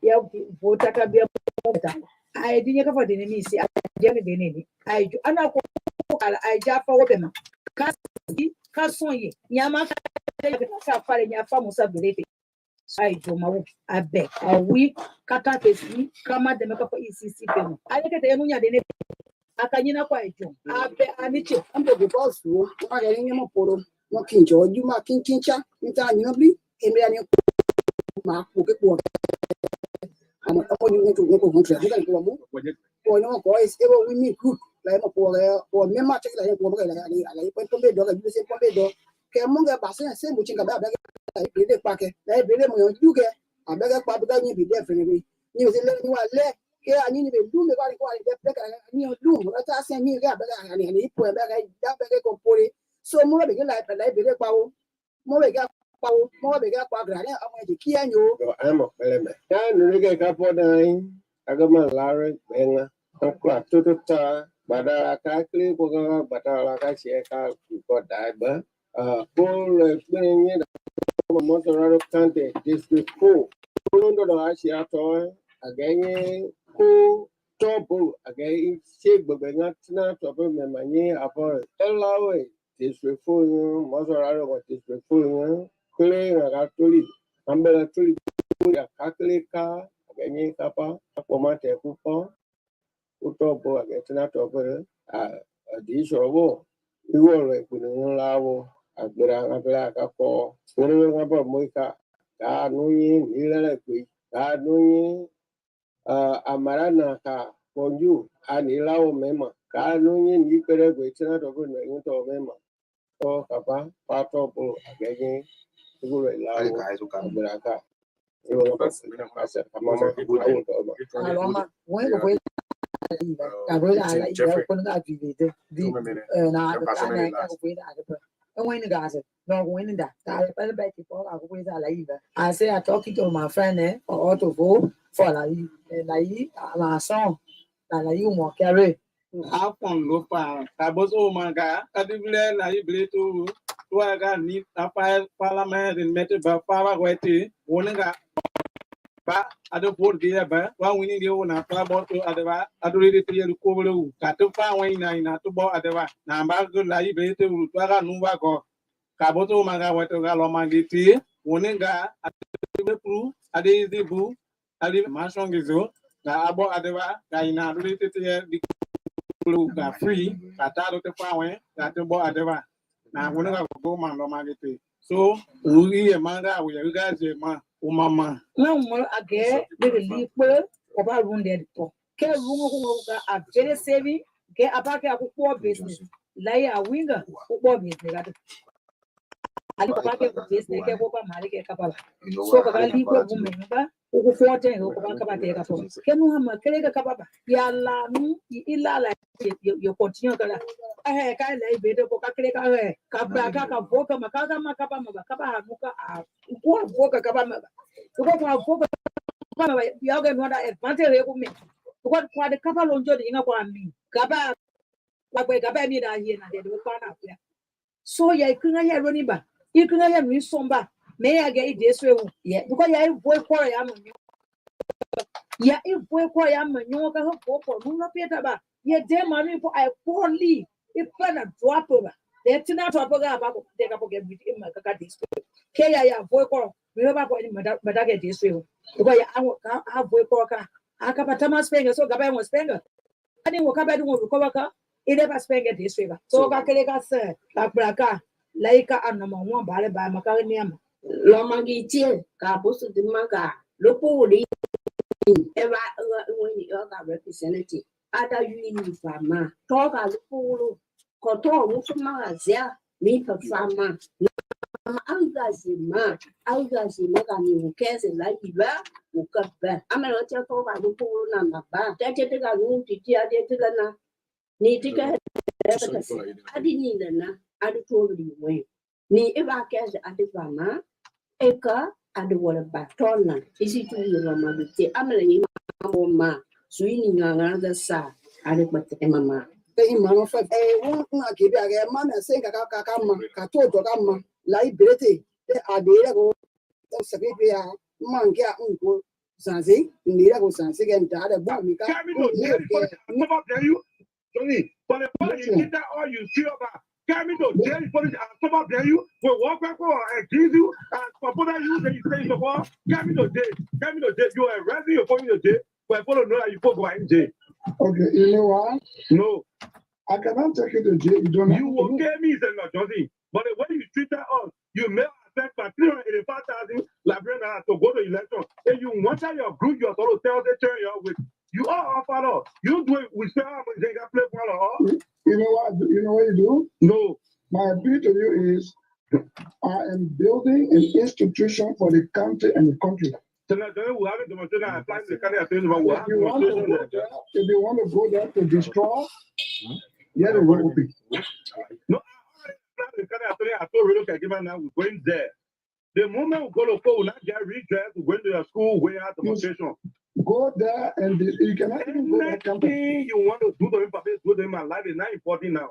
ya vota ka biya mota ai dinye ka fadi ni si aje ne ne ai ju ana ko kala ai ja fa wobe ma ka sonye nyama ka fare nya fa musa belete ai ju mawu abe awi kata pesi kama de meka fa icc pe no ai ke te nunya de ne akanyina kwa ju abe aniche ambe because wo aga ni mo poro mo kinjo ju ma kinkincha nta ni no bi emi ani ma ko ke ko ama ko ni ko mo tra ga ko mo ko no ko is ebo we meet good la mo ko o me ma che la ko mo la ala ko be do ga ju se ko be do ke mo ga ba se mo chinga ba ba be de pa ke la be de mo yo ju ke abega pa ba ni bi de fe ni o se le ni wa le ke ani ni be du me ba ko ani de pe ka ni o du mo ta se ni ga ba ga ni po ba ga da ba ga ko pore so mo be ga la be de pa o mo be ga pa o mo be ga pa gra ni amo je ki anyo amo eleme ya ni ga ka po dai agama lare benga kwa tututa badala ka kli ko ga badala ka che ka ko dai ba ko le benye mo to ro kante district ko londo do asia to aganye ko topo agay che gbegna tina to be memanye apo elawe district ko mo to ro district ko kle ga tuli ambela tuli ya kaklika aganye kapa ko mate ku po utopo agay tina to be di shobo iwo re ku ni lawo agbera ka ko woro nga ba moika ka nunyi nilele kwi ka nunyi amarana ka konju anilawo mema ka nunyi ni kere kwi tina to ko no to mema to kapa pato bo agege iguro ilawo agbera ka iwo ba asa mama awo to ba aloma we ko ka bro ala ya ko nga vivede di na ka ko da and when the guys no when that I bet people are going to live. I say I talking to my friend or to go for la song la you mo carry afon lo pa taboso manga kadibule la ible to aga ni apa parliament in mete ba pa wete wonga ba ado board dia ba wa wini dia wona pa bo to adaba ado re te yelu ko bolu ka to pa wa ina to bo adaba na ba go la ible to to aga nu ba ko ka bo to manga weto ga lo mangiti wonga ade pru ade zibu ade mansion gizo na abo adaba ka ina ado re te di ka free ka ta do te pa wa ka to bo adaba na wonga go man lo mangiti so uri e manga we you guys ma o mama na mo age de lipe o ba run de to ke run ko ga a very saving ke apake akukwo business lai a winga ko business ga ali ko apake business ke ko ba mari ke kapala so ko ga li ko bumba ko forte ko ba ka ba te ka so ke no ha kele ka baba ya la nu ila la yo continue kala ka lai be de ko ka kele ka ba ka voka makaka makaba makaba hanuka ko voka ka ba ko voka kama ya ga no da advantage ko me ko kwa de kapa lonjo de nga kwa mi kaba kaba mi da hier na de ko na afia so ya ikunga ya roni ba ikunga ya mi somba me ya ga ide so ewu ye because ya boy ko ya no ya boy ko ya manyo ka ko ko no na peta ba ye de mami ko I poorly if na drop ba de tina drop ga ba ko de ka ko ge bi ma ka dis ke ya boy ko mi ba ko ni mada ge dis so because ya ha boy ko ka akapata maspenga so gaba mo spenga ani wo kaba dingo ko baka ile ba spenga dis so so ka kele ka se ka braka laika anama mo bale ba maka ni ama lo magi tie ka bosu di maka lo po di eba when you are representative ada yuni fama to ka lo po ko to wo fama zia ni pa fama Augustine ka ni ukeze la iba ukaba amelo cha to ka lo po na ba te ka nu ti ti ade ti na ni ti ka adi ni na adi to di we ni eba keze adi fama eka adi wala batona isi tu yo ma te amelo ni ma suini nganga da sa adi pate mama mama fa won na ke bi aga ma na se ka ma ka to ka ma la ibrete te adere ko to se bi ya man ke unko Sansi, Nira go Sansi and Dada Bomika. Carry no jail for the top of you. Sorry, but the point you get that all you see about. Carry no jail for the top of you. Will walk back or accuse you and for you that you say the war. Carry no jail. Carry no jail. You are arresting your phone in the jail. Well, follow no, you go in jail. Okay, you know what? No. I cannot take you to jail. You don't. You will get me, Senor Johnson. But the way you treated us, you may affect my 385,000 librarians to go to election. If you want your group, you're going to tell the chair with. You are our father. You do it. We say, they can play for all. You know what? You know what you do? No. My appeal to you is, I am building an institution for the country and the country. If you want to go there to destroy, yeah, the road open. No, I told you, okay, now we're going there. The moment we go to school, we not get redress, we go into your school, we have demonstration. Go there and you cannot even go that campus. Anything you want to do to him, do to him, my life is not important now.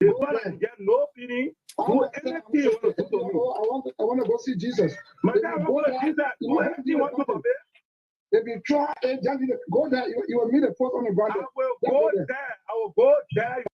The father get no feeling. Do anything you want to do to me. I want to go see Jesus. My God, I want to see that. Do anything you want to do. If you try and go there, you will meet a force on the ground. I will go there. I will go there.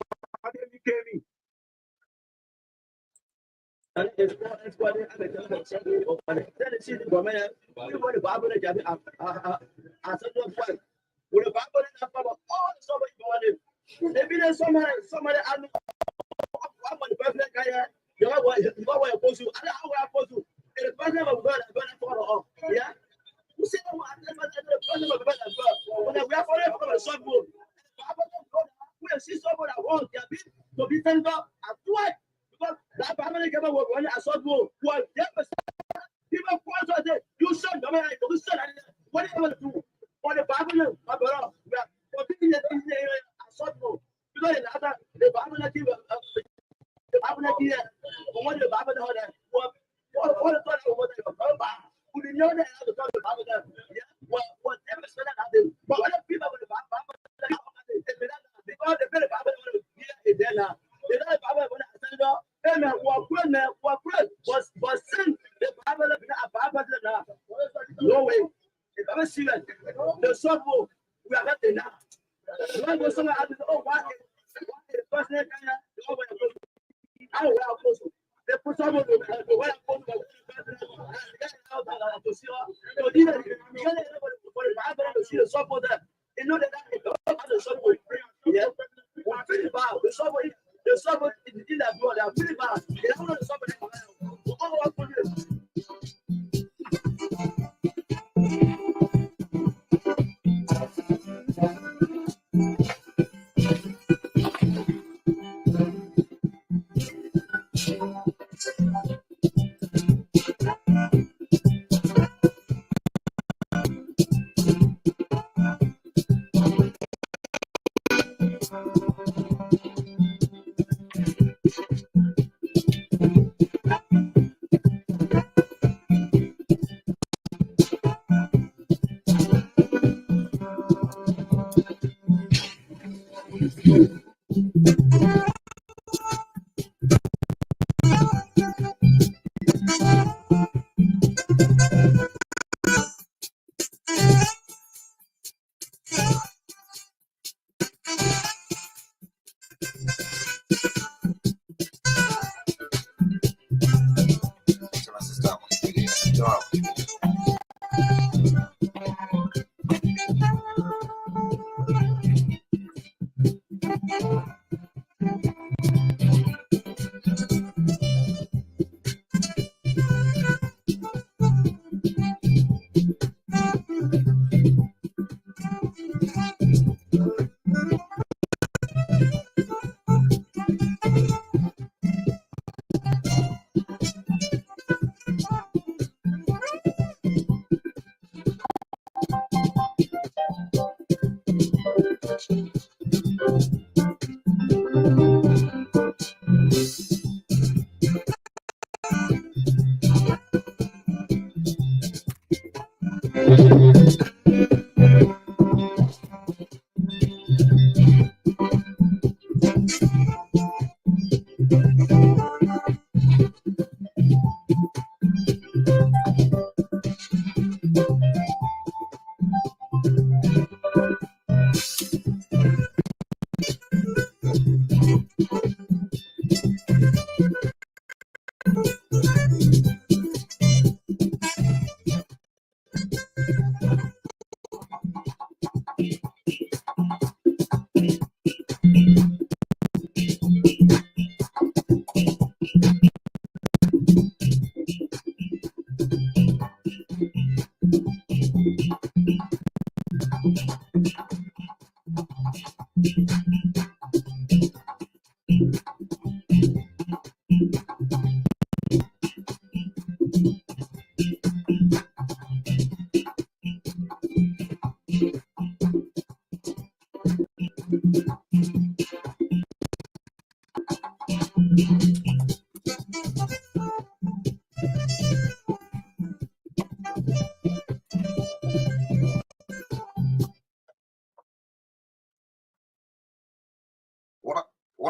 You no way. If I see that, the subway, we are not enough. I was somewhere I oh, why the person that I will also. They put someone to what I'm going to see the subway there. You know that the subway. Yeah, we're pretty bad. The subway is in that blood. They're pretty bad. They don't know the subway.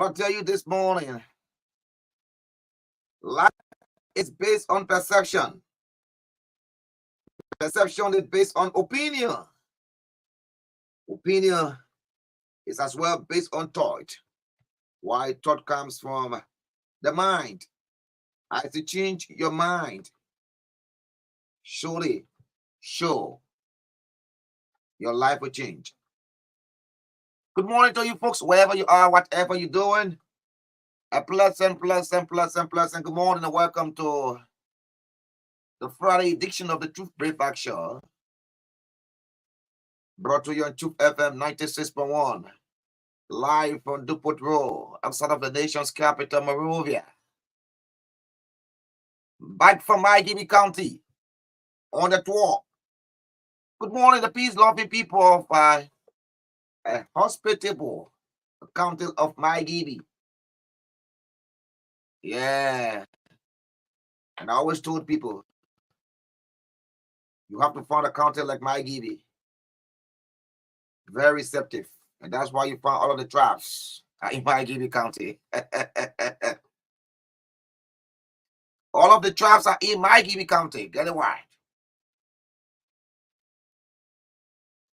want to tell you this morning, life is based on perception. Perception is based on opinion. Opinion is as well based on thought. Why thought comes from the mind. As you change your mind, surely, sure, your life will change. Good morning to you folks, wherever you are, whatever you're doing. A pleasant good morning and welcome to the Friday edition of the Truth Breakfast Show. Brought to you on Truth FM 96.1. Live from Dupont Road, outside of the nation's capital, Monrovia. Back from Miami County, on the tour. Good morning, the peace-loving people of a hospitable county of Miami. Yeah. And I always told people, you have to find a county like Miami. Very receptive. And that's why you find all of the tribes in Miami County. All of the tribes are in Miami County. Get it right.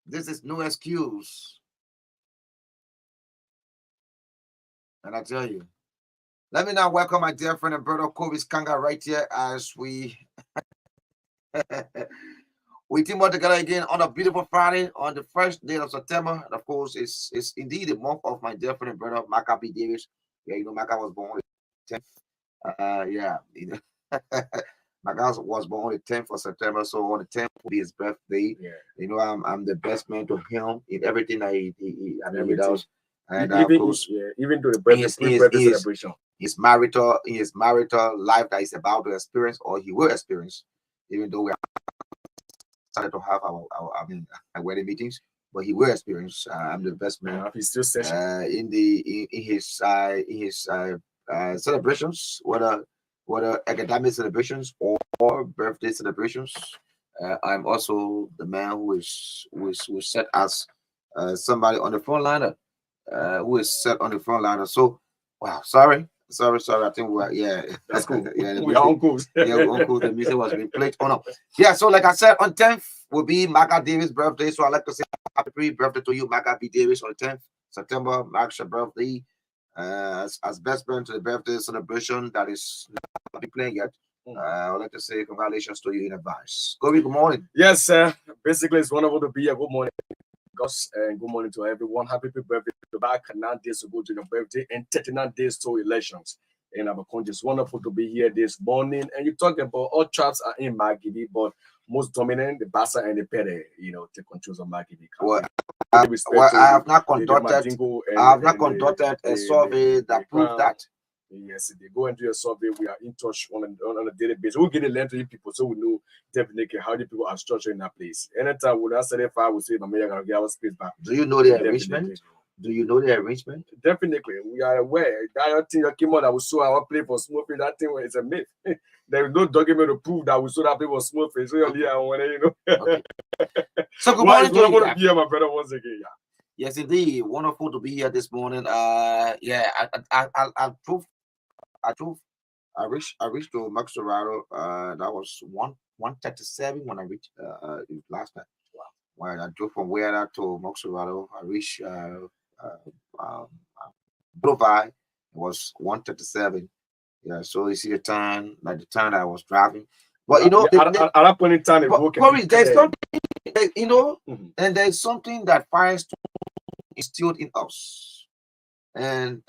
This is no excuse. And I tell you, let me now welcome my dear friend and brother Korries Karngar right here as we we team up together again on a beautiful Friday on the first day of September. And of course, it's indeed the month of my dear friend and brother Maka B. Davis. Yeah, you know, Maka was born on the 10th. Yeah, you know, Maka was born on the 10th of September, so on the 10th will be his birthday. Yeah. You know, I'm the best man to him in everything that he does. And of course, even to the birthday celebration. His marital life that he's about to experience or he will experience, even though we are started to have our wedding meetings, but he will experience. I'm the best man. He's still in his celebrations, whether academic celebrations or birthday celebrations. I'm also the man who is set as somebody on the front liner, who is set on the front liner. So, wow, sorry. I think that's cool. We are uncles. Uncles. The music was being played. Oh no. Yeah, so like I said, on 10th will be Maka Davis' birthday. So I'd like to say happy birthday to you, Maka B. Davis, on the 10th September. Marks your birthday. As best man to the birthday celebration that is not be playing yet. I would like to say congratulations to you in advance. Good morning. Yes, sir. Basically, it's wonderful to be here. Good morning, Gus, and good morning to everyone. Happy birthday to back. 9 days to go to your birthday and 39 days to elections in our country. It's wonderful to be here this morning. And you talk about all tribes are in Magidi, but most dominant the Bassa and the Pere, take control of Magidi. Well, I have not conducted a survey that proves that. Yes, they go and do a survey. We are in touch on a daily basis. We'll get a land to people so we know definitely how the people are structured in that place. Anytime we say if I would say my mayor get our space back. Do you know the arrangement? Do you know the arrangement? Definitely. We are aware. That thing that came out that we saw our play for smoking, that thing is a myth. There is no document to prove that we saw that play for smoking. So Okay. So good morning to you. Be here, my brother, once again. Yeah. Yes, indeed. Wonderful to be here this morning. I reached to Max Dorado. That was 137 when I reached last night. Wow. When I drove from where to Max Dorado, I reached Boulevard. It was 137. Yeah, so you see the time that I was driving. But at that point in time, there's something, and there's something that Firestone instilled in us, and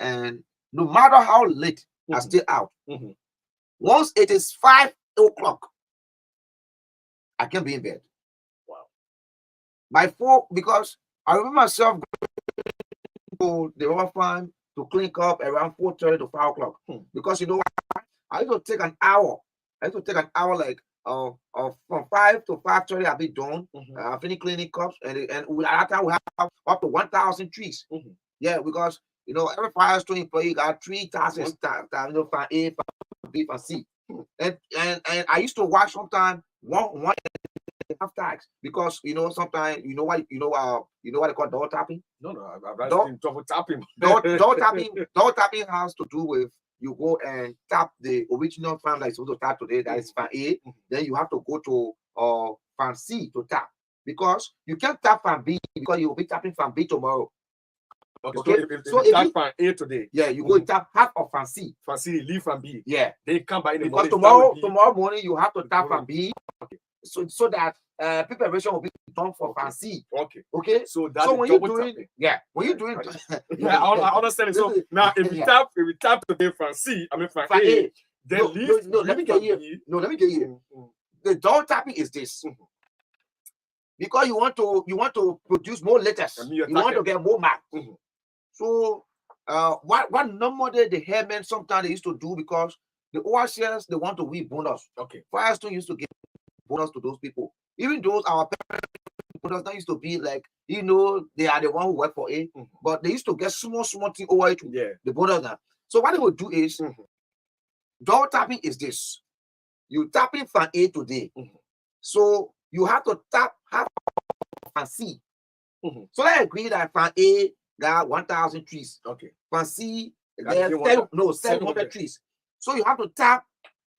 no matter how late I stay out, once it is 5 o'clock, I can be in bed. Wow. By 4, because I remember myself going to the rubber farm to clean up around 4:30 to 5 o'clock. Because you know what? I used to take an hour. Like from 5 to 5:30, I'll be done. Finish cleaning cups, and at that time we have up to 1,000 trees. Yeah, because every Firestone employee got 3,000 staff. Fan A, fan B, fan C. And I used to watch sometimes one have tags because sometimes what they call door tapping. No, I've seen trouble tapping. Door tapping has to do with you go and tap the original fan that is supposed to tap today, that is fan A. Then you have to go to fan C to tap because you can't tap fan B because you will be tapping fan B tomorrow. Okay. So if you tap fan A today, you go tap half of fan C. Fan C, leave fan B. Yeah. They come by in the because morning. Tomorrow morning you have to tap fan B. Okay. So that preparation will be done for fan C. Okay. So that's when you're doing when you're doing I understand it. So now if we tap today fan C, I mean fan A, then let me get you. The door tapping is this. Because you want to produce more letters. You want to get more marks. So what normally the hairmen sometimes they used to do because the ORCS they want to win bonus. Firestone used to give bonus to those people. Even those our bonus that used to be like they are the one who work for A, but they used to get small thing over to the bonus now. So what they would do is door tapping is this. You tapping fan A today. So you have to tap half of fan C. So I agree that fan A got 1,000 trees. Fan C there's 700 trees. So you have to tap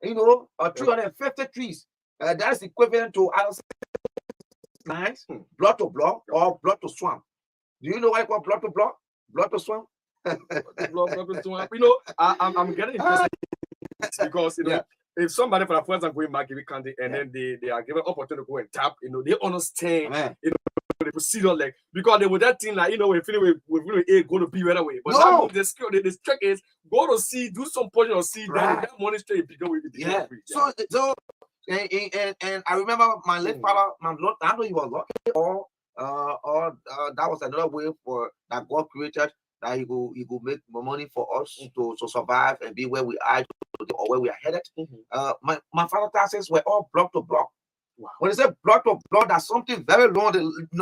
350 trees. That's equivalent to lines, block to block, or block to swamp. Do you know what I call block to block? Block to swamp? I'm getting interested because if somebody for the first time going back give candy and then they are given opportunity to go and tap, they understand the procedure like because they would that thing like we're feeling with A go to B right away. But now the skill the trick is go to C, do some portion of C, then that money straight bigger with the So and I remember my late father, my Lord, I know he was lucky or that was another way for that God created that he could make more money for us to survive and be where we are or where we are headed. My father's taxes were all block to block. Wow. When they say block to block, that's something very long.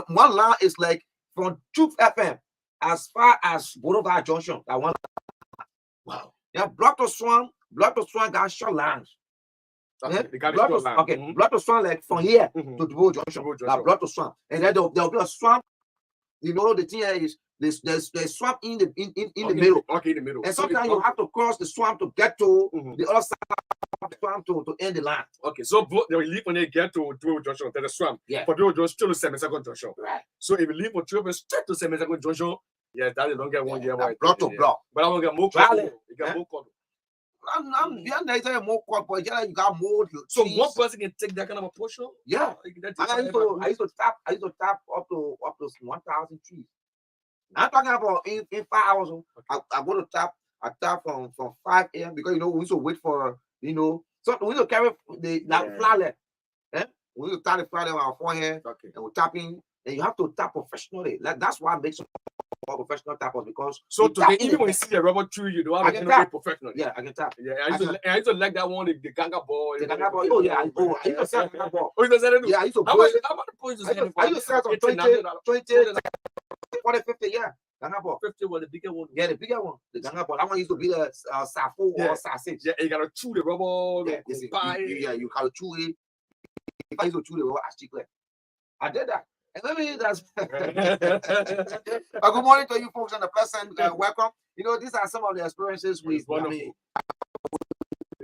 One line is like from Truth FM as far as Boulevard Junction. That one. Wow. Yeah, block to Swan got short lines. Block to Swan like from here to the Boulevard Junction. Block to Swan, and then there'll be a swamp. The thing is there's swamp in the middle. In the middle. And sometimes you have to cross the swamp to get to the other side of the swamp to end the line. So they will leave when they get to Dual Junction, to the swamp. For Dual Junction, still to 7-second junction. Right. So if you leave for 2 straight to 7-second junction, that they don't get 1 year. Block to block. But I won't get more color. You get more color. You got more. So one person can take that kind of a portion? Yeah. I used to tap up to 1,000 trees. I'm talking about in 5 hours. I go to tap. I tap from 5 a.m. because we used to wait for so we used to carry the flower. We used to tap the flower on our forehead and we're tapping. And you have to tap professionally. That's why it makes professional tappers because today even when you see a rubber tree, you don't have to tap professionally. Yeah, I can tap. Yeah, I used to like that one, the Karngar ball. The Karngar ball. Oh yeah, I used to sell Karngar ball. Oh, you used to sell it? Yeah, I used to. How much the points I used to sell some 20, 40, 50. Yeah, Karngar ball. 50 was the bigger one. Yeah, the bigger one. The Karngar ball. That one used to be the Saah 4 or Saah 6. Yeah, you gotta chew the rubber. You gotta chew it. If I used to chew the rubber, I still I did that. And maybe that's good morning to you folks on the pleasant welcome. These are some of the experiences we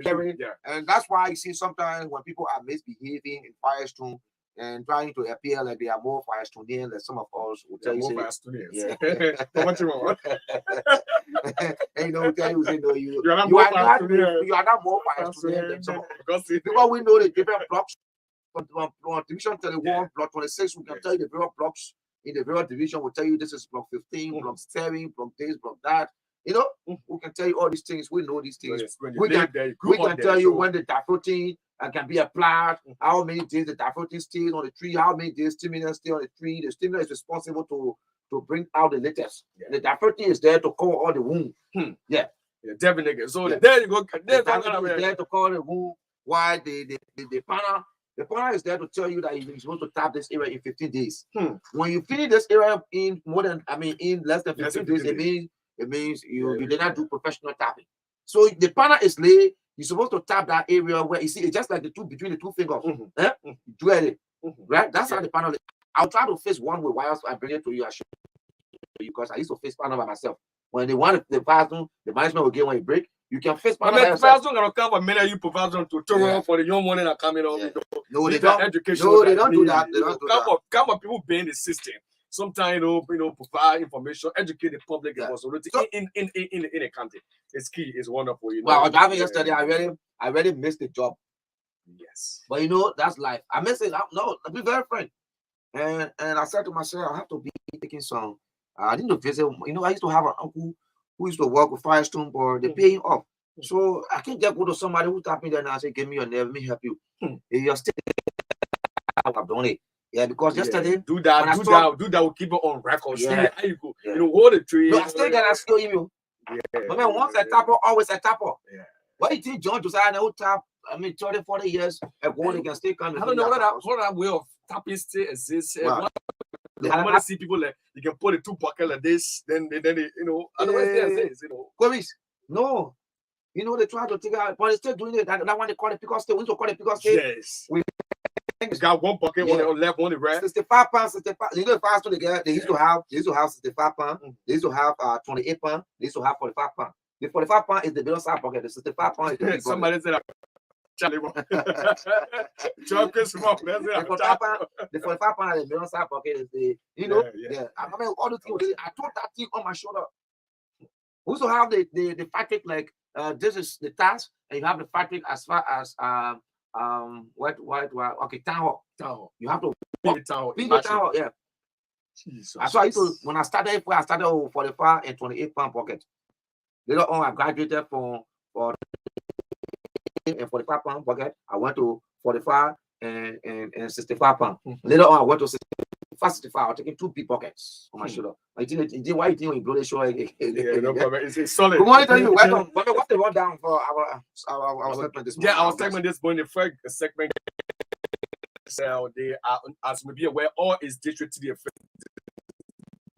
carry, and that's why you see sometimes when people are misbehaving in Firestone and trying to appear like they are more Firestonian than some of us will tell you. More Firestonians. How much more? And tell you, you are not more Firestonian. You are not more Firestonian than some of us. Because we know the different blocks. On division 31, block 26, we can tell you the various blocks in the various division. We'll tell you this is block 15, block 7, block this, block that. We can tell you all these things. We know these things. We can tell you when the diphotin can be applied, how many days the diphotin stays on the tree, how many days stimulant stay on the tree. The stimulant is responsible to bring out the letters. The diphotin is there to cover all the wound. Yeah, definitely. So there you go. The diphotin is there to cover the wound. Why the panel? The planner is there to tell you that you're supposed to tap this area in 15 days. When you finish this area in less than 15 days, it means you did not do professional tapping. So the planner is laid. You're supposed to tap that area where you see it's just like the two between the two fingers. You do it. Right? That's how the panel. I'll try to face one with wires. I bring it to you. I show you because I used to face panel by myself. When they want the fast the management will get when you break. You can face panel by yourself. Fast gonna come for many you provide them to turn for the young money that coming on. No, they don't. No, they don't do that. They don't do that. Come on, people being the system. Sometimes provide information, educate the public also in a country. It's key. It's wonderful. Well, I was driving yesterday. I really missed the job. Yes. But that's life. I miss it. No, I'll be very frank. And I said to myself, I have to be taking some. I need to visit. I used to have an uncle who used to work with Firestone, but they pay him off. So I can't just go to somebody who tap me there and I say, give me your name, let me help you. If you're still I've done it. Yeah, because yesterday do that will keep it on record. Yeah. How you go? Hold the tree. No, I still get a skill email. Yeah. But man, once a tapper, always a tapper. Yeah. What do you think John Josiah no tap? 30, 40 years ago, they can still come. I don't know what that way of tapping still exists. I want to see people like you can put the 2 pocket like this, then otherwise there's Korries, no. They try to take out, but they're still doing it. That one they call it because they want to call it because yes. We got 1 pocket, one left, one right. 65 pounds, 65. Fast they used to have 65 pounds. They used to have 28 pounds. They used to have 45 pounds. The 45 pounds is the middle side pocket. The 65 pounds is the big somebody said Charlie, the 45 pounds is the middle side pocket is the I mean all the things I took that thing on my shoulder. We used to have the fabric like this is the task, and you have the fabric as far as town hall. You have to big town hall, yeah. Jesus. So I used to when I started with 45 and 28 pound pocket. Later on, I graduated for 45 pound pocket. I went to 45 and 65 pound. Later on, I went to 65. I was taking 2 big pockets on my shoulder. Why you think when you blow the show? No problem. It's solid. Good morning to you. Welcome. What's the rundown for our segment this morning? Yeah, our segment this morning. The first segment. So they are, as we be aware, all is district to the effect.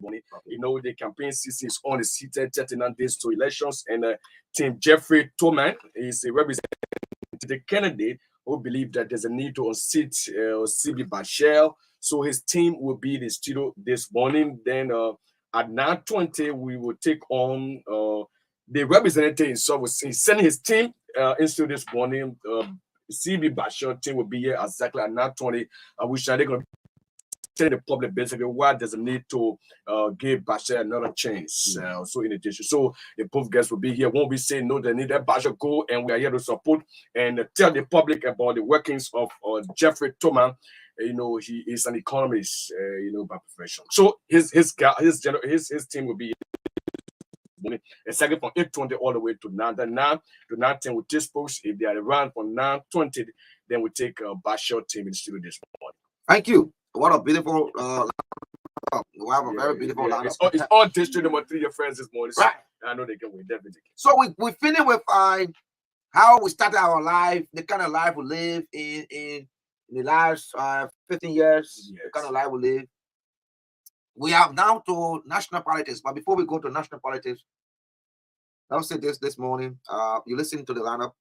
The campaign season is on. It's seated 39 days to elections, and Team Jeffrey Toman is a representative candidate who believe that there's a need to unseat CB Bashir. So his team will be in the studio this morning. Then at 9:20, we will take on the representative himself. He's sending his team into this morning. CB Bashir team will be here exactly at 9:20. Which are they going to tell the public basically why there's a need to give Bashir another chance. So in addition, so the both guests will be here. Won't be saying no, they need that Bashir go, and we are here to support and tell the public about the workings of Jeffrey Toman. He is an economist, by profession. So his team will be a second from 8:20 all the way to 9. Then 9 to 9:10 we dispose. If they are around from 9:20, then we take Bashir team in the studio this morning. Thank you. What a beautiful we have a very beautiful lineup. It's all district number 3, your friends this morning. So right. I know they can win definitely. So we finish with how we started our life, the kind of life we live in the last 15 years, the kind of life we live. We have now to national politics, but before we go to national politics, I'll say this morning. You listen to the lineup.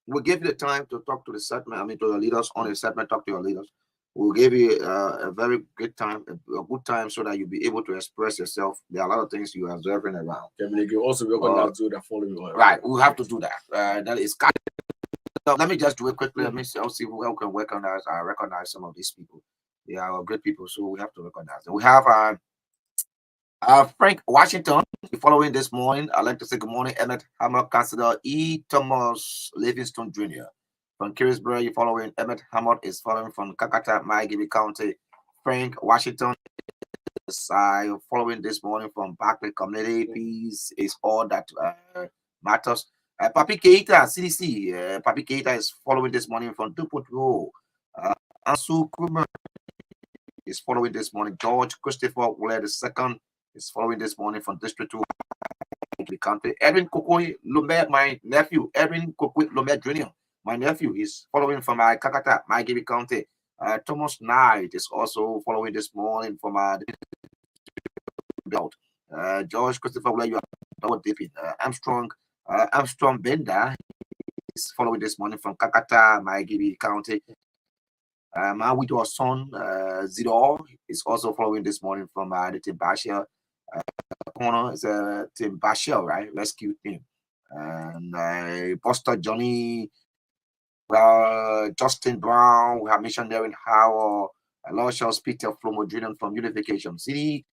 We'll give you the time to talk to the segment, to your leaders on the segment, talk to your leaders. We'll give you a very good time, a good time, so that you'll be able to express yourself. There are a lot of things you are observing around. You also recognize to that following. Right, we'll have to do that. That is kind of, let me just do it quickly. Let me see. I'll see who can recognize. I recognize some of these people. They are great people, so we have to recognize them. We have Frank Washington following this morning. I'd like to say good morning, Emmett Hammer, Councilor E. Thomas Livingston Jr. From Carysboro, you're following Emmett Hammer is following from Kakata, Maghibie County. Frank Washington is following this morning from Barclay Community. Peace is all that matters. Papi Keita, CDC. Papi Keita is following this morning from Dupont Road. Ansu Krumer is following this morning. George Christopher Willer II is following this morning from District 2 County. Edwin Kokoi Lumet, my nephew. Edwin Kokoi Lumet Jr., my nephew, is following from Kakata, Maghibie County. Thomas Knight is also following this morning from George Christopher Willer, you are double dipping. Armstrong Bender is following this morning from Kakata, Maghibie County. My widow's son, Zidor, is also following this morning from the Timbasha corner. It's a Timbasha, right? Rescue team. And Pastor Johnny, Justin Brown, we have missionary in Howard, Lord Charles Peter Flomodrinan from Unification City.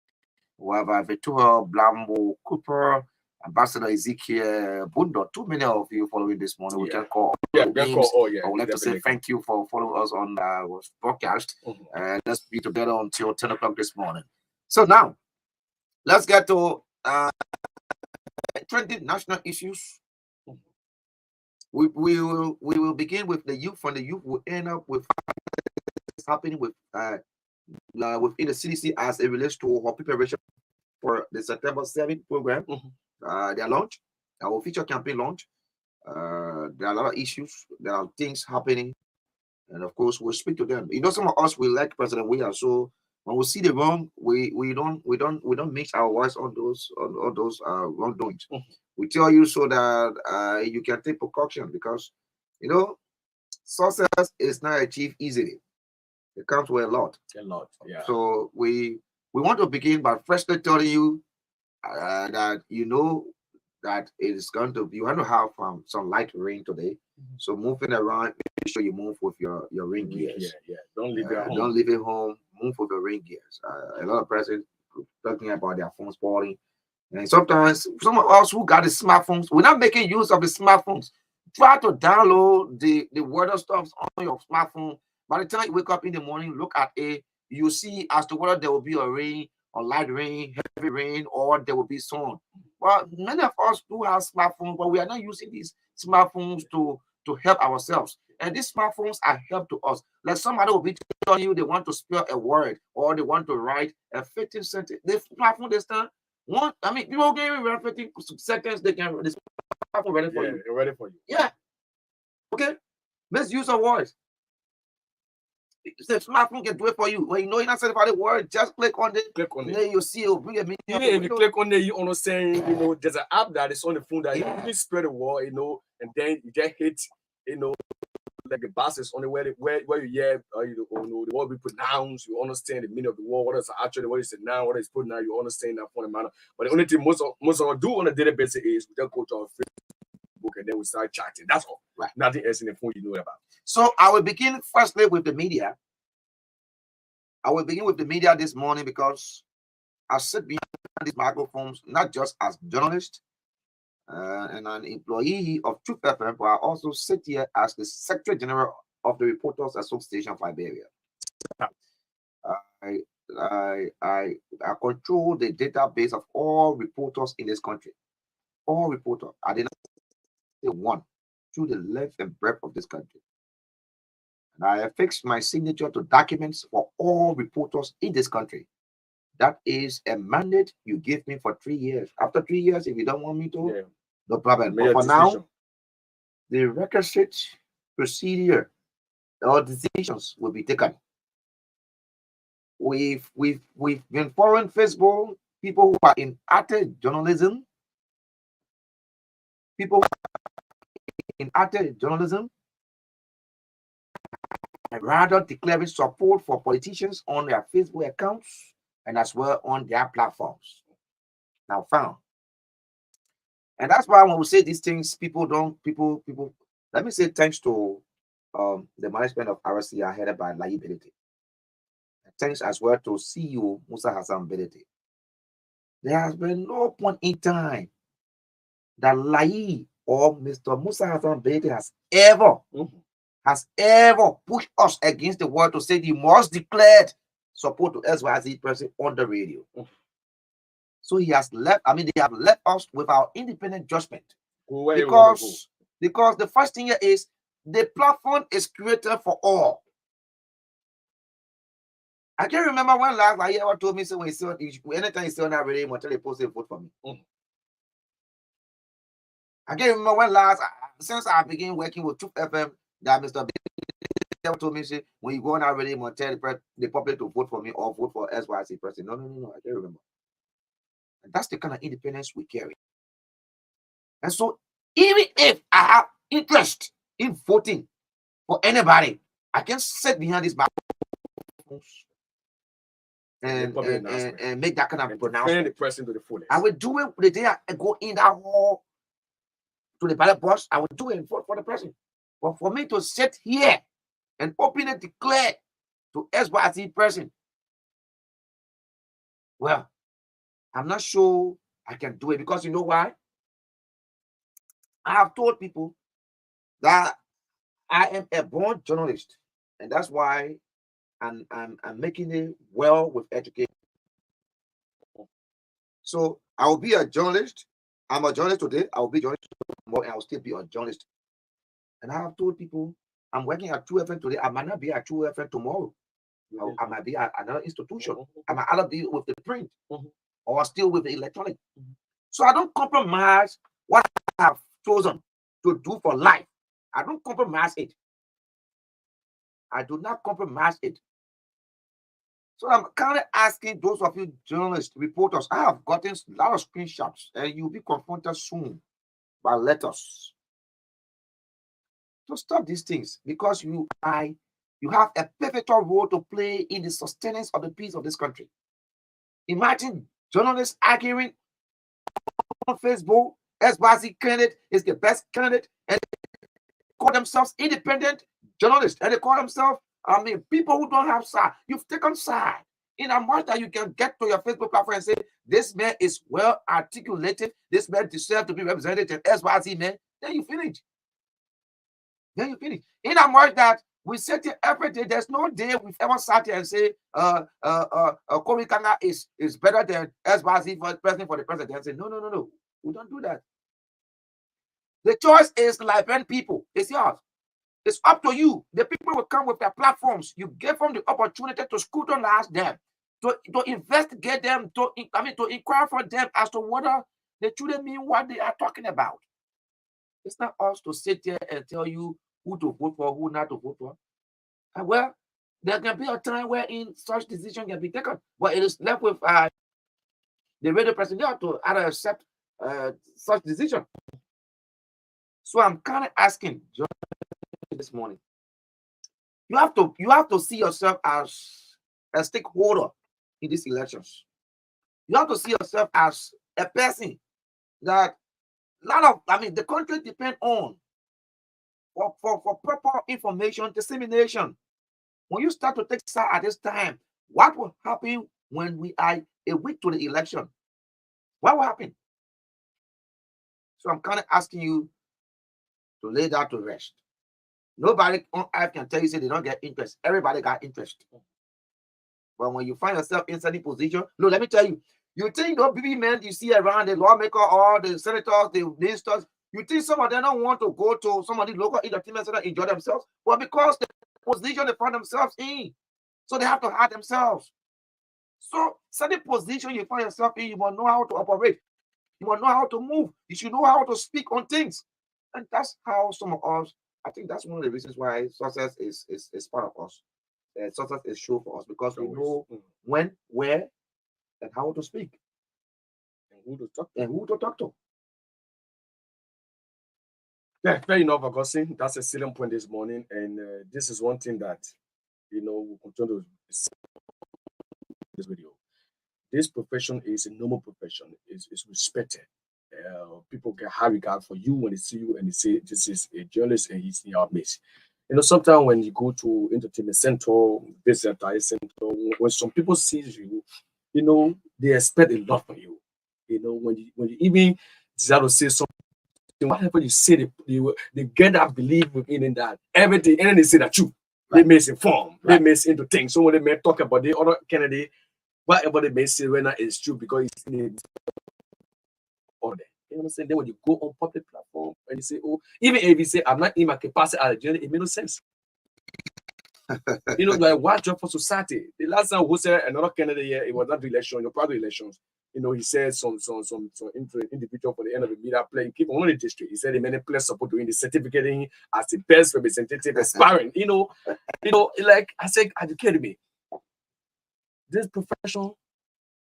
We have Vitua Blambo Cooper, Ambassador Ezekiel Bundo. Too many of you following this morning. We can call names. I would like to say thank you for following us on broadcast. Let's be together until 10 o'clock this morning. So now, let's get to trending national issues. We will begin with the youth. From the youth, we'll end up with what's happening with within the CDC as it relates to our preparation for the September 7th program. Their launch, our official campaign launch. There are a lot of issues. There are things happening, and of course, we'll speak to them. You know, some of us will like President William, so when we see the wrong, we don't mix our voice on those wrongdoings. We tell you so that you can take precaution, because you know success is not achieved easily. It comes with a lot. Yeah. So we want to begin by firstly telling you that you know that it is going to be, you want to have some light rain today. So moving around, make sure you move with your rain gears. Yeah. Don't leave it at home. Don't leave it home. Move with your rain gears. A lot of persons talking about their phones falling, and sometimes some of us who got the smartphones, we're not making use of the smartphones. Try to download the weather stuff on your smartphone. By the time you wake up in the morning, look at it, you see as to whether there will be a rain or light rain, heavy rain, or there will be sun. Well, many of us do have smartphones, but we are not using these smartphones to help ourselves. And these smartphones are help to us. Like somebody will be telling you they want to spell a word or they want to write a 15 sentence. The smartphone, they start one. I mean, people can read 15 seconds. They can this smartphone ready for you. They're ready for you. Yeah. Okay. Let's use our voice. The smartphone can do it for you. When you know you're not satisfied the word, just click on it. Then you see it'll bring a meaning. Even if you click on it, you understand, you know, there's an app that is on the phone that you can spread the word, you know, and then you just hit, you know, like the buses on the where you hear, you know, the word be pronounced, you understand the meaning of the word, what is actually what is it now, what is put now, you understand that for the manner. But the only thing most of us do on a daily basis is we just go to our Facebook and then we start chatting. That's all. Right. Nothing else in the phone you know about. So I will begin firstly with the media. I will begin with the media this morning because I sit behind these microphones not just as journalist and an employee of Truth FM, but I also sit here as the Secretary General of the Reporters Association of Liberia. I control the database of all reporters in this country. All reporters. I did not say one through the length and breadth of this country. And I affix my signature to documents for all reporters in this country. That is a mandate you give me for 3 years. After 3 years, if you don't want me to, no problem. But for now, the requisite procedure or decisions will be taken. We've been following Facebook, people who are in active journalism, and rather declaring support for politicians on their Facebook accounts and as well on their platforms. Now found. And that's why when we say these things, people, let me say thanks to the management of RCA headed by Liability. Thanks as well to CEO Musa Hassan Belete. There has been no point in time that Lai or Mr. Musa Hassan Belete has ever pushed us against the world to say he must declare support to XYZ person on the radio. So he has left, they have left us with our independent judgment. Because the first thing here is the platform is created for all. I can't remember when last I ever told me, so when anytime you see on that radio, until they post a vote for me. I can't remember when last, since I began working with Truth FM, that Mr. B told me, say, when you go on that radio, tell the public to vote for me or vote for SYC person. No, I can't remember. And that's the kind of independence we carry. And so, even if I have interest in voting for anybody, I can sit behind this microphone and make that kind of pronouncement. The person to the fullest. I will do it the day I go in that hall to the ballot box. I will do it for the person. But for me to sit here and openly declare to SYC person, well, I'm not sure I can do it, because you know why? I have told people that I am a born journalist, and that's why I'm making it well with education. So I will be a journalist. I'm a journalist today. I will be a journalist tomorrow, and I will still be a journalist. And I have told people I'm working at 2FM today. I might not be at 2FM tomorrow. I might be at another institution. I might either be with the print or still with the electronic. So I don't compromise what I have chosen to do for life. I don't compromise it. I do not compromise it. So I'm kind of asking those of you journalists, reporters, I have gotten a lot of screenshots, and you'll be confronted soon by letters. To stop these things, because you have a pivotal role to play in the sustenance of the peace of this country. Imagine journalists arguing on Facebook, SYC candidate is the best candidate, and they call themselves independent journalists, and they call themselves, people who don't have Saah. You've taken side. In a much that you can get to your Facebook platform and say, this man is well articulated, this man deserves to be represented in SYC, man, then you finish. Then you finish. In a much that we sit here every day, there's no day we've ever sat here and say, Karngar is better than SYC for the president. And say, no. We don't do that. The choice is Liberian people. It's yours. It's up to you. The people will come with their platforms. You give them the opportunity to scrutinize them, to investigate them, to inquire from them as to whether they truly mean what they are talking about. It's not us to sit there and tell you who to vote for, who not to vote for. And well, there can be a time wherein such decision can be taken, but it is left with the radio president to either accept such decision. So I'm kind of asking this morning, you have to see yourself as a stakeholder in these elections. You have to see yourself as a person that the country depends on for proper information dissemination. When you start to take Saah at this time, what will happen when we are a week to the election? What will happen? So I'm kind of asking you to lay that to rest. Nobody on earth can tell you, say they don't get interest. Everybody got interest. But when you find yourself in any position, look, let me tell you, you think those BB men you see around, the lawmaker or the senators, the ministers, you think some of them don't want to go to some of the local entertainment centers enjoy themselves? Well, because the position they find themselves in, so they have to hide themselves. So, certain position you find yourself in, you must know how to operate. You must know how to move. You should know how to speak on things. And that's how some of us, I think that's one of the reasons why success is part of us. Success is sure for us because we know when, where, and how to speak. And who to talk to. Yeah, fair enough, Augustine. That's a salient point this morning. And this is one thing that, we'll continue to see this video. This profession is a noble profession. It's respected. People get high regard for you when they see you and they say this is a journalist and he's in our midst. Sometimes when you go to entertainment center, visit center, when some people see you, they expect a lot from you. When you even desire to say something, whatever you say, they get that belief within that everything, and then they say that true. Right. They misinform, right. They miss into things. So when they may talk about the other candidate, whatever they may say right now is true because it's in the order. You know what I'm saying? Then when you go on public platform and you say, oh, even if you say I'm not in my capacity as a journalist, it makes no sense. Like what job for society? The last time who said another candidate here, it was not the election, your private elections. He said some individual for the end of the media playing people on the district. He said the many players support doing the certificating as the best representative aspiring. Like I said, educate me. This profession,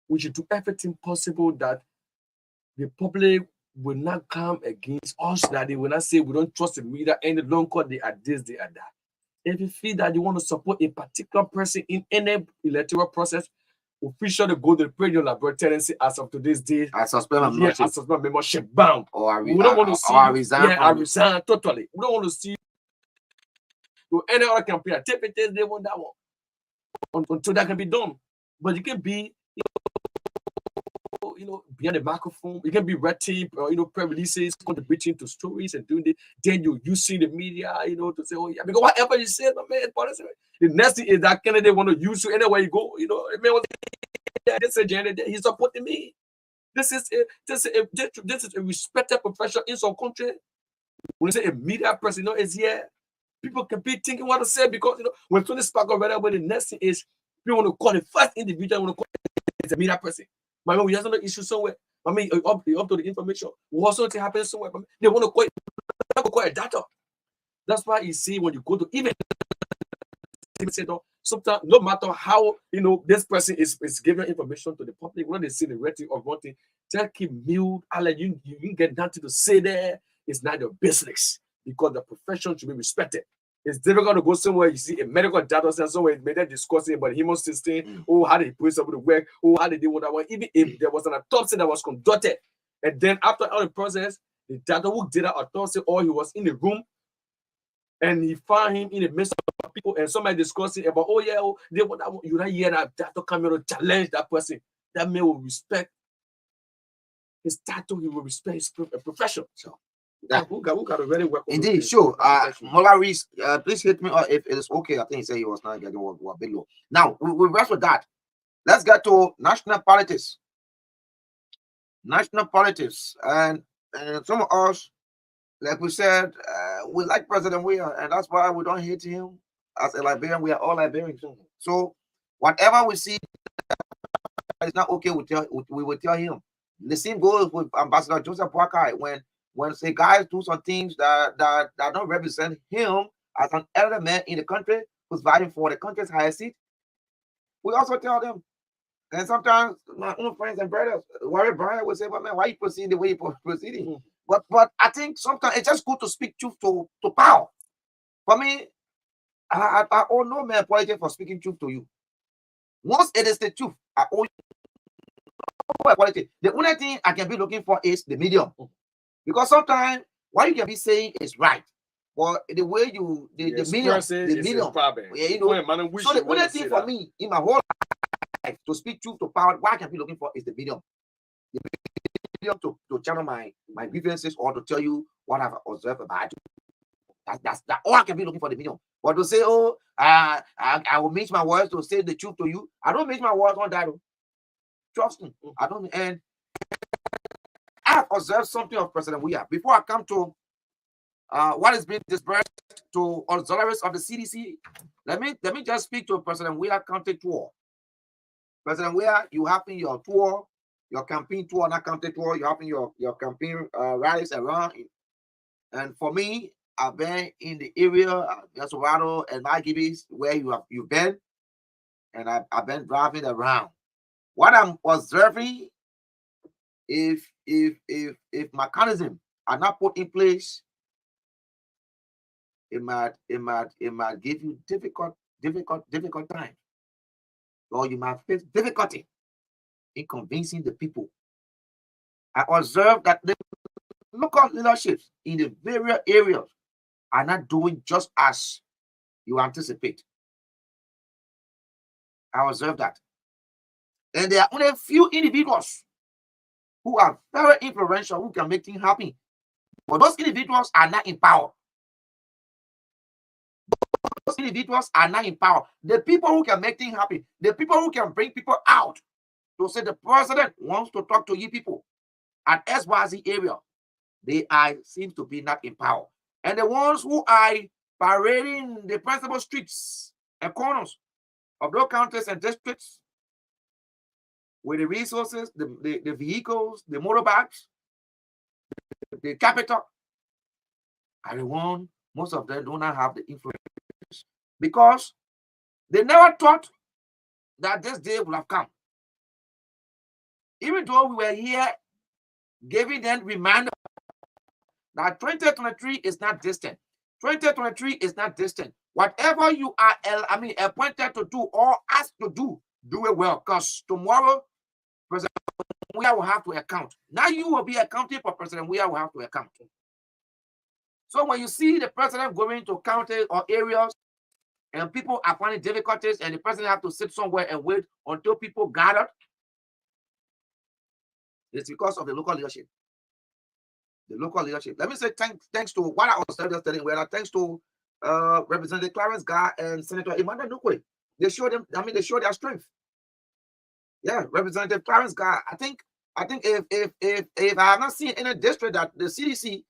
we should do everything possible that the public will not come against us, that they will not say we don't trust the media any longer, they are this, they are that. If you feel that you want to support a particular person in any electoral process, officially go to the Premier Laboratory and say, as of today's day, I suspend my I membership. suspend membership. Bam. Or We don't want to see. I resign. Yeah, I resign totally. We don't want to see to any other campaign. Take it, they want that one until that can be done. But you can be, behind the microphone. You can be red tape or press releases, contributing to stories and doing it. Then you're using the media, to say, oh yeah, because whatever you say, my man, the next thing is that candidate want to use you anywhere you go. The man was this agenda, he's supporting me. This is a respected profession in some country. When you say a media person, is here. People can be thinking what to say because when Tony Sparkle read out, the next thing is people want to call the first individual want to call it a media person. But when we have some issue somewhere, up to the information. What something happens somewhere, they want to call it data. That's why you see when you go to even sometimes no matter how this person is giving information to the public, when they see the rating of one thing, just keep mute. You get nothing to say there. It's not your business because the profession should be respected. It's difficult to go somewhere you see a medical doctor somewhere they're discussing about the human system. Oh, how did he put somebody to work? Oh, how did they want that one? Even if there was an autopsy that was conducted, and then after all the process, the doctor who did that autopsy, or he was in the room, and he found him in the midst of people, and somebody discussing about, oh yeah, they want that one. You don't hear that doctor come here to challenge that person. That man will respect his title. He will respect his profession. So. Who got a very well. Indeed, sure. Maurice, please hit me if it is okay. I think he said he was not getting what below. Now, we rest with that. Let's get to national politics. National politics. And some of us, like we said, we like President Weah, and that's why we don't hate him. As a Liberian, we are all Liberians. So, whatever we see is not okay, we will tell him. The same goes with Ambassador Joseph Boakai when say guys do some things that don't represent him as an elder man in the country who's fighting for the country's highest seat, we also tell them. And sometimes my own friends and brothers, Warren Bryan will say, "But man, why you proceeding the way you're proceeding?" But I think sometimes it's just good to speak truth to power. For me, I owe no man politics for speaking truth to you. Once it is the truth, I owe you politics. The only thing I can be looking for is the medium. Because sometimes what you can be saying is right, but the way you the medium, so the only thing for me in my whole life to speak truth to power, what I can be looking for is the medium. The medium to channel my grievances or to tell you what I've observed about you. That's all I can be looking for, the medium. But to say, oh, I will mix my words to say the truth to you, I don't mix my words on that. Trust me, I don't. And I've observed something of President Weah. Before I come to what is being dispersed to auxiliaries of the CDC, let me just speak to President Weah county tour. President Weah, you having your tour, your campaign tour, not county tour, you having your campaign rallies around. And for me, I've been in the area, Yasurado and Magibis, where you've been, and I've been driving around. What I'm observing, if mechanism are not put in place, it might give you difficult time, or you might face difficulty in convincing the people. I observe that the local leaderships in the various areas are not doing just as you anticipate. I observe that, and there are only a few individuals who are very influential, who can make things happen. But those individuals are not in power. Those individuals are not in power. The people who can make things happen, the people who can bring people out to say the president wants to talk to you people at SYZ area, they seem to be not in power. And the ones who are parading the principal streets and corners of those counties and districts with the resources, the vehicles, the motorbikes, the capital, are the one, most of them do not have the influence because they never thought that this day would have come. Even though we were here giving them reminder that 2023 is not distant. 2023 is not distant. Whatever you are, appointed to do or asked to do it well. Because tomorrow, President Weah will have to account. Now you will be accounting for President Weah will have to account. So when you see the president going to counties or areas and people are finding difficulties and the president have to sit somewhere and wait until people gather, it's because of the local leadership. The local leadership. Let me say thanks to what I was studying, where thanks to Representative Clarence Gar and Senator Emmanuel Nukwe. They showed them, they showed their strength. Yeah, Representative Clarence Gar. I think if I have not seen any district that the CDC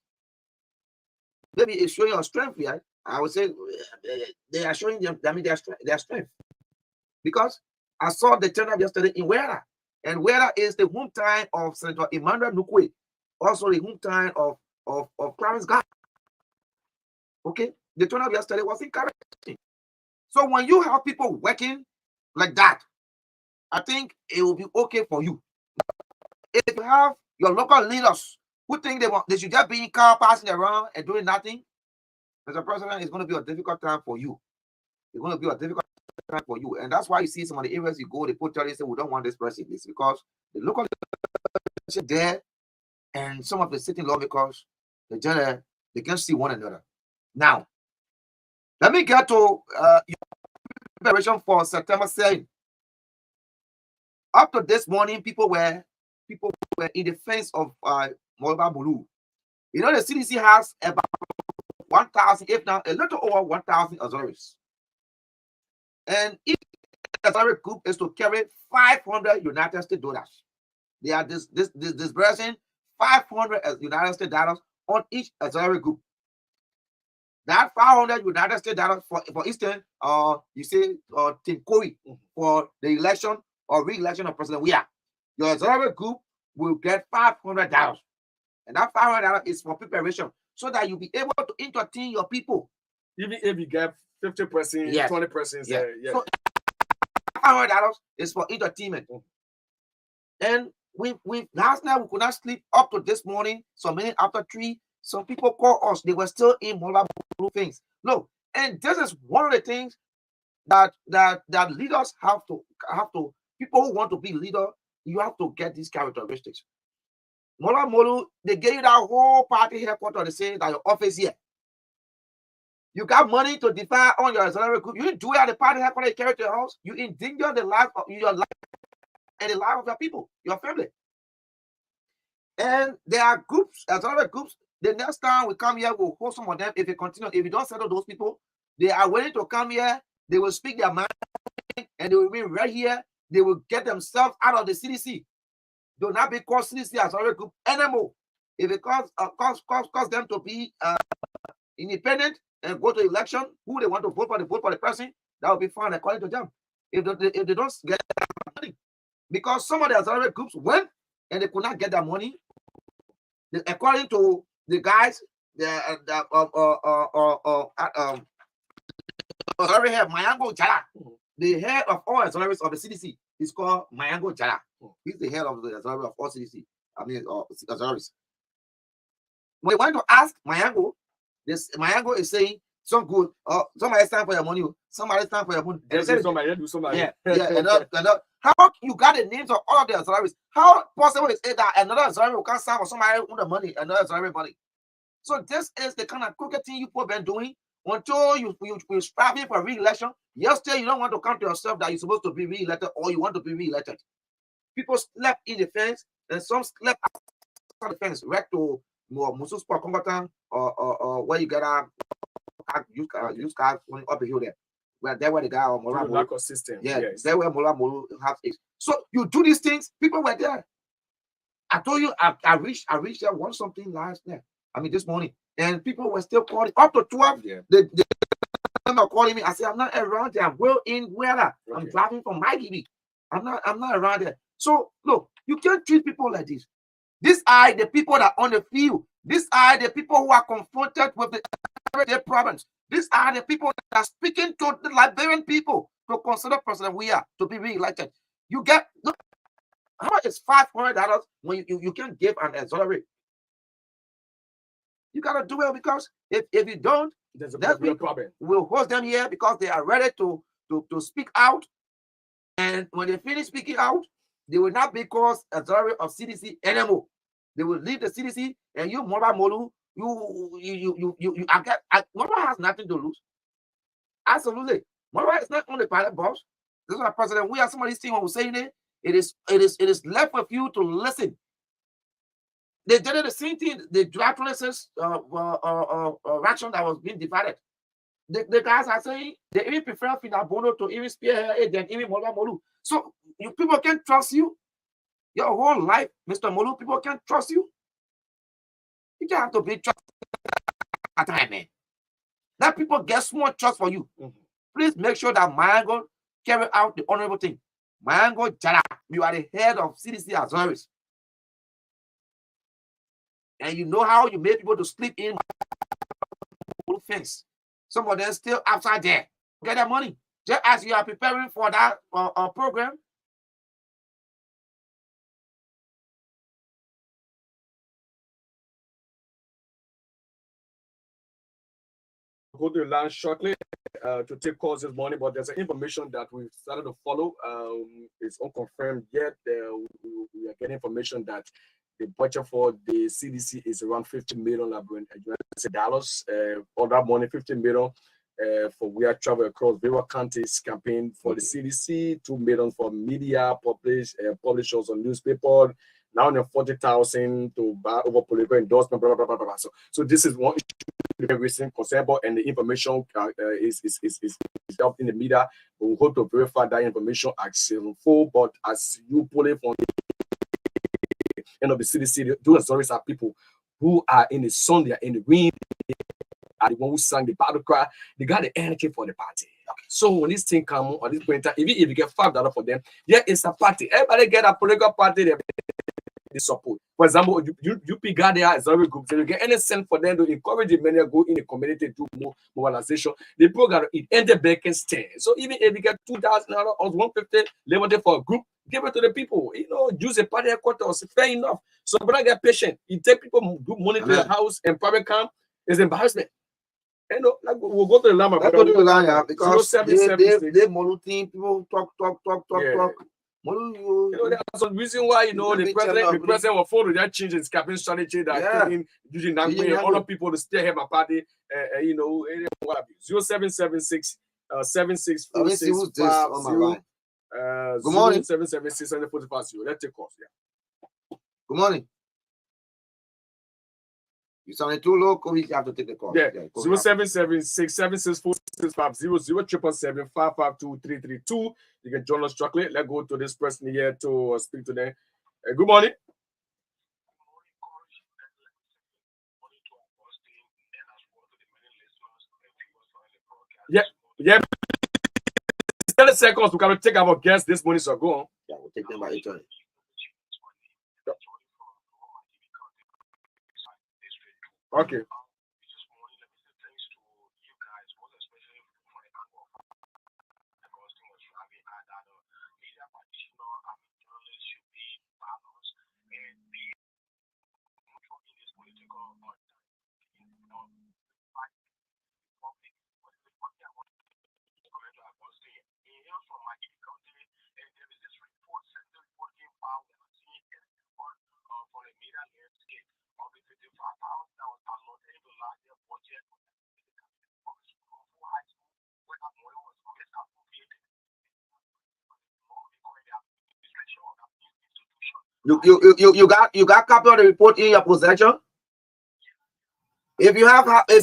maybe is showing your strength here, I would say they are showing them, their strength. Because I saw the turnout yesterday in Wera, and Wera is the hometown of Senator Emmanuel Nukwe, also the hometown of Clarence Gar. Okay, the turnout yesterday was encouraging. So when you have people working like that, I think it will be okay for you. If you have your local leaders who think they should just be in car passing around and doing nothing, Mr. President, it's going to be a difficult time for you. It's going to be a difficult time for you. And that's why you see some of the areas you go, they put and say, we don't want this president. It's because the local leadership there and some of the sitting lawmakers, they can see one another. Now, let me get to your preparation for September 7th. Up to this morning, people were in defense of Molba Bulu. You know, the CDC has about 1,000, if not a little over 1,000 auxiliaries. And each auxiliary group is to carry 500 United States dollars. They are disbursing 500 United States dollars on each auxiliary group. That 500 United States dollars, for instance, you say Team Korries for the election or re-election of President Weah. Your auxiliary group will get $500. And that $500 is for preparation so that you'll be able to entertain your people. Even if you get 50%, yes. 20%. Yeah. Yeah. So $500 is for entertainment. And we last night we could not sleep up to this morning. Some minutes after 3, some people call us. They were still in Mola things. Look, and this is one of the things that leaders have to. People who want to be leader, you have to get these characteristics. Mola Molu, they gave you that whole party headquarters. They say that your office here. You got money to defy on your salary group. You didn't do it at the party headquarters. You carry to your house. You endanger the life of your life and the life of your people, your family. And there are groups, salary groups. The next time we come here, we'll host some of them. If you continue, if you don't settle those people, they are willing to come here. They will speak their mind, and they will be right here. They will get themselves out of the CDC. Do not be called CDC as a group anymore. If it cause them to be independent and go to election, who they want to vote for the person, that will be fine according to them. If they don't get money, because some of the auxiliary groups went and they could not get their money, according to the guys, auxiliary head Mayango Jala, the head of all auxiliaries of the CDC. It's called Mayango Jala. He's the head of the auxiliary of all CDC. Auxiliaries. When they went to ask Mayango, Mayango is saying, "Some good. Somebody stand for your money. Somebody stand for your money." Somebody. Yeah. How you got the names of all of the auxiliaries? How possible is it that another auxiliary will come stand for somebody with the money, another auxiliary money? So this is the kind of crooked thing you people been doing until you're striving for re-election. Yesterday, you don't want to count to yourself that you're supposed to be re-elected or you want to be re-elected. People slept in the fence and some slept outside the fence, right to Musu Sport Combatant or where you get use cars up the hill there. Where the guy or Mola Molu. Yeah, yes. There where Mola Molu has is. So you do these things, people were there. I told you I reached there one something last night. This morning. And people were still calling up to 12. Yeah. They were calling me. I said, I'm not around there. I'm well in where I'm driving from my GB. I'm not around there. So look, you can't treat people like this. These are the people that are on the field. These are the people who are confronted with their problems. These are the people that are speaking to the Liberian people to consider President Weah to be re-elected. You get, look, how much is $500 when you can give an auxiliary? You gotta do it because if you don't, There's a Next real week, problem. we'll host them here because they are ready to speak out. And when they finish speaking out, they will not be called authority of CDC anymore. They will leave the CDC, and you, Mora Molu, Mora has nothing to lose. Absolutely. Mora is not on the pilot box. This is what President, we are some of these things when we're saying it is left with you to listen. They did the same thing, the draft license ration that was being divided. The guys are saying they even prefer Finabono to even spearhead it than even Mola Molu. So you people can't trust you. Your whole life, Mr. Molu, people can't trust you. You just have to be trusted at time, man. Let people get small trust for you. Please make sure that Mayango carry out the honorable thing. Mayango Jara, you are the head of CDC authorities. And you know how you make people to sleep in fence. Some of them still outside there. Get their money. Just as you are preparing for that program. Go to the line shortly to take calls this morning, but there's information that we've started to follow. It's unconfirmed yet. We are getting information that the budget for the CDC is around $50 million dollars. All that money, $50 million for we are travel across various counties campaign for the CDC, $2 million for media, publishers on newspaper. Now 40,000 to buy over political endorsement, blah, blah, blah, blah, blah. So this is one issue recent concern about, and the information is up in the media. We hope to verify that information as full, but as you pull it from the end of the CDC, those stories are people who are in the sun, they are in the wind, they are the one who sang the battle cry, they got the energy for the party. Okay. So when this thing comes on this point, even if you get $5 for them, yeah, it's a party. Everybody get a political party, they support. For example, you pick out their auxiliary groups, and you get any cent for them to encourage the men to go in the community to do more mobilization. The program it ended back and stand. So even if you get $2,000 or $150 limited for a group, give it to the people. You know, use a party headquarters, fair enough. So but I get patient. You take people good money to the house and private camp is embarrassment. You know, like we'll go to the llama. Let's go to the line, because they Molu team, people talk. You know, there's some reason wwhy the president will follow that change in campaign strategy that taking using that way and other people to stay here my party. 0776 7646 Good morning. 776 Let's take off. Yeah. Good morning. You sounded too low, Korries, you have to take the call. Yeah, 0776 7646 502 You can join us shortly. Let's go to this person here to speak to them. Good morning. Yeah. 30 seconds. We can take our guests this morning, so go on. Yeah, we'll take them by each other. Okay. You got copy of the report in your possession? If you have copy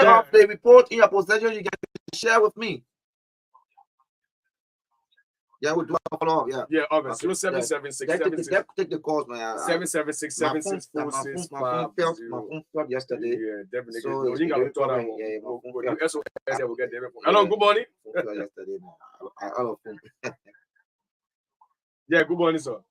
of the report in your possession, you can share with me. Yeah, we'll do a follow up. Yeah. Yeah, obviously. Okay. 0776 take the calls, man. 776 7646 My phone fell yesterday. Yeah, definitely. So you got to talk about we'll get there. Hello, good morning. Yesterday, man. Yeah, good morning, sir.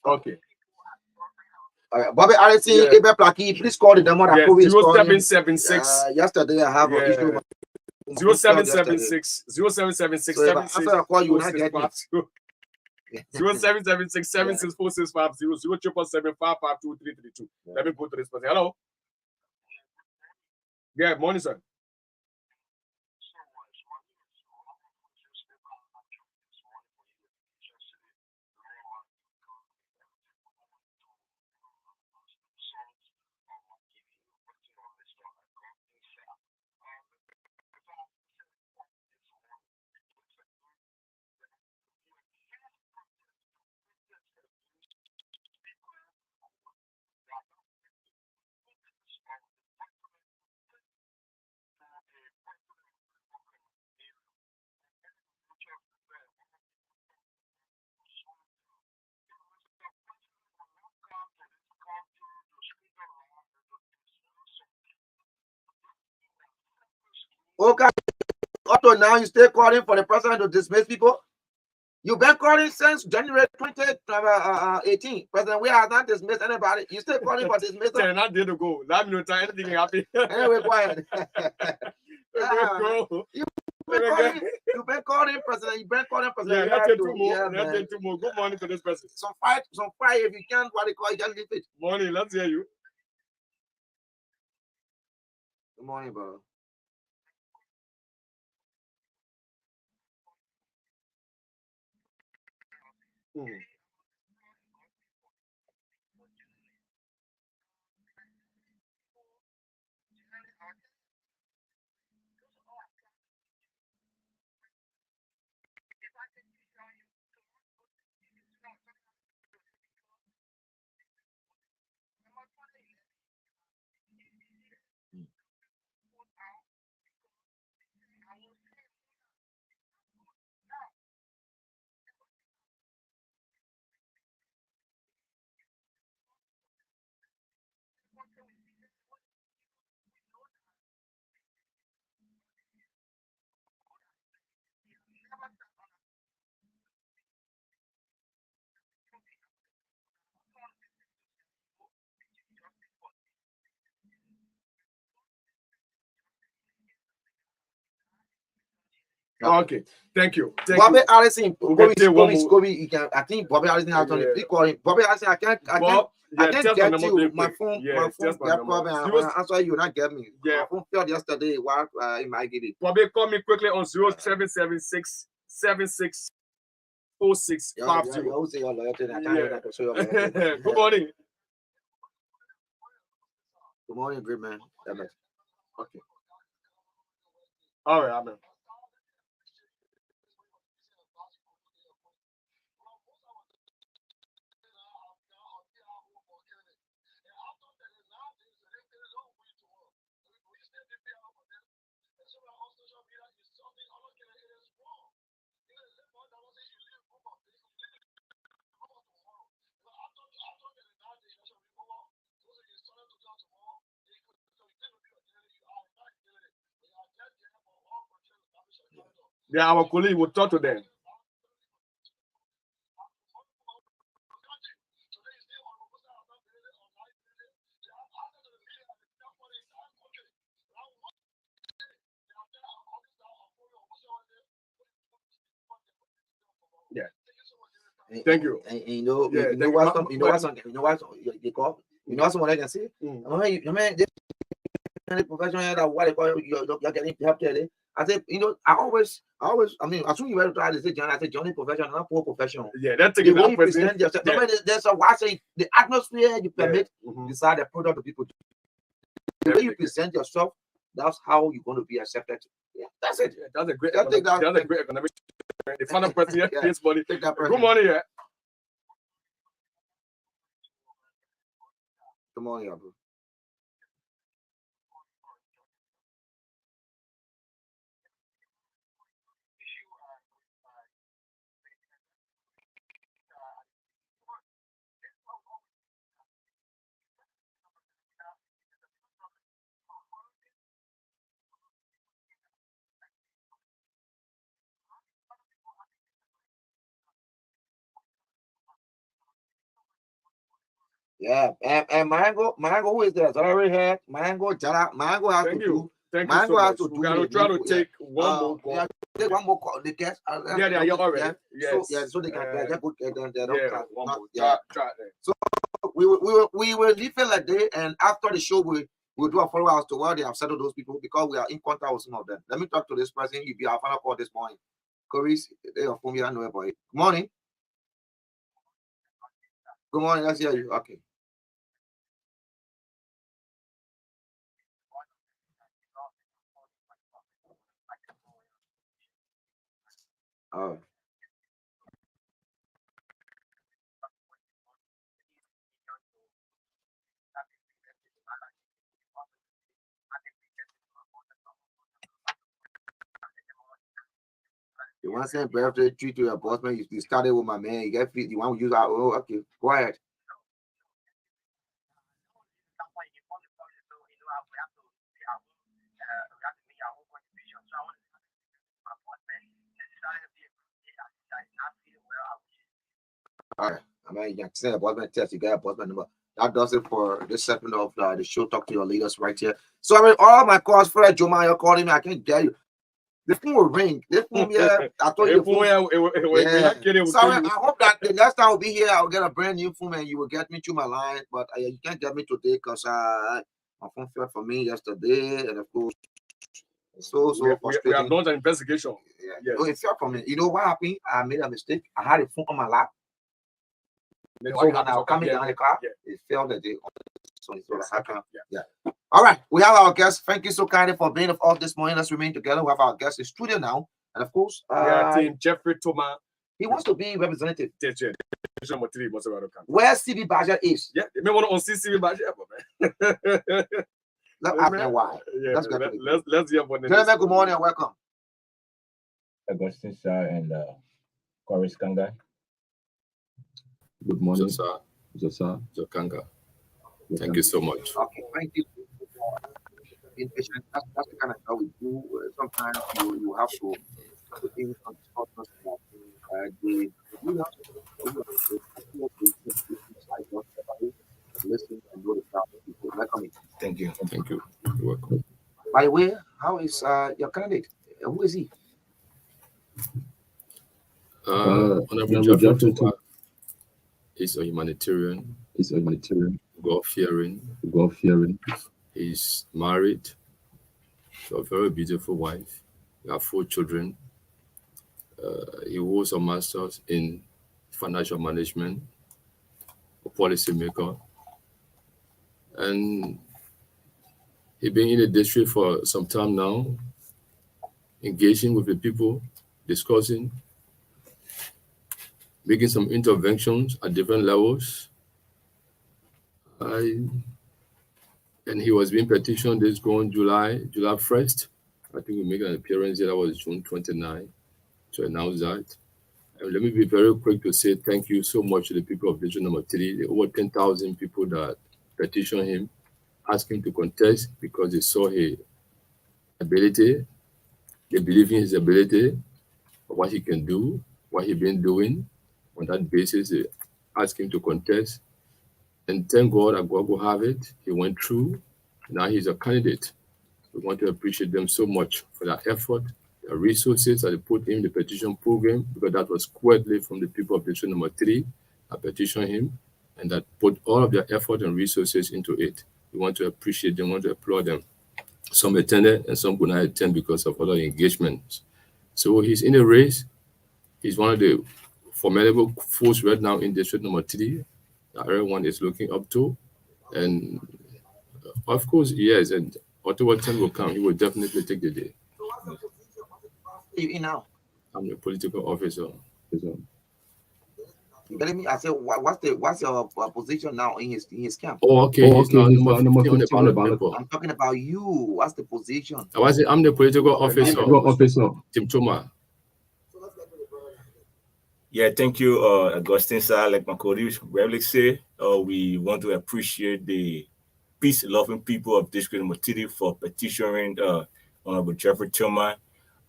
Okay. Bobby Allison, Ibe Plaki, please call the number that Kobe is calling. 0776. Yesterday I have an issue. 0776 0776 So after I call you, not get me. 0776 764650 0777552332. Let me go to this person. Hello. Yeah, morning, sir. Okay. Otto, now you still calling for the president to dismiss people? You've been calling since January 2018. President, we have not dismissed anybody. You still calling for dismissal? Yeah, not there to go. Let me know time anything happen. Anyway, go ahead. You've been calling president. You've been calling president. Yeah, let's take two more. Let's take two more. Good morning to this person. Some fight. If you can't, what they call it, just leave it. Morning, let's hear you. Good morning, bro. Okay, thank you. Bobby Allison, Kobe, you can. I think Bobby Allison has done it. Call him. Bobby Allison, I can't get you. My phone got problem. I want to answer you, not get me. Yeah. My phone failed yesterday. What it might get it. Bobby, call me quickly on 0776 764650. Good morning. Good morning, great man. Okay. All right, amen. Yeah, our colleague will talk to them. Yeah. Thank you. And you know what they call? You know what someone I can say? Man, this professional that what they call you're getting help there. I said, I always, I mean, as soon as you were to try to say Johnny, I said Johnny professional, not poor professional. Yeah, that's the way you present yourself. Yeah. There's a why say the atmosphere you permit decide the product of people. The way you present yourself, that's how you're going to be accepted. Yeah, that's it. Yeah, that's a great. That's a great economic. The final person here, yes, money. Good morning, yeah. Good morning, bro. Yeah, and Mango, who is there? Already had Mango, Jara, Mango has to do. Thank you Mango so has much. to We do. gotta try to take one more call. Yeah, take one more call. The guest. Yeah, they are here already. Yeah. Yes. So yeah, so they can just put them. They don't Yeah, clap. one Not- more. yeah. Try that. So we will leave it like that, and after the show we'll do a follow up to where they have settled those people because we are in contact with some of them. Let me talk to this person. He'll be our final call this morning. Korries, they are from here. I know about it. Good morning. Good morning. Let's hear you. Okay. Oh. You want to send birthday treat to your boss man? You started with my man. You get fit. You want to use our? Oh, okay. Go ahead. All right. I mean, you can send a boss man test. You get a boss man number. That does it for this segment of the show. Talk to your leaders right here. So I mean, all my calls for that Joma, you're calling me. I can't get you. The phone will ring. This phone, yeah. I told you. Yeah. So I hope that the next time I'll be here, I'll get a brand new phone and you will get me to my line. But you can't get me today because my phone failed for me yesterday, and of course, so frustrating. We have done an investigation. Yeah. Yes. No, it failed for me. You know what happened? I made a mistake. I had a phone on my lap. So when I was coming down the car, it failed the day. So yeah. All right, we have our guest. Thank you so kindly for being with us this morning. Let's remain together. We have our guest in studio now, and of course, Jeffrey Thomas. He wants to be representative. Where CB Baja is? Yeah, you may want to see CB Baja, man. Let's ask them why. Yeah, let's hear what. Gentlemen, good morning and welcome. Augustine, Saah, and Korries Karngar. Good morning, Saah. Saah. Karngar. Thank you so much. Okay, thank you. That's the kind of job we do. Sometimes you have to put in some discussions about listen and know the crowd of people. Welcome. Thank you. Thank you. You're welcome. By the way, how is your candidate? Who is he? Honorable Jeffrey is a humanitarian. God-fearing. He's married to a very beautiful wife. We have 4 children. He holds a master's in financial management, a policymaker, and he's been in the district for some time now, engaging with the people, discussing, making some interventions at different levels. And he was being petitioned this going July 1st. I think we made an appearance here. That was June 29 to announce that. And let me be very quick to say thank you so much to the people of District Number 3. There were over 10,000 people that petitioned him, asked him to contest because they saw his ability. They believe in his ability, what he can do, what he's been doing. On that basis, they asked him to contest. And thank God that God will have it. He went through. Now he's a candidate. We want to appreciate them so much for their effort, their resources that they put in the petition program, because that was quietly from the people of District Number 3 that petitioned him, and that put all of their effort and resources into it. We want to appreciate them, want to applaud them. Some attended and some could not attend because of other engagements. So he's in a race. He's one of the formidable force right now in District Number 3 that everyone is looking up to. And of course, yes, and whatever time will come, he will definitely take the day. You now? I'm a political officer. You telling me? I said, what's your position now in his camp? Oh, okay. He's now number 15 on the ballot paper. I'm talking about you. What's the position? I'm the political officer. Tim Choma. Yeah, thank you, Augustine, Saah. Like my colleagues rarely say, we want to appreciate the peace-loving people of District Number 3 for petitioning Honorable Jeffrey Thomas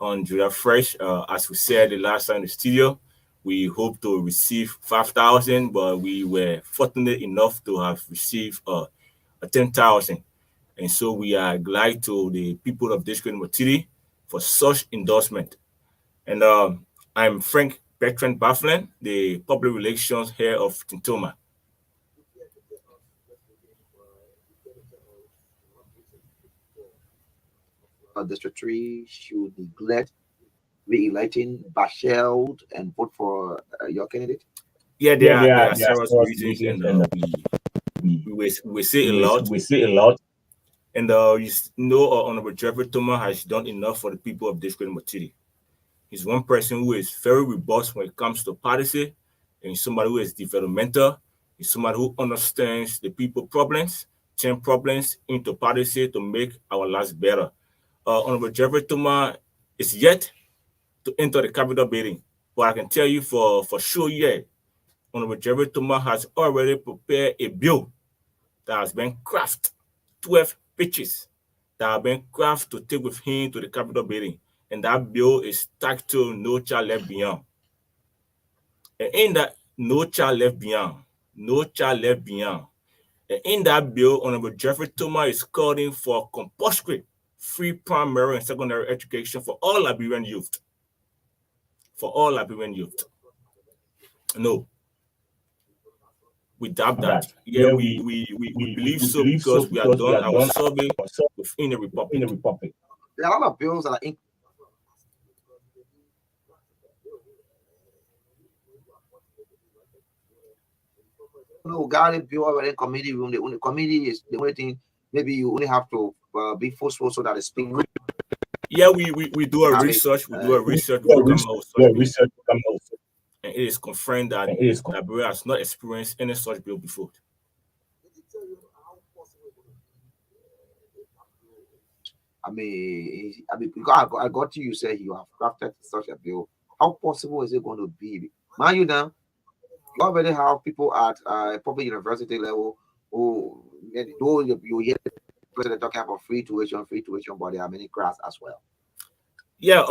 on July 1st. As we said the last time in the studio, We hope to receive 5,000, but we were fortunate enough to have received 10,000. And so we are glad to the people of District Motiri for such endorsement. And I'm Frank Bertrand Bafflin, the public relations head of Tintoma. District 3 should neglect re-electing Basheld and vote for your candidate? Yeah, there are several reasons, and we say a lot. And Honorable Jeffrey Thomas has done enough for the people of District Motiri. He's one person who is very robust when it comes to policy, and he's somebody who is developmental. He's somebody who understands the people problems, turn problems into policy to make our lives better. Honorable Jeffrey Thomas is yet to enter the Capitol building, but I can tell you for sure, Honorable Jeffrey Thomas has already prepared a bill that has been crafted, 12 pages that have been crafted to take with him to the Capitol building. And that bill is titled No Child Left Behind. And in that, No Child Left Behind, No Child Left Behind. And in that bill, Honorable Jeffrey Thomas is calling for compulsory free primary and secondary education for all Liberian youth. For all Liberian youth. No. We doubt that. Yeah, we believe so because we have done our survey within the Republic. There are a lot of bills that are in. No, got a bill already in committee room. The only committee is the only thing. Maybe you only have to be forceful so that it's being. Yeah, we do a research. We do a research. And it is confirmed that Liberia has not experienced any such bill before. I mean, because I got to you say you have crafted such a bill. How possible is it going to be? Mind you, now you already have people at public university level who you hear the president talking about free tuition, but there are many crowds as well. Yeah,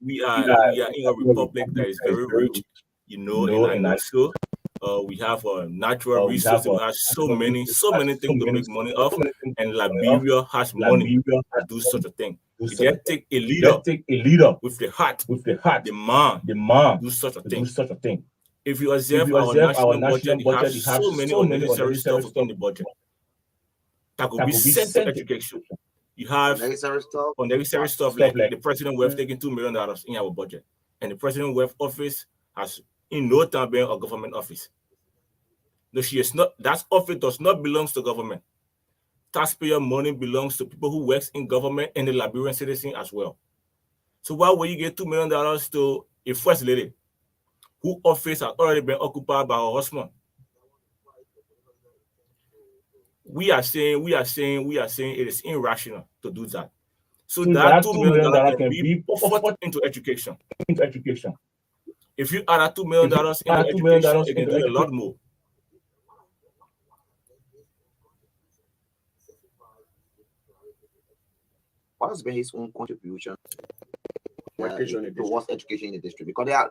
we are in a republic that is very rich, and also we have natural resources. We have so many things to make money off, and Liberia has money to do such a thing. We just take a leader with the heart, the man, do such a thing. If you observe our national budget, it has so many unnecessary stuff in the budget that could be sent to education. You have unnecessary stuff like the president will have taken $2 million in our budget, and the president web office has in no time been a government office. No, she is not. That office does not belong to government. Taxpayer money belongs to people who work in government and the Liberian citizen as well. So why would you get $2 million to a first lady whose office has already been occupied by her husband? We are saying it is irrational to do that. So that $2 million can be put into education. If you add that $2 million into education, it can do a lot more. What has been his own contribution towards education in the district? Because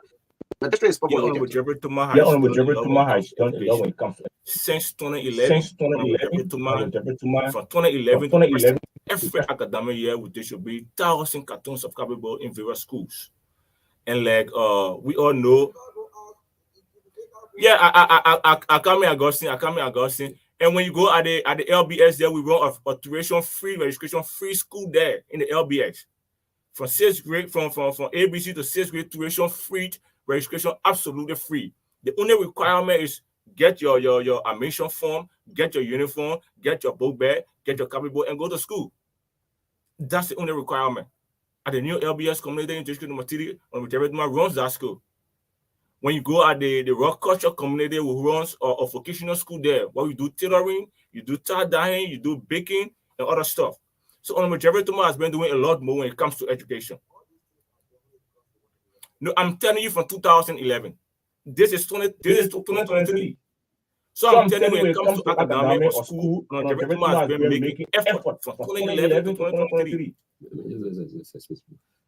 the district is probably Honorable Jeffrey Thomas has done a lot when it comes to since 2011. From 2011 to every academic year, we distribute 1,000 cartons of copybook in various schools. And like we all know, I come in Augustine. And when you go at the LBS there, we run a tuition-free, registration-free school there in the LBS. From 6th grade, from ABC to 6th grade, tuition-free, registration absolutely free. The only requirement is get your admission form, get your uniform, get your book bag, get your copybook, and go to school. That's the only requirement. At the new LBS community in District Motiri, runs that school. When you go at the rock culture community, who runs a vocational school there, where you do tailoring, you do tie dyeing, you do baking, and other stuff. So Honorable Jeffrey Thomas has been doing a lot more when it comes to education. No, I'm telling you from 2011. This is 2023. So I'm telling you when it comes to academic or school, Honorable Jeffrey Thomas has been making effort from 2011 to 2023.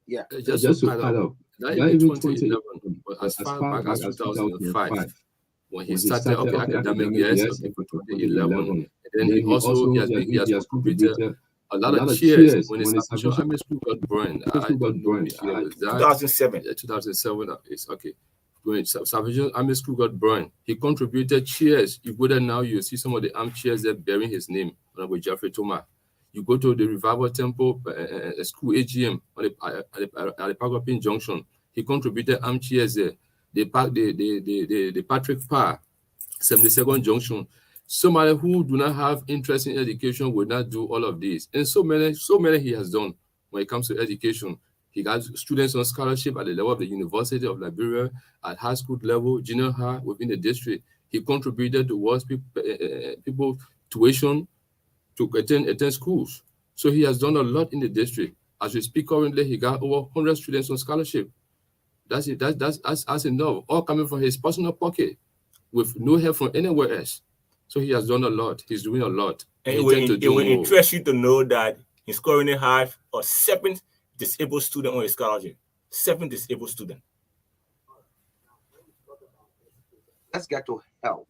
Yeah, just to add up, not even 2011, but as far back as 2005, when he started academic years of 2011, and then he has contributed a lot of cheers when his Salvation Army School got burned. I don't know which year was that. 2007. Yeah, 2007 is okay. When Salvation Army School got burned, he contributed cheers. You go there now, you see some of the armchairs there bearing his name, with Jeffrey Thomas. You go to the Revival Temple school AGM at the Park Junction. He contributed armchairs there. The Patrick Parr, 72nd Junction. Somebody who do not have interest in education would not do all of this. And so many he has done when it comes to education. He got students on scholarship at the level of the University of Liberia, at high school level, junior high, within the district. He contributed towards people tuition to attend schools. So he has done a lot in the district. As we speak currently, he got over 100 students on scholarship. That's it. That's enough. All coming from his personal pocket, with no help from anywhere else. So he has done a lot. He's doing a lot. And it will interest you to know that he's currently have a 7th disabled student on his scholarship. 7 disabled student. Let's get to health.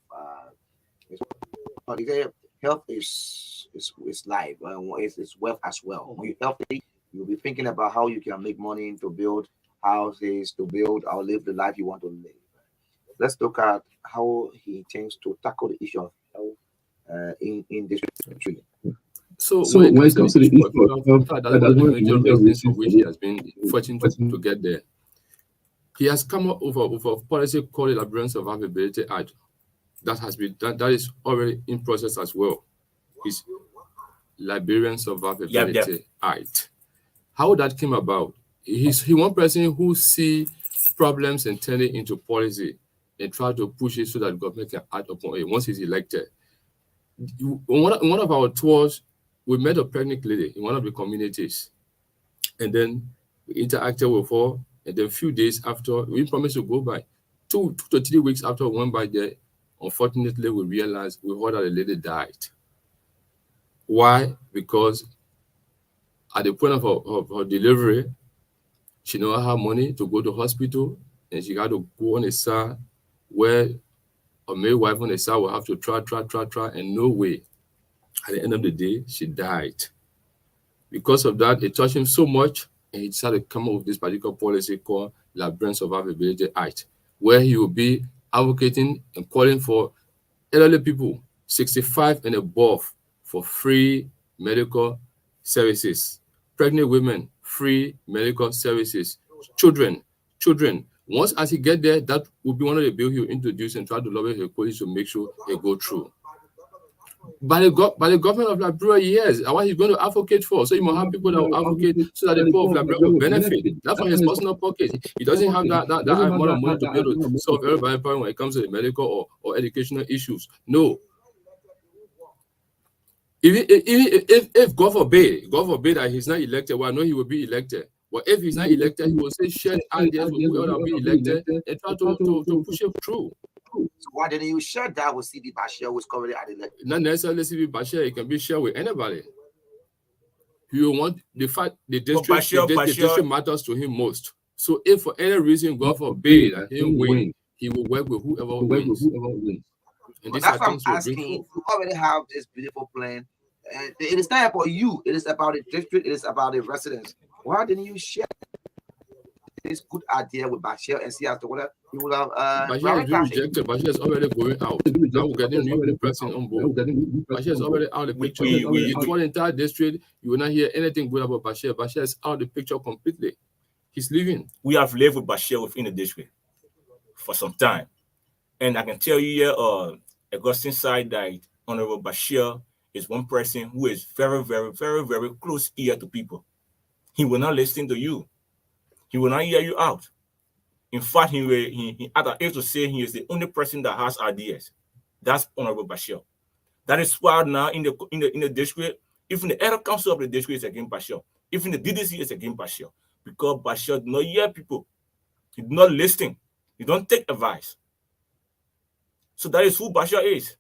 Health is life. It's wealth as well. When you're healthy, you'll be thinking about how you can make money to build houses, to build or live the life you want to live. Let's look at how he intends to tackle the issue of health in this country. So when it comes to the issue of health, that's one of the major reasons for which he has been fortunate to get there. He has come up with a policy called the Liberian Survivability Act. That is already in process as well. It's Liberian Survivability Act. How that came about? He's one person who see problems and turn it into policy and try to push it so that government can act upon it once he's elected. On one of our tours, we met a pregnant lady in one of the communities, and then we interacted with her. And then a few days after, we promised to go by. 2 to 3 weeks after we went by there, unfortunately, we realized we heard that the lady died. Why? Because at the point of her delivery, she did not have money to go to hospital, and she had to go on a Saah where a midwife on a Saah will have to try, and no way. At the end of the day, she died. Because of that, it touched him so much, and he decided to come up with this particular policy called Liberian Survivability Act, where he will be advocating and calling for elderly people, 65 and above, for free medical services. Pregnant women, free medical services. Children. Once as he get there, that will be one of the bills he will introduce and try to lobby his police to make sure they go through. By the government of Liberia, yes, what he's going to advocate for. So you must have people that will advocate so that the people of Liberia will benefit. Not from his personal pocket. He doesn't have that amount of money to be able to solve everybody's problem when it comes to the medical or educational issues. No. If God forbid that he's not elected, well, I know he will be elected. But if he's not elected, he will say share ideas with whoever will be elected and try to push it through. So why didn't you share that with CB Bashir, who's currently at the Not necessarily CB Bashir, it can be shared with anybody. You want the fact the district, the district matters to him most. So if for any reason, God forbid that he win, he will work with whoever wins. And that's what I'm asking. You already have this beautiful plan. It is not about you. It is about the district. It is about the residents. Why didn't you share this good idea with Bashir and see as to whether he would have Bashir has been rejected. Bashir is already going out. Now we're getting new president on board. Bashir is already out of the picture. You tour the entire district, you will not hear anything good about Bashir. Bashir is out of the picture completely. He's leaving. We have lived with Bashir within the district for some time. And I can tell you here, Augustine side that Honorable Bashir is one person who is very, very, very, very close ear to people. He will not listen to you. He will not hear you out. In fact, he had an age to say he is the only person that has ideas. That's Honorable Bashir. That is why now in the district, even the area council of the district is against Bashir. Even the DDC is against Bashir. Because Bashir does not hear people. He does not listen. He don't take advice. So that is who Bashir is.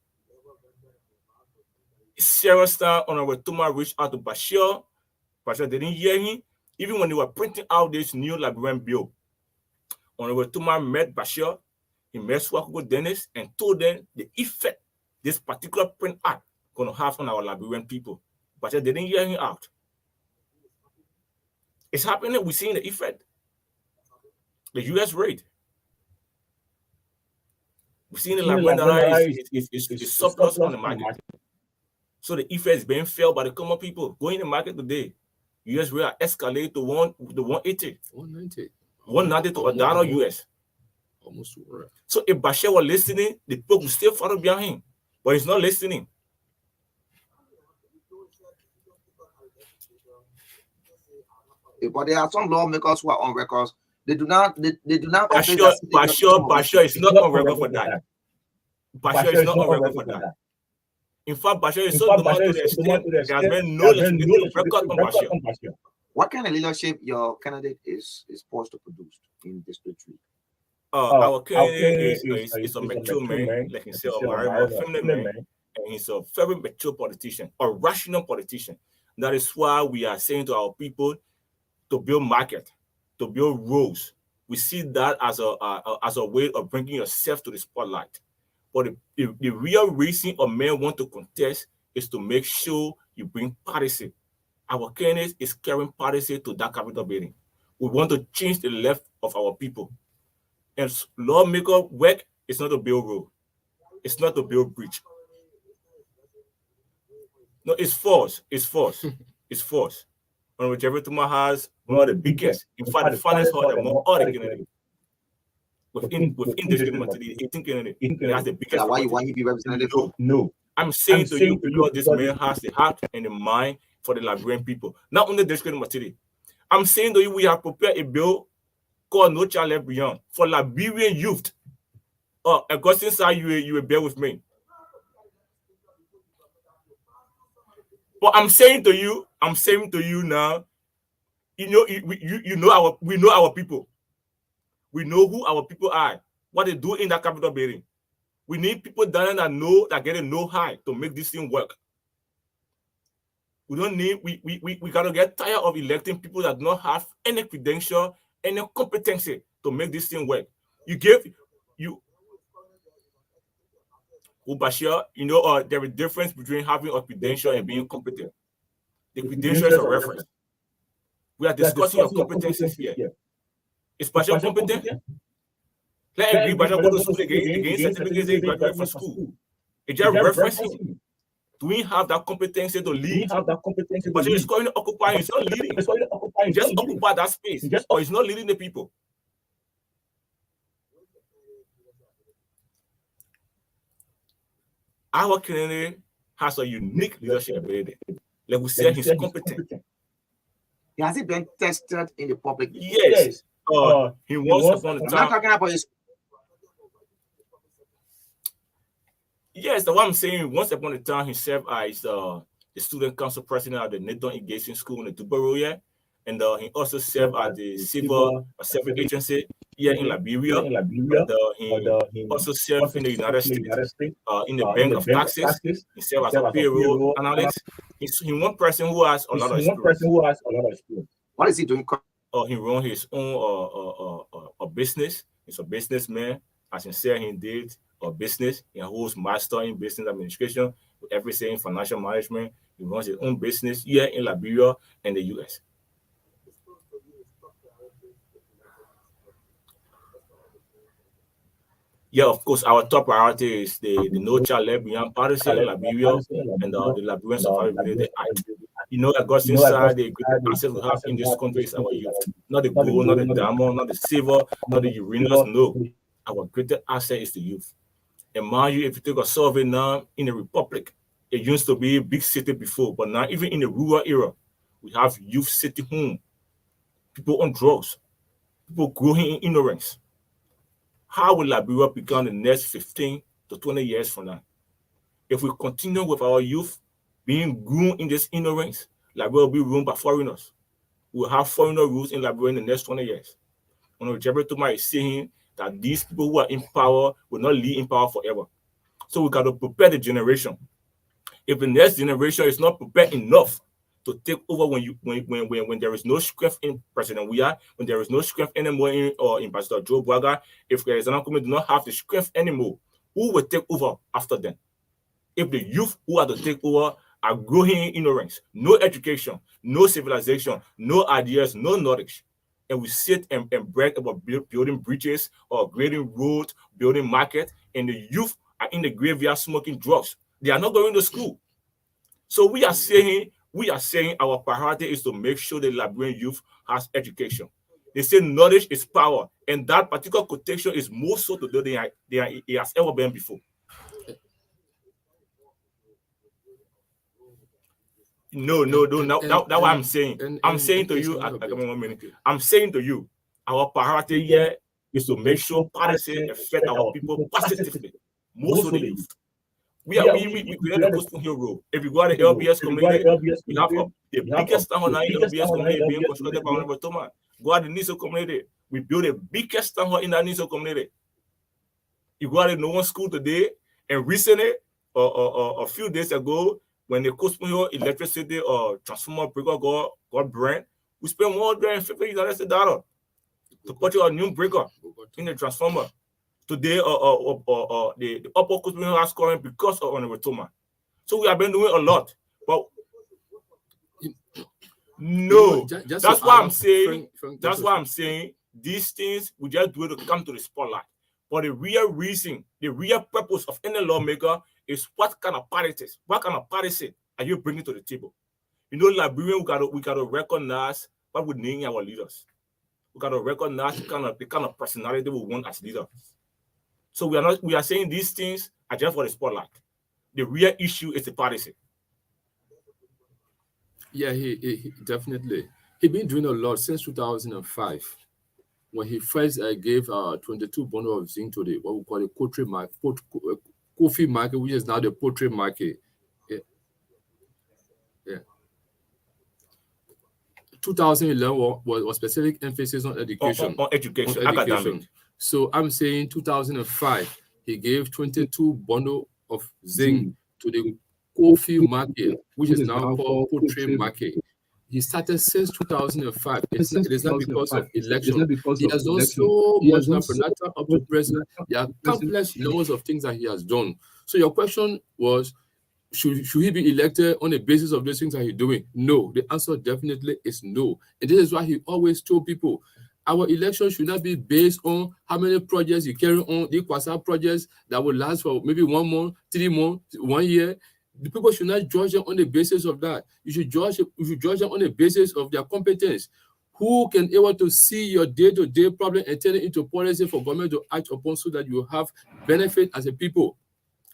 Sarah Star, Honorable Thomas reached out to Bashir. Bashir didn't hear him. Even when they were printing out this new Liberian bill, Honorable Tuma met Bashir, he met Swakugo Dennis, and told them the effect this particular print act going to have on our Liberian people. Bashir didn't hear him out. It's happening. We're seeing the effect. The U.S. raid. We're seeing the Liberian dollar is surplus on the market. So the effect is being felt by the common people. Going in the market today, U.S. rate are escalated to 180. 190. 190 to $1 U.S. Almost right. So if Bashir was listening, the people will still follow behind him. But he's not listening. But there are some lawmakers who are on records. They do not. They do not. Bashir is not on record for that. Bashir is not on record for that. In fact, Bashir is so demanded to the extent there has been no legislative record on Bashir. What kind of leadership your candidate is supposed to produce in District 3? Our candidate is a mature man, like he said, a family man, and he's a very mature politician, a rational politician. That is why we are saying to our people to build market, to build roads. We see that as a way of bringing yourself to the spotlight. But the real reason a man want to contest is to make sure you bring partisan. Our candidate is carrying partisan to that capital building. We want to change the left of our people. And lawmaker work is not to build road. It's not to build bridge. No, it's false. It's false. It's false. Honorable Jeffrey Tuma has one of the biggest, in fact, the finest hall among all the candidates. Within district material, 18 candidates, he has the biggest. Why you be representative? No. I'm saying to you because this man has the heart and the mind for the Liberian people, not only district material. I'm saying to you, we have prepared a bill called No Child Left Behind for Liberian youth. Augustine, Saah, you will bear with me. But I'm saying to you now, we know our people. We know who our people are, what they do in that capital building. We need people down there that get a know-how to make this thing work. We don't need, we gotta get tired of electing people that do not have any credential, any competency to make this thing work. Bashir, there is a difference between having a credential and being competent. The credential is a reference. We are discussing your competencies here. Is Bashir competent? Let agree Bashir go to school again certificates he graduated from school. It's just referencing. Do we have that competency to lead? Bashir is going to occupy, he's not leading. Just occupy that space, or he's not leading the people. Our candidate has a unique leadership ability. Like we said, he's competent. Has it been tested in the public? Yes. He was upon the time. I'm not talking about his. Yes, the one I'm saying, once upon a time, he served as the student council president at the Nathan Engagement School in the Dubai area. And he also served as the civil service agency here in Liberia. And he also served in the United States in the Bank of Taxes. He served as a payroll analyst. He's one person who has a lot of experience. What is he doing? He runs his own a business. He's a businessman. As he said, he did a business. He holds master in business administration, everything in financial management. He runs his own business here in Liberia and the US. Yeah, of course, our top priority is the No Child Left Behind policy in Liberia and the Liberian Survivability Act. Augustine said the greatest asset we have in this country is our youth. Not the gold, not the diamond, not the silver, not the Uranus. No, our greatest asset is the youth. And mind you, if you take a survey now in the Republic, it used to be a big city before, but now even in the rural era, we have youth sitting home, people on drugs, people growing in ignorance. How will Liberia become the next 15 to 20 years from now? If we continue with our youth being groomed in this ignorance, Liberia will be ruled by foreigners. We'll have foreigner rules in Liberia in the next 20 years. Jeffrey Tuma is saying that these people who are in power will not live in power forever. So we got to prepare the generation. If the next generation is not prepared enough, to take over when there is no strength in President Weah, when there is no strength anymore in Ambassador Joe Braga. If the Executive Committee do not have the strength anymore, who will take over after them? If the youth who are to take over are growing in ignorance, no education, no civilization, no ideas, no knowledge, and we sit and brag about building bridges or grading roads, building market, and the youth are in the graveyard smoking drugs. They are not going to school. So we are saying our priority is to make sure the Liberian youth has education. They say knowledge is power, and that particular quotation is more so today than it has ever been before. No. That's what I'm saying. I'm saying to you, I'm saying to you, our priority here is to make sure policy affect our people positively, most of the youth. We let the Coastal Hero. If you go to the LBS community, we have the biggest town hall in the LBS community being constructed by Honorable Thomas. Go to the Niso community, we build the biggest town hall in the Niso community. You go to no one school today, and recently, a few days ago, when the Coastal Hero electricity or transformer breaker got brand, we spent $150 to put a new breaker in the transformer. Today, the upper Coastal Hero has current because of Honorable Thomas. So we have been doing a lot, but no, that's why I'm saying. That's why I'm saying these things we just do it to come to the spotlight. But the real reason, the real purpose of any lawmaker is what kind of policy are you bringing to the table? You know, Liberian, we gotta recognize what we name our leaders. We gotta recognize the kind of personality we want as leaders. So we are saying these things are just for the spotlight. The real issue is the policy. Yeah, he definitely. He's been doing a lot since 2005. When he first gave 22 bundles of zinc to the what we call the poultry market, coffee market, which is now the poultry market. Yeah. 2011 was specific emphasis on education. On education. Academic. So I'm saying 2005, he gave 22 bundles of zinc to the coffee market, which is now called poultry market. He started since 2005. It is not because of election. He has done so much now from that time up to present. There are countless numbers of things that he has done. So your question was, should he be elected on the basis of those things that he's doing? No. The answer definitely is no. And this is why he always told people, our election should not be based on how many projects you carry on, the Kwasa projects that will last for maybe 1 month, 3 months, 1 year. The people should not judge them on the basis of that. You should judge them on the basis of their competence. Who can able to see your day-to-day problem and turn it into policy for government to act upon so that you have benefit as a people?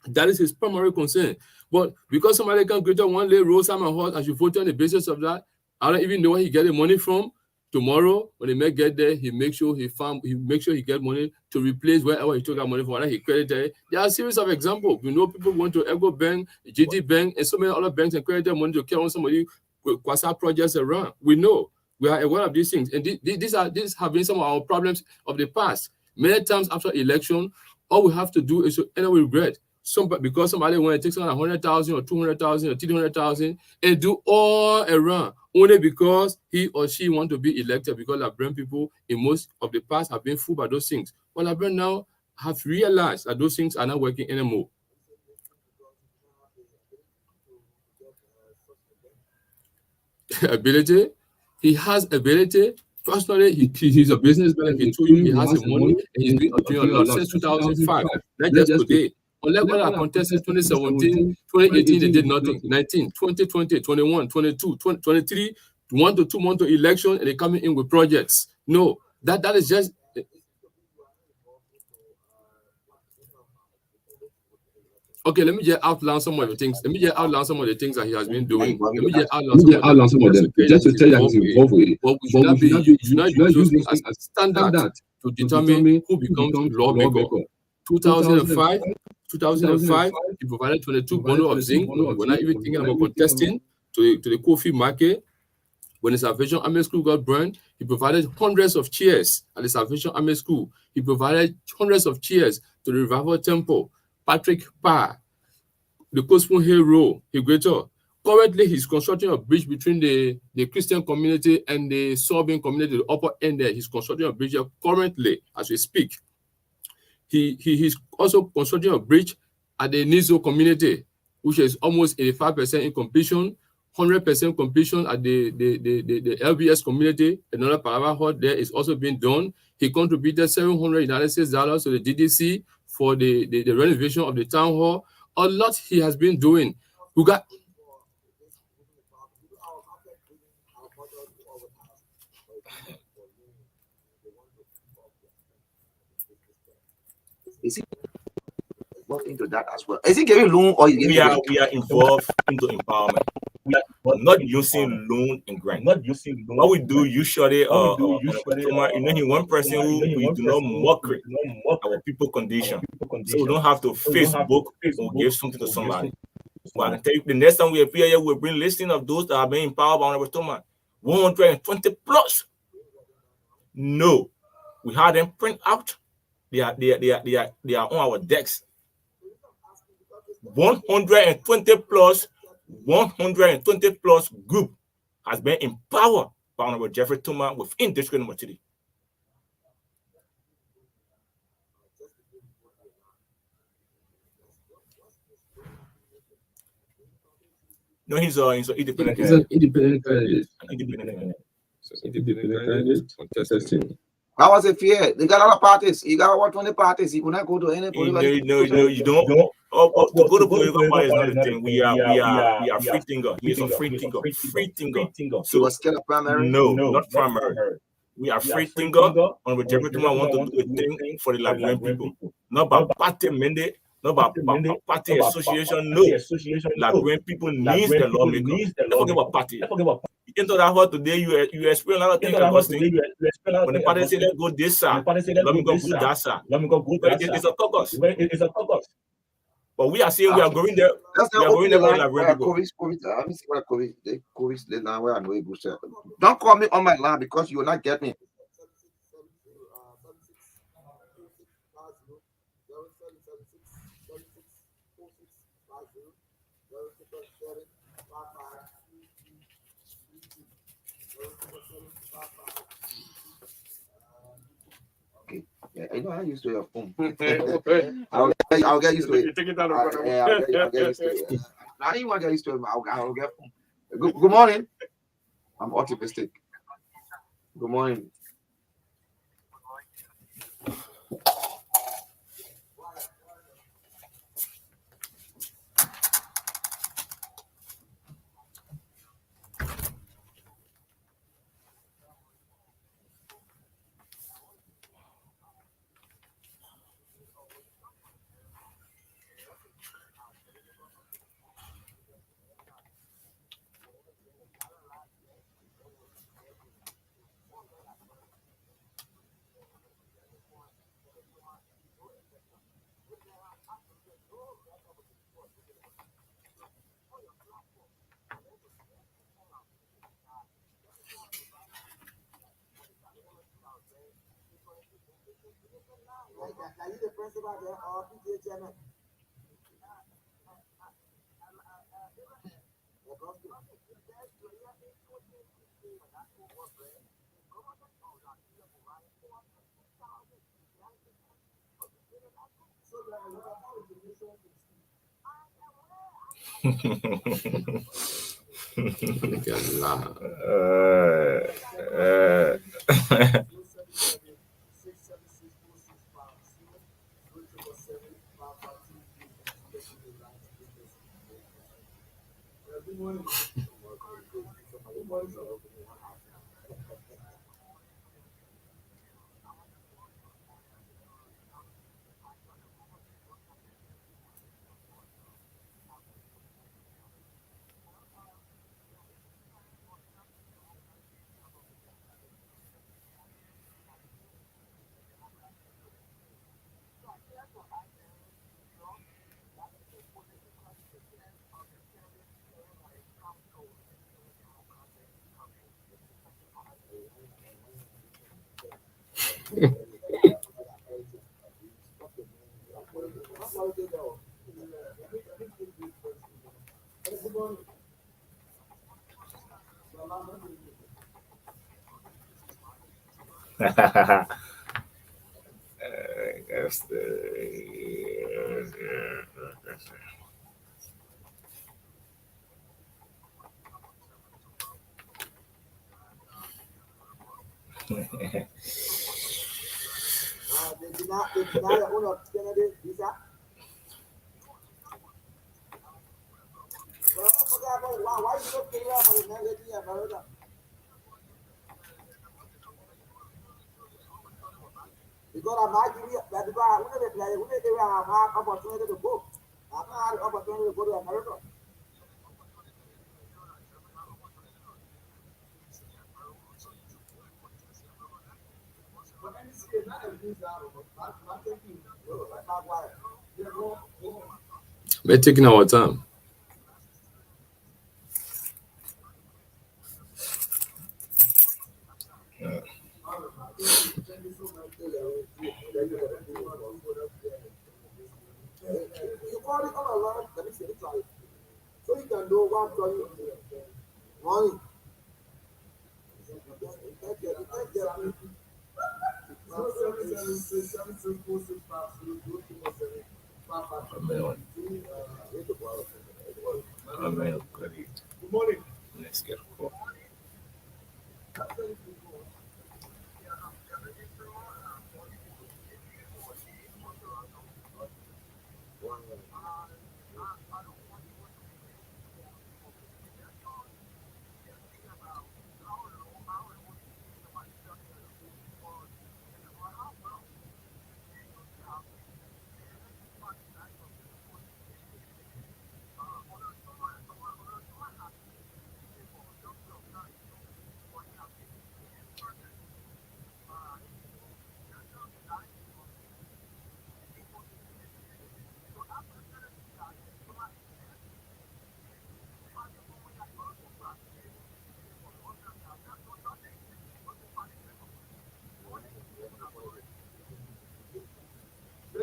That is his primary concern. But because somebody can create one lay roll some horse and you vote on the basis of that, I don't even know where he get the money from. Tomorrow, when he may get there, he make sure he get money to replace wherever he took that money from, whether he credited. There are a series of examples. We know people went to Ego Bank, GT Bank, and so many other banks and credited money to carry on somebody Kwasa projects around. We know. We are aware of these things. And these have been some of our problems of the past. Many times after election, all we have to do is to end up with regret. Because somebody went to take 100,000 or 200,000 or 300,000 and do all around only because he or she want to be elected, because Liberian people in most of the past have been fooled by those things. But Liberian now have realized that those things are not working anymore. Ability, he has ability. Personally, he's a businessman. He told you he has the money and he's been doing a lot since 2005. Not just today. Unlike other contestants, 2017, 2018, they did nothing. 19, 2020, 21, 22, 23, 1 to 2 months to election, and they're coming in with projects. No, that is just. Okay, let me just outline some of the things. Let me just outline some of the things that he has been doing. Let me just outline some of them. Just to tell you that he's involved with it. But we should not use this as a standard to determine who becomes lawmaker. 2005, he provided 22 bundles of zinc. We're not even thinking about contesting to the coffee market. When the Salvation Army School got burned, he provided hundreds of chairs at the Salvation Army School. He provided hundreds of chairs to the Revival Temple. Patrick Parr, the Coastal Hero, Higueto. Currently, he's constructing a bridge between the Christian community and the Serbian community, the upper end there. He's constructing a bridge currently as we speak. He's also constructing a bridge at the Nizo community, which is almost 85% in completion, 100% completion at the LBS community. Another Palava hall there is also being done. He contributed $700 to the DDC for the renovation of the town hall. A lot he has been doing. We got Is he involved into that as well? Is he giving loan or we are involved into empowerment. We are not using loan and grant. What we do usually, you know, one person who we do not mockery our people condition, so we don't have to Facebook or give something to somebody. Well, I can tell you, the next time we appear here, we'll bring listing of those that are being empowered by Honorable Thomas. 120 plus. No, we had them print out. They are on our decks. 120 plus group has been empowered by Honorable Jeffrey Thomas within District Number 3. No, he's an independent candidate. Independent candidate contesting. How was it fair? They got a lot of parties. You got about 20 parties. You could not go to any political. No, you don't. To go to political party is not the thing. We are free thinker. He is a free thinker. So you were scared of primary? No, not primary. We are free thinker. And Jeffrey Thomas want to do a thing for the Liberian people, not by party mandate, not by party association. No, Liberian people needs the lawmaker. Don't forget about party. Into that hall today, you explain a lot of things, Augustine. When the party say let's go this side, let me go that side. It's a caucus. But we are saying we are going there. We are going there with Liberian people. Let me see what Korries the line where I know it goes. Don't call me on my line because you will not get me. Okay. Yeah, I know I used to your phone. I'll get used to it. Take it down. I'll get used to it. Now you want to get used to it, I'll get phone. Good morning. I'm optimistic. Good morning. Are you the principal there or PTA chairman? That's the uno tiene de visa. Why you don't figure out for the man in America? Because I'm not giving you that because when they play, when they have opportunity to go. I'm not had opportunity to go to America. We're taking our time. You probably come and learn the spirituality. So you can know what I'm telling you. Money. Good morning. Let's get a call.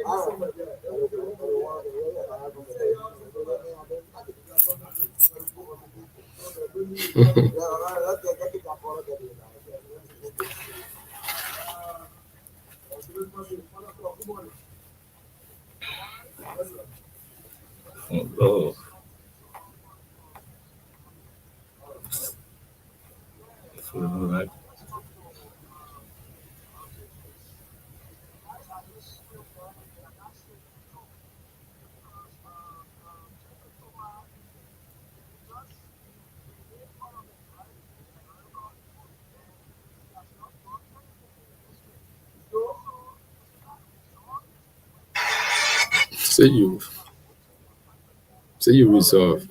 Oh, right. Say you resolve.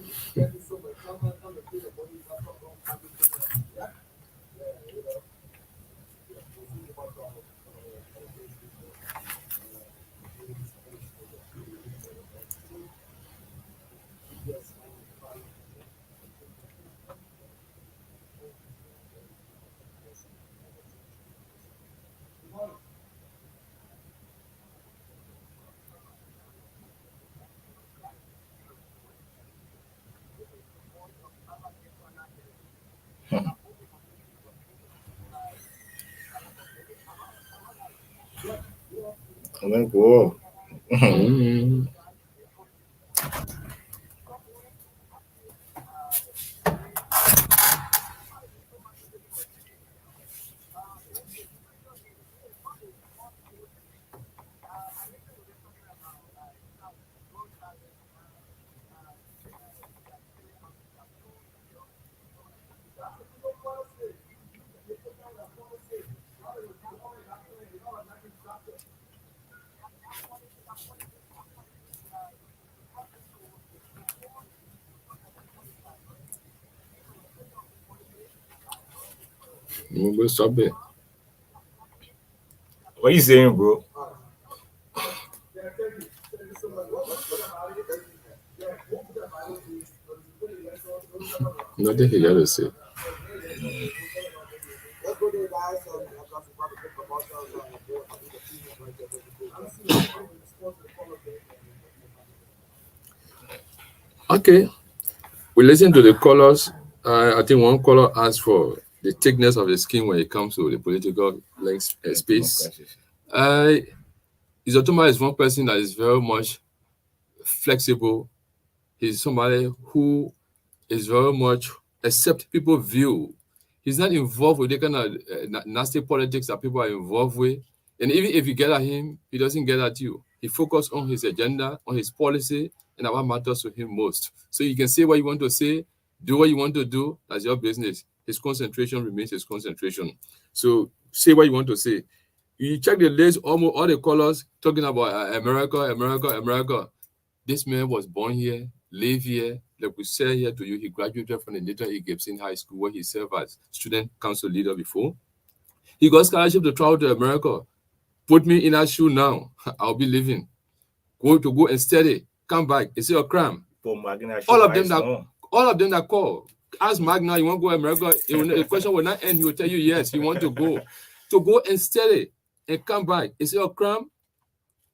Let's go. Mm. I'm gonna stop it. What you saying, bro? Nothing he got to say. Okay, we listen to the callers. I think one caller asked for the thickness of the skin when it comes to the political space. Izotoma is one person that is very much flexible. He's somebody who is very much accept people's view. He's not involved with the kind of nasty politics that people are involved with. And even if you get at him, he doesn't get at you. He focuses on his agenda, on his policy, and what matters to him most. So you can say what you want to say, do what you want to do, that's your business. His concentration remains his concentration. So say what you want to say. You check the list, almost all the colors talking about America, America, America. This man was born here, live here. Like we said here to you, he graduated from the Nathan E. Gibson High School where he served as student council leader before. He got scholarship to travel to America. Put me in that shoe now, I'll be living. Go and study, come back. It's your crime. All of them that call. Ask Magna, you want to go to America? The question will not end. He will tell you yes, you want to go. To go and study and come back. It's your crime.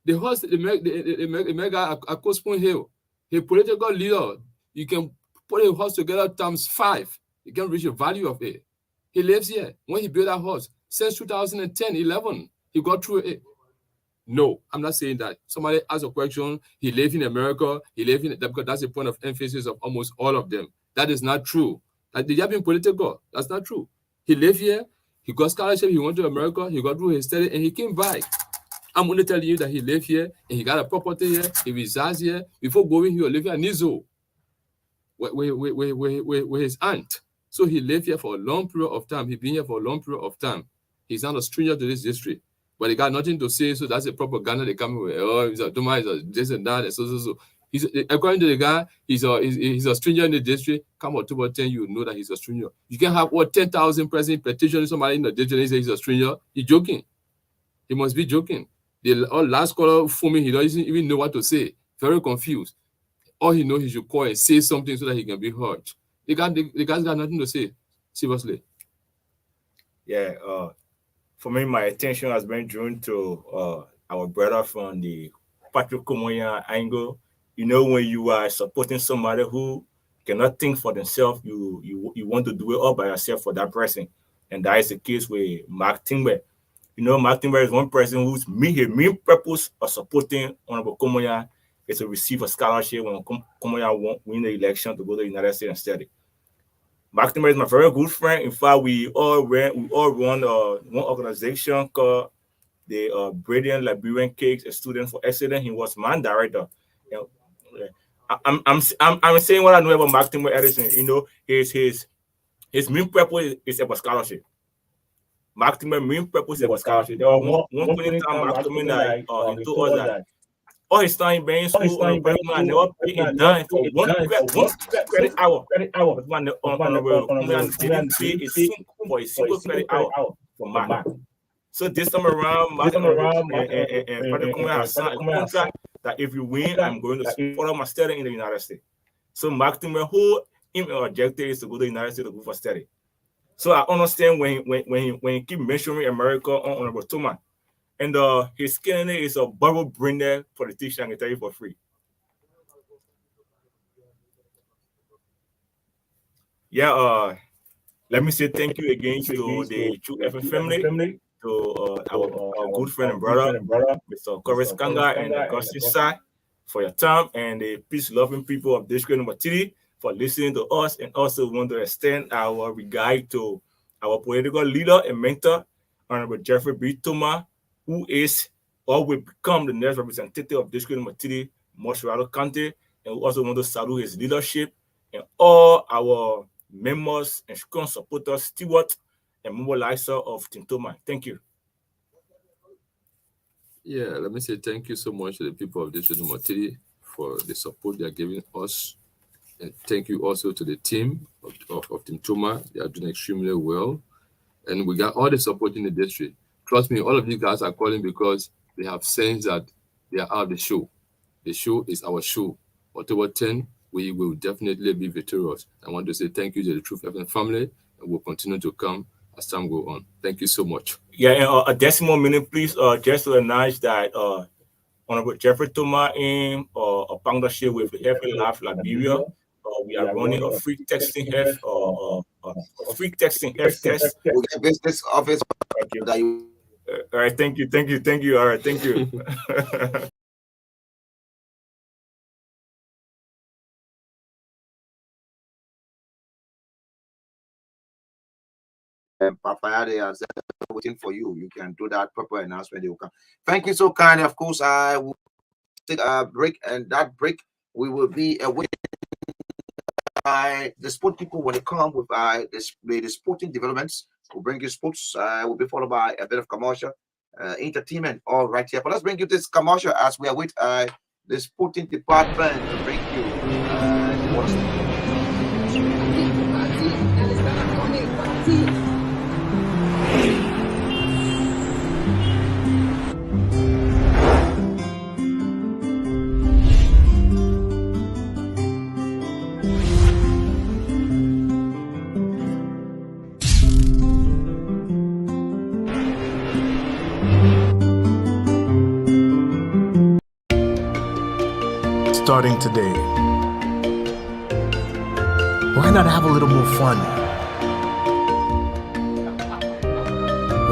The horse, the mega Akospoon Hill, a political leader, you can put a horse together times 5. You can reach the value of it. He lives here. When he built that horse, since 2010, 11, he got through it. No, I'm not saying that. Somebody asked a question, he lives in America, he lives in, because that's the point of emphasis of almost all of them. That is not true. Like, they have been political. That's not true. He lived here, he got scholarship, he went to America, he got through his study, and he came back. I'm only telling you that he lived here, and he got a property here, he resides here. Before going, he was living at Nizo with his aunt. So he lived here for a long period of time. He's been here for a long period of time. He's not a stranger to this district. But they got nothing to say, so that's a propaganda they come with. Oh, he's a this and that, and so. He's, according to the guy, he's a stranger in the district. Come October 10, you know that he's a stranger. You can have 10,000 present petitions, somebody in the district, and he says he's a stranger. He's joking. He must be joking. The last caller for me, he doesn't even know what to say. Very confused. All he knows, he should call and say something so that he can be heard. The guy's got nothing to say. Seriously. Yeah. For me, my attention has been drawn to our brother from the Patrick Komoya angle. You know, when you are supporting somebody who cannot think for themselves, you want to do it all by yourself for that person. And that is the case with Mark Timber. You know, Mark Timber is one person whose main purpose of supporting Honorable Komoya is to receive a scholarship when Komoya win the election to go to the United States and study. Mark Timber is my very good friend. In fact, we all run one organization called the Brilliant Liberian Cakes, a student for excellence. He was my director. You know, I'm saying what I know about Mark Timber Edison. You know, his main purpose is about scholarship. Mark Timber main purpose is about scholarship. There was one point in time Mark Timber he told us that all his time being in school, I never paid a dime for one credit hour. Didn't pay a single credit hour for Mark. So this time around, Mark and Patrick has signed a contract that if you win, I'm going to follow my study in the United States. So Mark Timber's whole objective is to go to the United States to go for study. So I understand when he keep mentioning America on Honorable Thomas. And his candidate is a bubble brainer politician, I can tell you for free. Yeah, let me say thank you again to the True FM family, to our good friend and brother, Mr. Korries Karngar and Augustine Saah, for your time, and the peace-loving people of District Number 3 for listening to us, and also want to extend our regard to our political leader and mentor, Honorable Jeffrey B. Thomas, who is or will become the next representative of District Number 3, Moshirado County, and we also want to salute his leadership and all our members and strong supporters, stewards, and mobilizer of Tintoma. Thank you. Yeah, let me say thank you so much to the people of District Number 3 for the support they are giving us. And thank you also to the team of Tintoma. They are doing extremely well. And we got all the support in the district. Trust me, all of you guys are calling because they have sensed that they are out of the show. The show is our show. October 10, we will definitely be victorious. I want to say thank you to the Truth FM family, and we'll continue to come as time goes on. Thank you so much. Yeah, and a decimal minute, please, just to announce that Honorable Jeffrey Thomas in a partnership with Healthy Life Liberia, we are running a free texting health or free texting, every text. We get business office. Okay. That you All right, thank you. All right, thank you. Papaya, they are waiting for you. You can do that proper announcement. They will come. Thank you so kindly. Of course, I will take a break, and that break we will be away by the sport people when they come with the sporting developments. We'll bring you sports. Will be followed by a bit of commercial, entertainment, all right here. But let's bring you this commercial as we are with the sporting department to bring you what's starting today. Why not have a little more fun?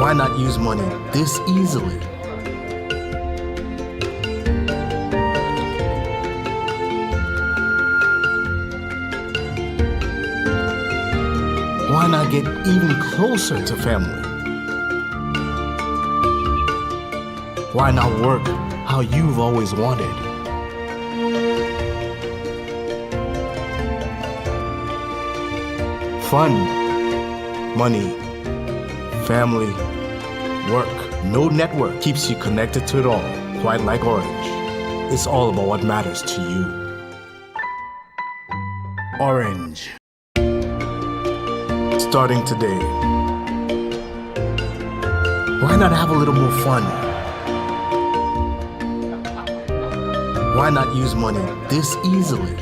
Why not use money this easily? Why not get even closer to family? Why not work how you've always wanted? Fun, money, family, work. No network keeps you connected to it all, quite like Orange. It's all about what matters to you. Orange. Starting today. Why not have a little more fun? Why not use money this easily?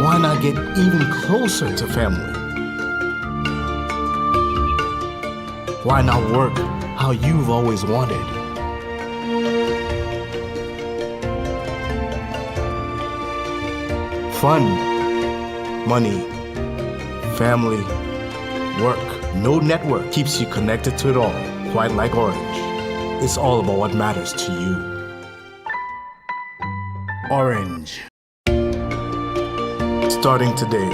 Why not get even closer to family? Why not work how you've always wanted? Fun, money, family, work. No network keeps you connected to it all, quite like Orange. It's all about what matters to you. Orange. Starting today.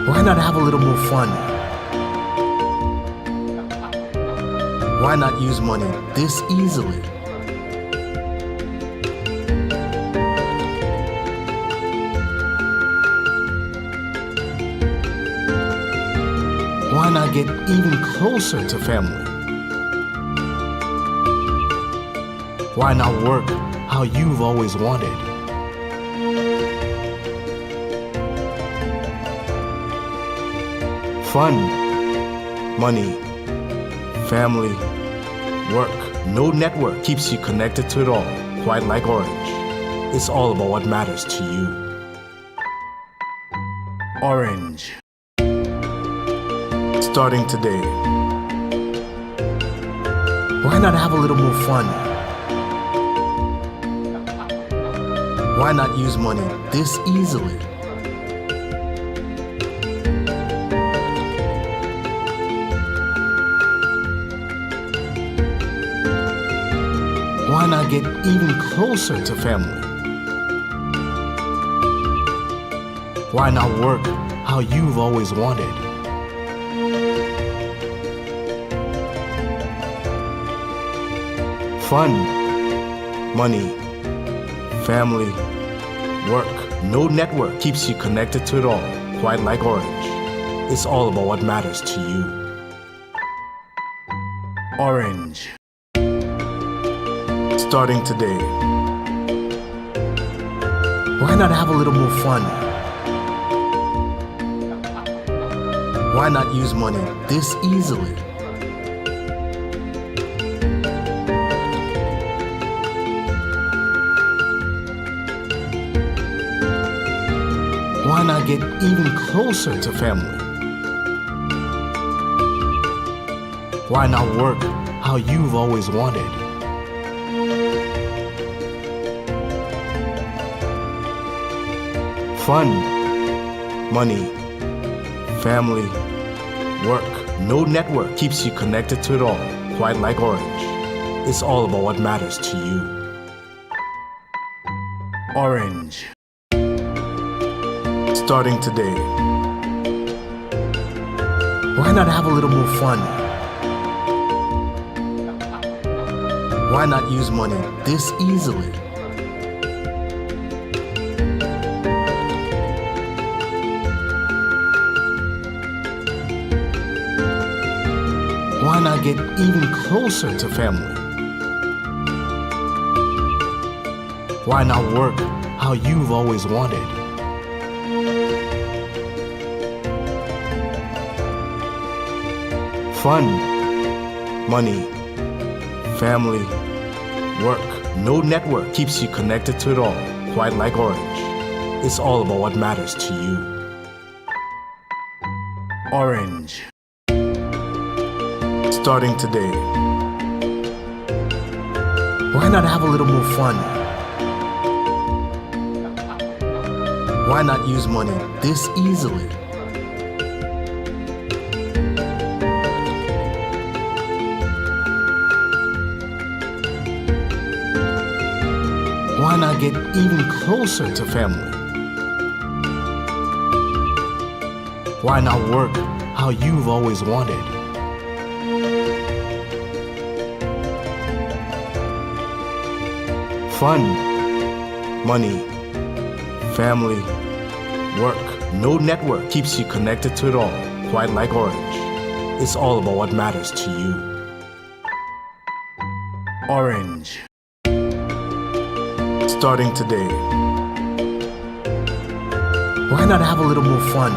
Why not have a little more fun? Why not use money this easily? Why not get even closer to family? Why not work how you've always wanted? Fun, money, family, work. No network keeps you connected to it all, quite like Orange. It's all about what matters to you. Orange. Starting today. Why not have a little more fun? Why not use money this easily? Why not get even closer to family? Why not work how you've always wanted? Fun, money, family, work. No network keeps you connected to it all, quite like Orange. It's all about what matters to you. Orange. Starting today. Why not have a little more fun? Why not use money this easily? Why not get even closer to family? Why not work how you've always wanted. Fun, money, family, work. No network keeps you connected to it all, quite like Orange. It's all about what matters to you. Orange. Starting today. Why not have a little more fun? Why not use money this easily? Why not get even closer to family? Why not work how you've always wanted? Fun, money, family, work. No network keeps you connected to it all, quite like Orange. It's all about what matters to you. Orange. Starting today. Why not have a little more fun? Why not use money this easily? Why not get even closer to family? Why not work how you've always wanted? Fun, money, family, work. No network keeps you connected to it all, quite like Orange. It's all about what matters to you. Orange. Starting today. Why not have a little more fun?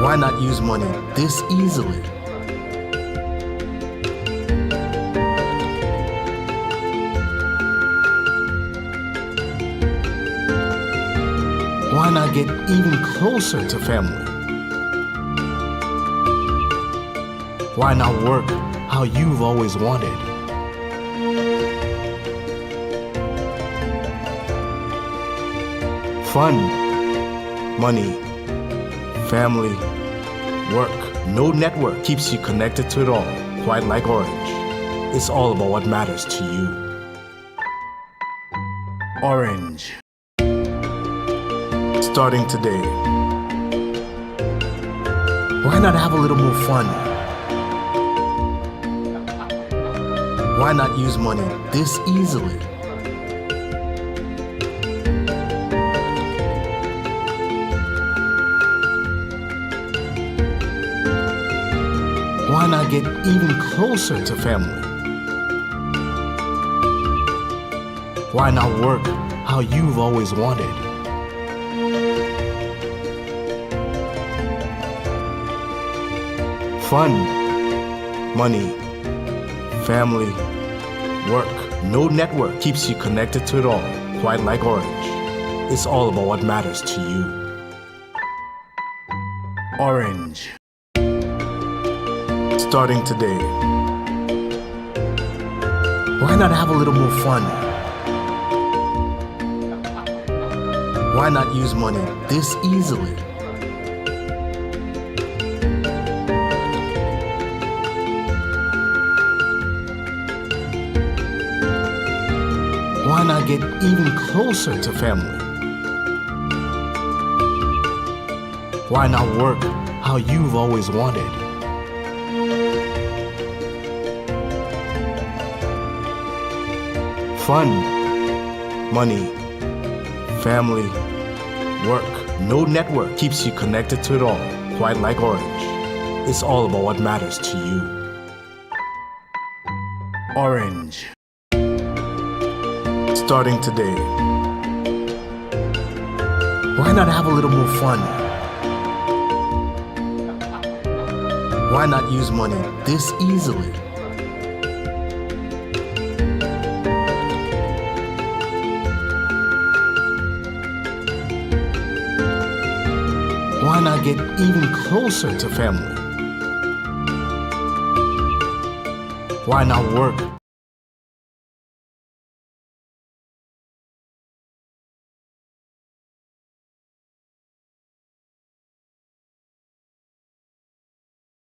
Why not use money this easily? Why not get even closer to family? Why not work how you've always wanted? Fun, money, family, work. No network keeps you connected to it all, quite like Orange. It's all about what matters to you. Orange. Starting today. Why not have a little more fun? Why not use money this easily? Why not get even closer to family? Why not work how you've always wanted? Fun, money, family, work. No network keeps you connected to it all, quite like Orange. It's all about what matters to you. Orange. Starting today. Why not have a little more fun? Why not use money this easily? Why not get even closer to family? Why not work how you've always wanted? Fun, money, family, work. No network keeps you connected to it all, quite like Orange. It's all about what matters to you. Orange. Starting today. Why not have a little more fun? Why not use money this easily? Why not get even closer to family? Why not work?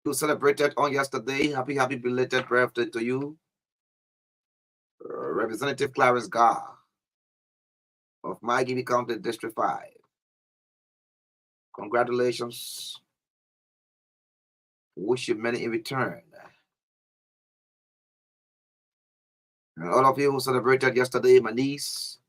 You celebrated on yesterday. Happy belated birthday to you. Representative Clarence Gar of Maghini County District 5. Congratulations. Wish you many in return. And all of you who celebrated yesterday, my niece,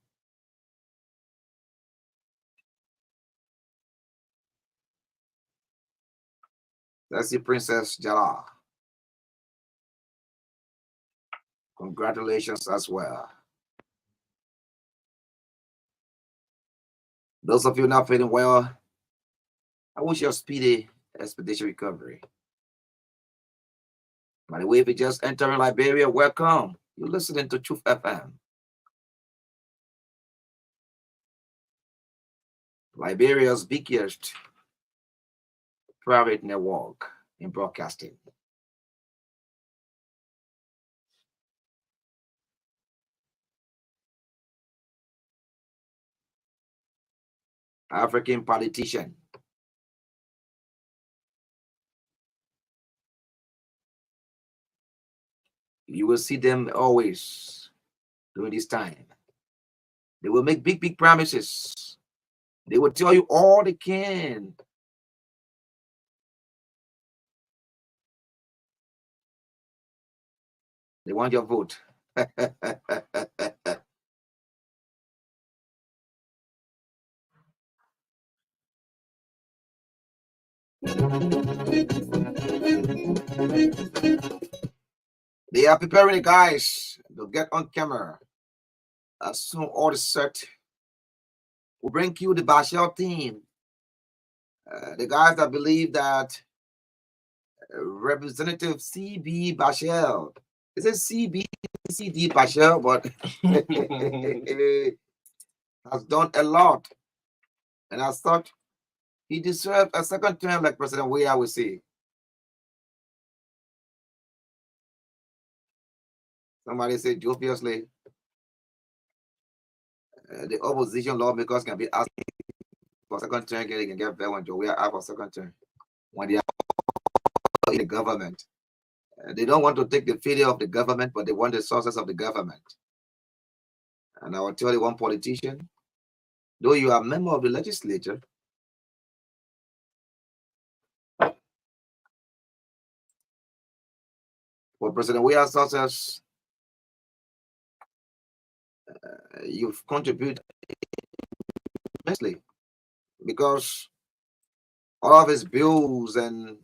that's the Princess Jala. Congratulations as well. Those of you not feeling well, I wish you a speedy expedition recovery. By the way, if you just entering Liberia, welcome. You're listening to Truth FM. Liberia's biggest private network in broadcasting. African politician. You will see them always during this time. They will make big promises. They will tell you all they can. They want your vote. They are preparing the guys to get on camera. As soon all is set, we'll bring you the Bashel team. The guys that believe that Representative CB Bashel, is it CBCD Bashel, but has done a lot. And as such, he deserves a second term like President Weah would say. Somebody said jokingly, the opposition lawmakers can be asking for second term, they can get better when Joe Weah asked for second term. When they are in the government, they don't want to take the failure of the government, but they want the sources of the government. And I will tell you one politician, though you are a member of the legislature, for President Weah's sources, you've contributed immensely because all of his bills and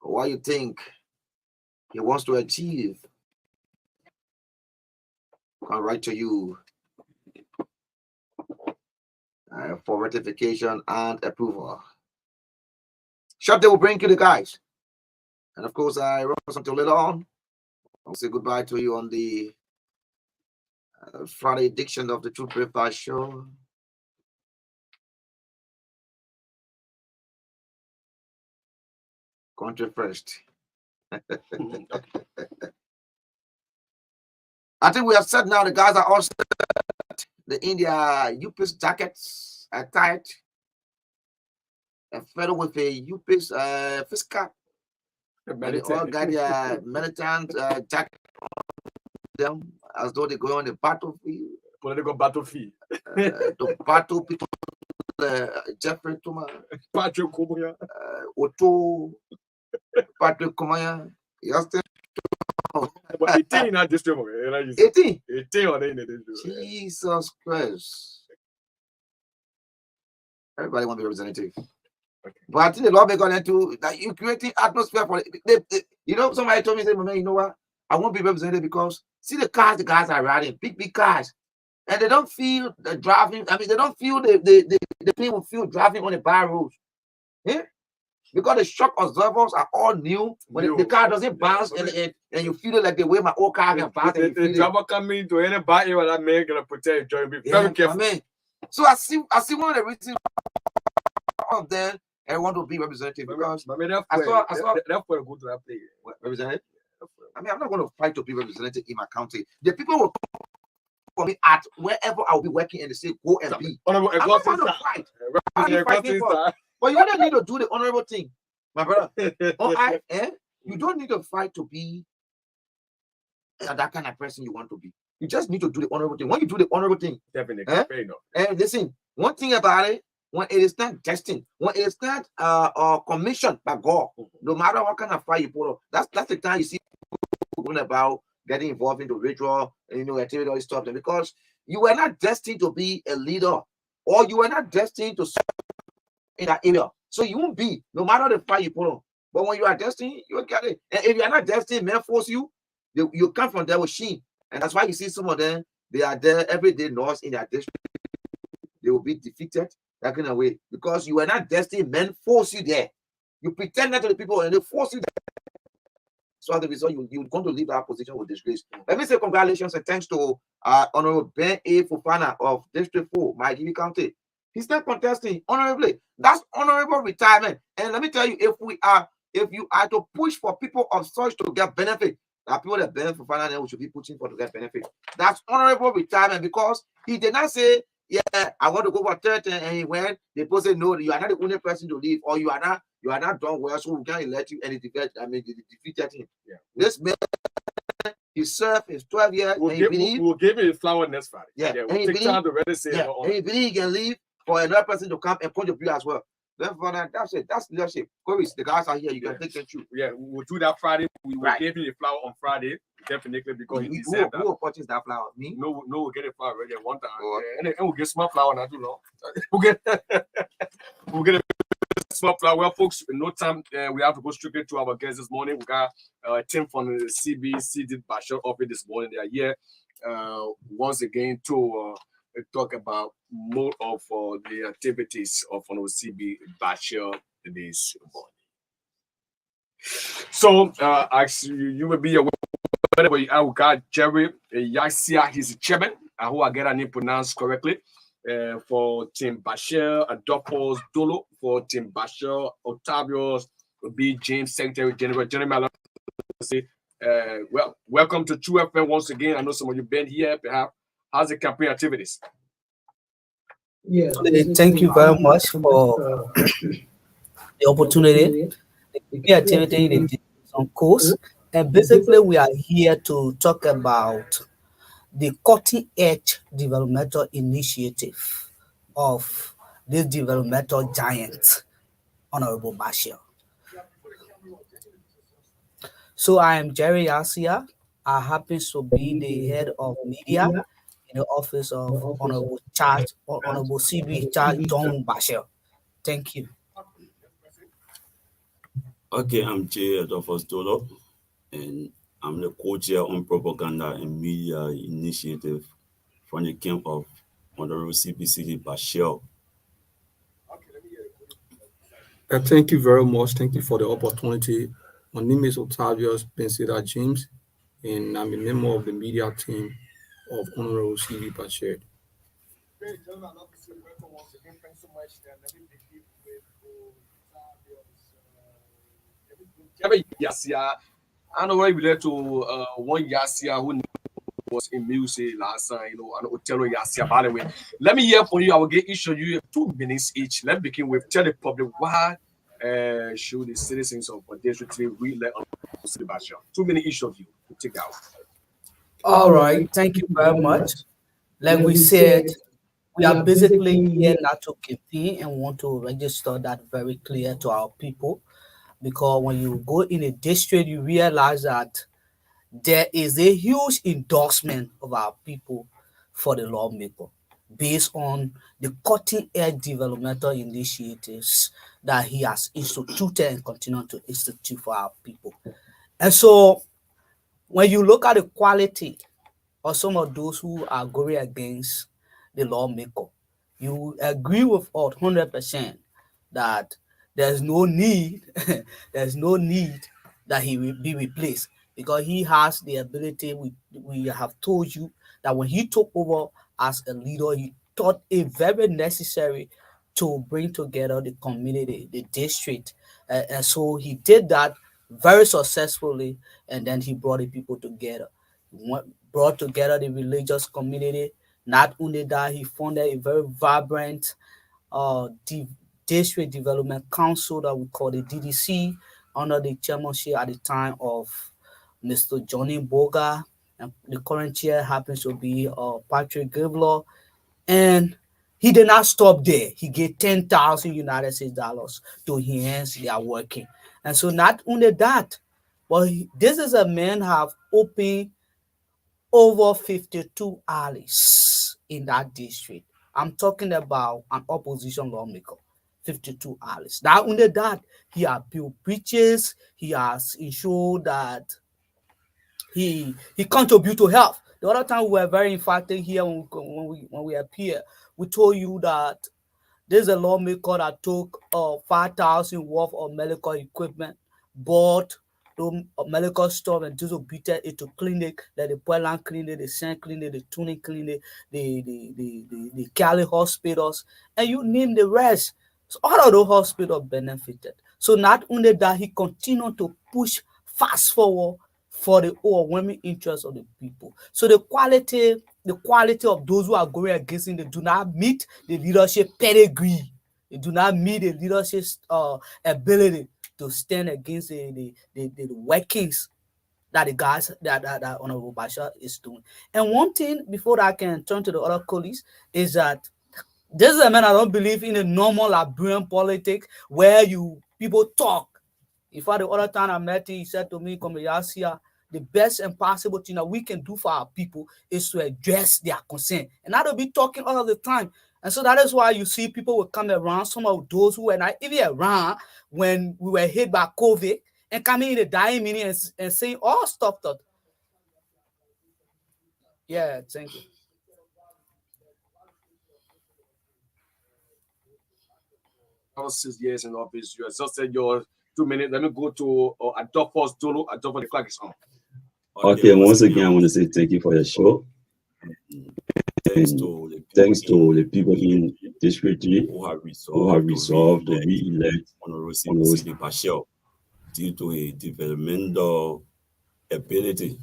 what you think he wants to achieve come right to you for ratification and approval. Shortly will bring you the guys. And of course, I wrote until later on. I'll say goodbye to you on the Friday edition of the Truth Breakfast Show. Country first. I think we have said now the guys are all set. The India UPIS jackets are tight. A fellow with a UPIS face cap. And they all got their militant jacket on them as though they go on the battlefield. Political battlefield. To battle people. Jeffrey Tuma. Patrick Kumaya. Otto. Patrick Kumaya. Justin. But 18 in that district. 18? 18 on the district. Jesus Christ. Everybody want to be representative. Okay. But I think the lawmaker into that you creating atmosphere for it. You know, somebody told me, say, you know what? I won't be represented because see the cars the guys are riding, big cars. And they don't feel the driving. I mean, they don't feel the people feel driving on the bad roads. Yeah? Because the shock absorbers are all new. When the car doesn't bounce and you feel it like the way my old car can bounce. The driver coming to any body where that man gonna protect you. Be very careful. I mean, so I see one of the reasons of them I want to be representative because I saw that go to that place. Representative? I mean, I'm not going to fight to be represented in my county. The people will come for me at wherever I'll be working and they say, go and be. I'm not going to fight. But you don't need to do the honorable thing, my brother. You don't need to fight to be that kind of person you want to be. You just need to do the honorable thing. When you do the honorable thing, definitely. And listen, one thing about it, when it is not destined, when it is not commissioned by God, no matter what kind of fire you put up, that's the time you see people going about getting involved in the ritual, activity, all this stuff. Because you were not destined to be a leader, or you were not destined to serve in that area. So you won't be, no matter the fire you put on. But when you are destined, you will get it. And if you are not destined, men force you, you come from there with shame. And that's why you see some of them, they are there every day, north in their district. They will be defeated that kind of way. Because you are not destined, men force you there. You pretend that to the people and they force you there. So as a result, you're going to leave that position with disgrace. Let me say congratulations and thanks to Honorable Ben A. Fofana of District 4, my GB County. He's not contesting honorably. That's honorable retirement. And let me tell you, if you are to push for people of such to get benefit, that people that benefit from finance, we should be pushing for to get benefit. That's honorable retirement because he did not say, yeah, I want to go for 30, and he went. They both said, no, you are not the only person to leave, or you are not done well, so we can't elect you. And they defeated him. Yeah. This man, he served his 12 years. We'll give him a flower next Friday. Yeah, we'll take time to really say and he believe he can leave for another person to come and contribute as well. Therefore, that's it. That's leadership. Korries, the guys are here. You can take them through. Yeah, we'll do that Friday. We will give you the flower on Friday, definitely, because he deserves that. Who will purchase that flower? Me? No, we'll get a flower already at one time. And we'll get small flower not too long. we'll get a small flower. Well, folks, in no time, we have to go straight to our guests this morning. We got a team from the CBC Bashir office this morning. They are here once again to talk about more of the activities of CB Bashir this morning. So, you will be aware, but I got Jerry Yasia, he's the chairman. I hope I get her name pronounced correctly. For Team Bashir, Adolphus Dolo, for Team Bashir, Octavius, B. James, Secretary General, Jeremy. Well, welcome to True FM once again. I know some of you been here, perhaps. How's the campaign activities? Yeah, thank you very much for the opportunity. The activity is on course, and basically we are here to talk about the cutting-edge developmental initiative of this developmental giant, Honorable Bashir. So I am Jerry Yasia. I happen to be the head of media in the office of Honorable CB Charge John Bashir. Thank you. Okay, I'm Jay Adolphus Dolo, and I'm the co-chair on propaganda and media initiative from the camp of Honorable CBC Bashir. Thank you very much. Thank you for the opportunity. My name is Octavius Pensida James, and I'm a member of the media team of Honorable CB Bashir. Yasia, I know where we relate to one Yasia who was in music last time, and Othello Yasia. By the way, let me hear from you. I will get each of you 2 minutes each. Let's begin with tell the public why should the citizens of District 3 really on Bashir. 2 minutes each of you to take out. All right, thank you very much. Like we said, we are basically here not to campaign and want to register that very clear to our people. Because when you go in a district, you realize that there is a huge endorsement of our people for the lawmaker based on the cutting-edge developmental initiatives that he has instituted and continue to institute for our people. And so when you look at the quality of some of those who are going against the lawmaker, you agree with us 100% that there's no need that he will be replaced, because he has the ability. We have told you that when he took over as a leader, he thought it very necessary to bring together the community, the district, and so he did that very successfully, and then he brought the people together. Brought together the religious community. Not only that, he founded a very vibrant district development council that we call the DDC under the chairmanship at the time of Mr. Johnny Boga, and the current chair happens to be Patrick Givlaw. And he did not stop there. He gave 10,000 United States dollars to enhance their working. And so not only that, but this is a man have opened over 52 alleys in that district. I'm talking about an opposition lawmaker. 52 alleys. Not only that, he has built bridges. He has ensured that he contribute to health. The other time we were very emphatic here when we appear, we told you that there's a lawmaker that took 5,000 worth of medical equipment, bought the medical stuff and distributed it to clinic, like the Portland Clinic, the Saint Clinic, the Tuning Clinic, the Cali hospitals, and you name the rest. So all of those hospitals benefited. So not only that, he continued to push fast forward for the overwhelming interest of the people. So the quality of those who are going against him, they do not meet the leadership pedigree. They do not meet the leadership ability to stand against the workings that the guys that Honorable Bashar is doing. And one thing before I can turn to the other colleagues is that this is a man I don't believe in a normal Liberian politics where people talk. In fact, the other time I met him, he said to me, Komeyasiya, the best and possible thing that we can do for our people is to address their concern. And not to be talking all of the time. And so that is why you see people will come around, some of those who were not even around when we were hit by COVID, and coming in the dying meeting and saying all stuff that. Yeah, thank you. After 6 years in office, you exhausted your 2 minutes. Let me go to Adolphus Dolo. Adolphus, the flag is on. Okay, once again, I want to say thank you for your show. Thanks to the people in this region who have resolved to re-elect Honorable Bashir due to a developmental ability.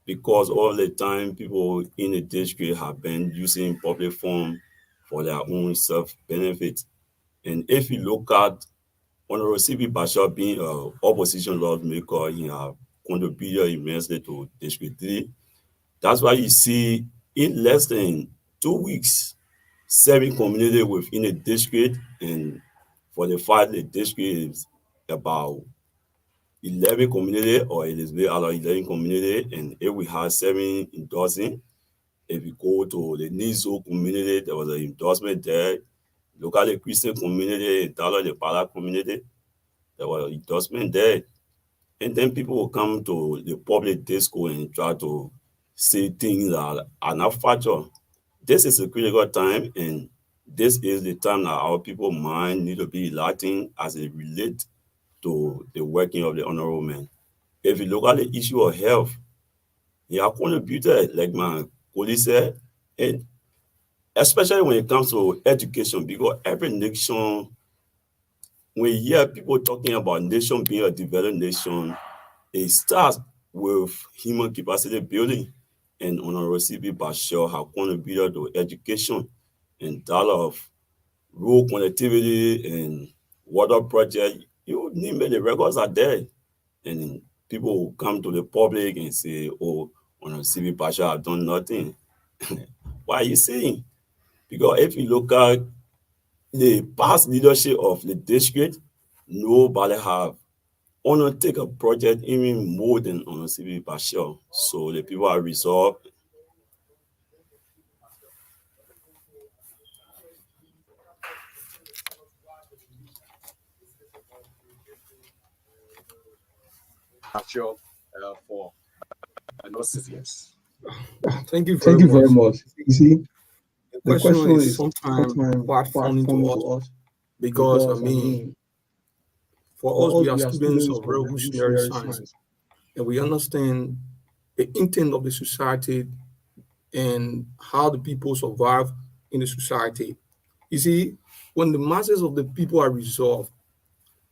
Because all the time people in the district have been using public funds for their own self-benefit. And if you look at Honorable C.B. Bashir being an opposition lawmaker, he has contributed immensely to District 3. That's why you see in less than 2 weeks, 7 communities within the district, and for the fact the district is about 11 communities, or it is out of 11 communities, and if we have 7 endorsing, if you go to the Nizo community, there was an endorsement there. Look at the Christian community, the Pala community, there was an endorsement there. And then people will come to the public discourse and try to say things that are not factual. This is a critical time, and this is the time that our people's mind need to be Latin as it relates to the working of the honorable man. If you look at the issue of health, he has contributed, like my colleague said, and especially when it comes to education, because every nation, when you hear people talking about nation being a developed nation, it starts with human capacity building. And Honorable C.B. Bashir has contributed to education and that of road connectivity and water project. You name it, the records are there. And people will come to the public and say, oh, Honorable C.B. Bashir has done nothing. Why are you saying? Because if you look at the past leadership of the district, nobody have undertake a project even more than Honorable C.B. Bashir. So the people are resolved. Bashir for another 6 years. Thank you very much. You see, The question is sometimes quite funny to us because, I mean, for us, we are students of revolutionary science, and we understand the intent of the society and how the people survive in the society. You see, when the masses of the people are resolved,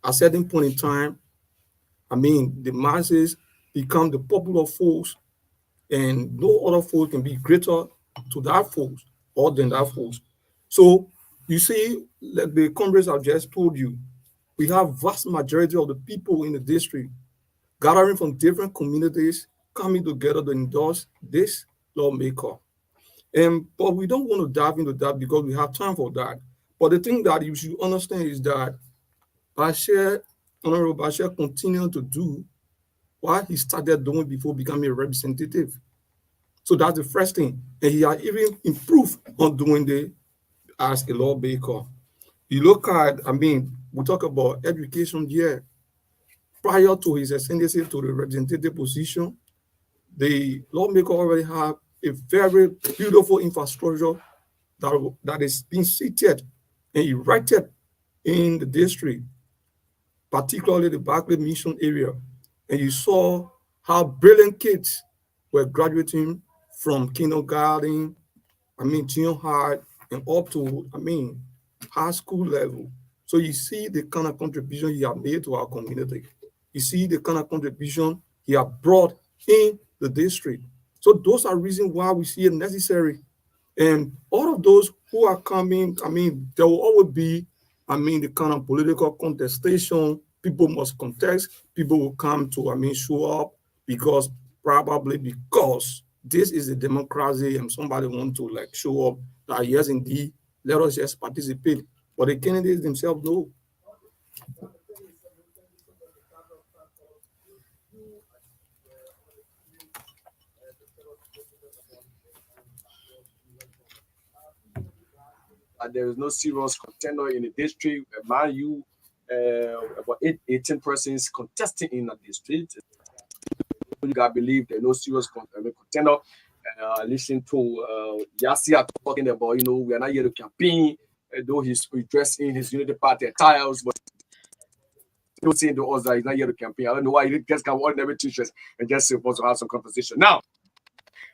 at a certain point in time, the masses become the popular force, and no other force can be greater to that force or than that force. So you see, like the comrades have just told you, we have vast majority of the people in the district gathering from different communities, coming together to endorse this lawmaker. But we don't want to dive into that because we have time for that. But the thing that you should understand is that Bashir, Honorable Bashir, continued to do what he started doing before becoming a representative. So that's the first thing. And he has even improved on doing it as a lawmaker. You look at, we talk about education here. Prior to his ascendancy to the representative position, the lawmaker already have a very beautiful infrastructure that is being seated and erected in the district, particularly the Barclay Mission area. And you saw how brilliant kids were graduating from kindergarten, junior high, and up to, high school level. So you see the kind of contribution he has made to our community. You see the kind of contribution he has brought in the district. So those are reasons why we see it necessary. And all of those who are coming, there will always be, the kind of political contestation. People must contest. People will come to, show up probably because this is a democracy and somebody want to like show up that yes, indeed, let us just participate. But the candidates themselves know. There is no serious contender in the district. Man, you about 18 persons contesting in the district. You gotta believe there's no serious contender. Listen to Yasia talking about, we are not here to campaign, though he's dressed in his Unity Party attires, but still saying to us that he's not here to campaign. I don't know why he just can ordinary teachers and just supposed to have some conversation. Now,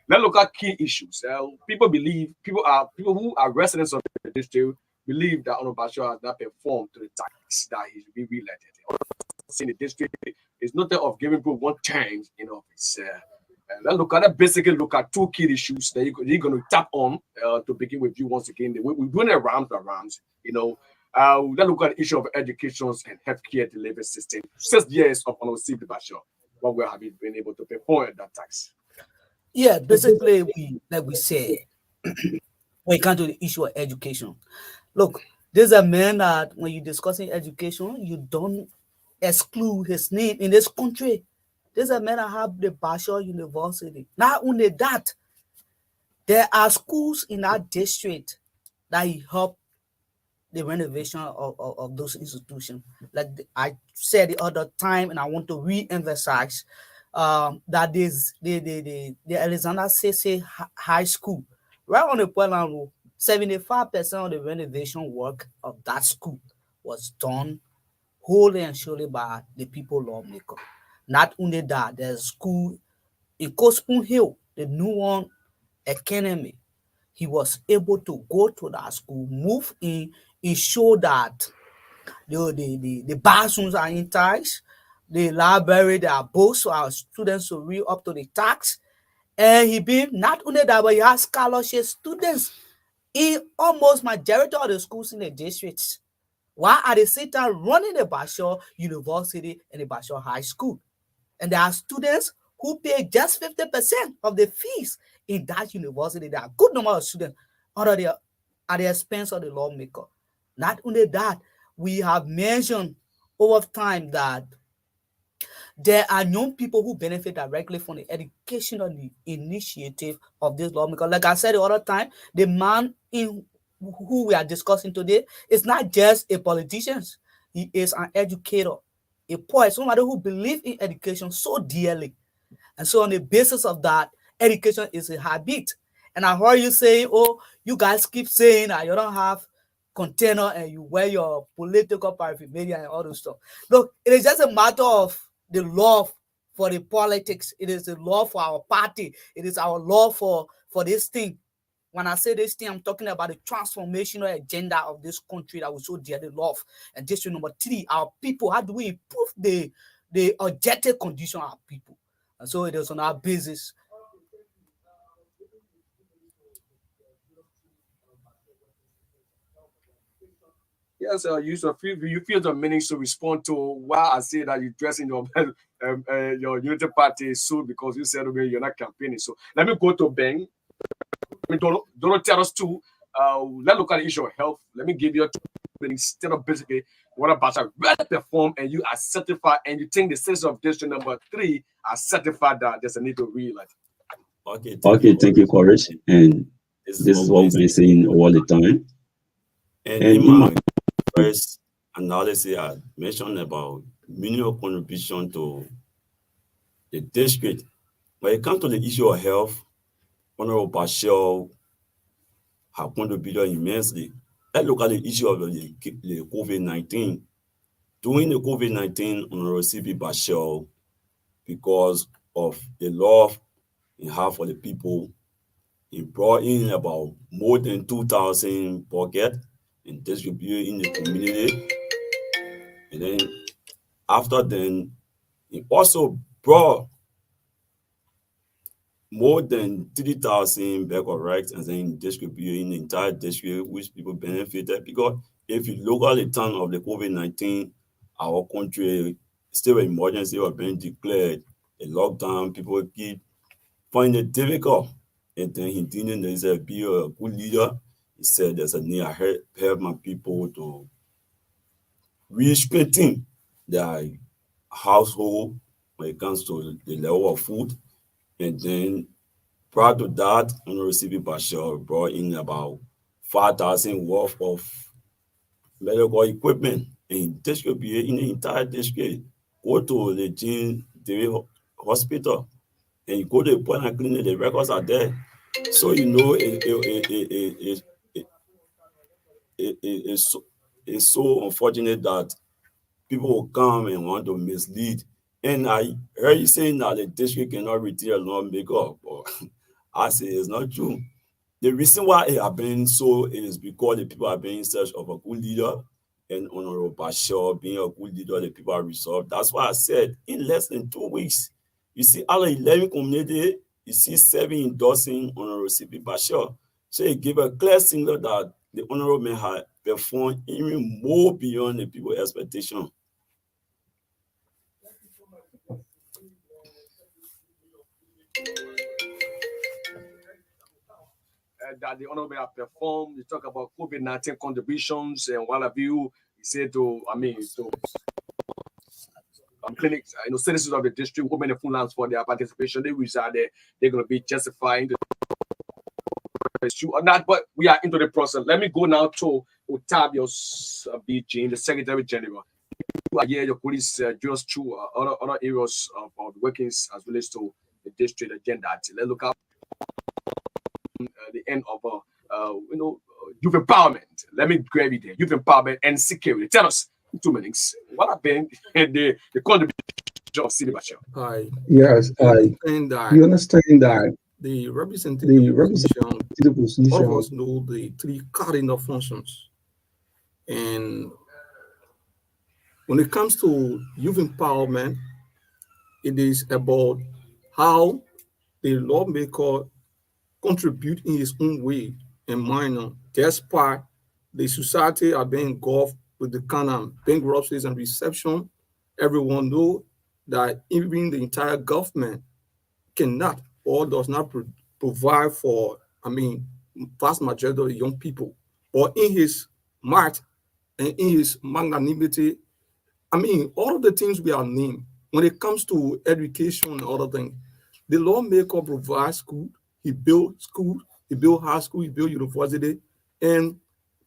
let's look at key issues. People who are residents of the district believe that Honorable Bashir has not performed to the tax that he should be re-elected. In the district, it's not that of giving people one term in office. Let's look at that. Basically, look at two key issues that you're going to tap on to begin with you once again. We're doing it round by round. Let's look at the issue of education and healthcare delivery system. 6 years of Honorable Bashir, what we have been able to perform at that tax. Yeah, basically, we say, when it comes to the issue of education, look, there's a man that when you're discussing education, you don't exclude his name in this country. There's a man that have the Bashir University. Not only that, there are schools in our district that help the renovation of those institutions. Like I said the other time, and I want to re-emphasize that is the Alexander Sese High School, right on the Portland Road. 75% of the renovation work of that school was done wholly and surely by the people lawmaker. Not only that, there's a school in Cospun Hill, the new one, Academy. He was able to go to that school, move in, ensure that the bathrooms are intact, the library, there are books for our students to read up to the tax. And he be not only that, but he has scholarship students in almost majority of the schools in the districts. While at the same time running the Bashir University and the Bashir High School. And there are students who pay just 50% of the fees in that university. There are a good number of students at the expense of the lawmaker. Not only that, we have mentioned over time that there are young people who benefit directly from the educational initiative of this lawmaker. Like I said the other time, the man who we are discussing today is not just a politician. He is an educator, a poet, somebody who believes in education so dearly. And so on the basis of that, education is a habit. And I heard you say, oh, you guys keep saying that you don't have container and you wear your political paraphernalia and all those stuff. Look, it is just a matter of the love for the politics. It is the love for our party. It is our love for this thing. When I say this thing, I'm talking about the transformational agenda of this country that we so dearly love. And district number 3, our people, how do we improve the the objective condition of people. And so it is on our basis. Yes, you feel the meaning to respond to why I say that you dress in your unity party suit because you said okay, you're not campaigning. So let me go to Ben. Don't tell us too. Let's look at the issue of health. Let me give you a instead of basically what about a well perform and you are certified and you think the citizens of district number 3 are certified that there's a need to realize. Okay, thank you, Korries. And this is what we've been saying all the time. And in my first analysis, I mentioned about minimum contribution to the district. When it comes to the issue of health, Honorable Bashir have contributed immensely. Let's look at the issue of the COVID-19. During the COVID-19, Honorable C.B. Bashir, because of the love he had for the people, he brought in about more than 2,000 buckets and distributed in the community. And then after then, he also brought more than 3,000 bag of rice and then distributed in the entire district, which people benefited. Because if you look at the time of the COVID-19, our country still an emergency was being declared, a lockdown, people keep finding it difficult. And then he didn't be a good leader. He said there's a need to help my people to restrengthen their household when it comes to the level of food. And then prior to that, Honorable C.B. Bashir brought in about 5,000 worth of medical equipment and distributed in the entire district. Go to the Jean Dewey Hospital and you go to the point and clinic, the records are there. So you know it's so unfortunate that people will come and want to mislead. And I heard you saying that the district cannot retire lawmaker, but I say it's not true. The reason why it has been so is because the people are being in search of a good leader, and Honorable Bashir being a good leader, the people are resolved. That's why I said in less than 2 weeks, you see out of 11 communities, you see 7 endorsing Honorable C.B. Bashir. So it gave a clear signal that the Honorable man had performed even more beyond the people's expectation. That the honorable have performed. You talk about COVID-19 contributions and what have you. You say to clinics, citizens of the district, women in Funlands for their participation. They wish that they're going to be justifying the issue or not, but we are into the process. Let me go now to Octavius B.G., the Secretary General. You are here, your colleagues just through other areas of the workings as relates to the district agenda. Let's look at the end of youth empowerment. Let me grab it there. Youth empowerment and security. Tell us in 2 minutes what have been the contribution of C.B. Bashir. Yes, you understand that the representative position, all of us know the 3 cardinal functions. And when it comes to youth empowerment, it is about how the lawmaker contribute in his own way and manner, despite the society are being engulfed with the kind of bankruptcies and reception. Everyone know that even the entire government cannot or does not provide for, vast majority of the young people. But in his might and in his magnanimity, all of the things we are named, when it comes to education and other things, the lawmaker provides school, he built school, he built high school, he built university. And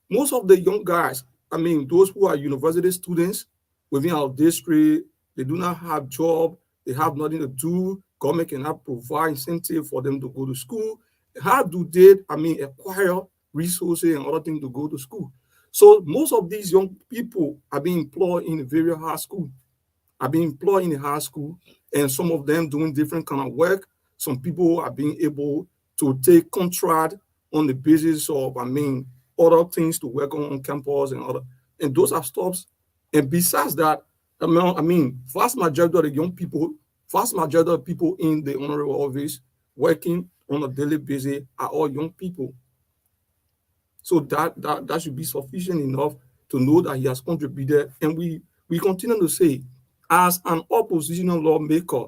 most of the young guys, those who are university students within our district, they do not have job, they have nothing to do, government cannot provide incentive for them to go to school. How do they, acquire resources and other things to go to school? So most of these young people are being employed in various high school, and some of them doing different kind of work. Some people are being able to take contract on the basis of, other things to work on campus and those are stops. And besides that, I mean, vast majority of the young people, vast majority of people in the honorable office working on a daily basis are all young people. So that should be sufficient enough to know that he has contributed. And we continue to say, as an oppositional lawmaker,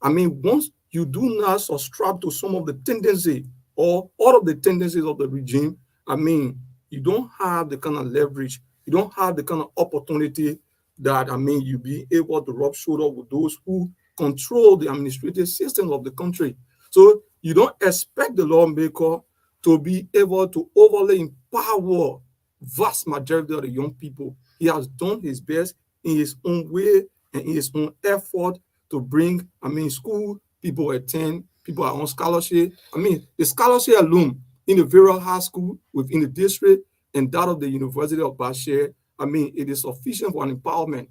I mean, once you do not subscribe to some of the tendencies or all of the tendencies of the regime, I mean, you don't have the kind of leverage, you don't have the kind of opportunity that, I mean, you be able to rub shoulder with those who control the administrative system of the country. So you don't expect the lawmaker to be able to overly empower vast majority of the young people. He has done his best in his own way and in his own effort to bring, I mean, school, people attend, people are on scholarship. I mean, the scholarship alone in the various high school within the district and that of the University of Bashir, I mean, it is sufficient for an empowerment.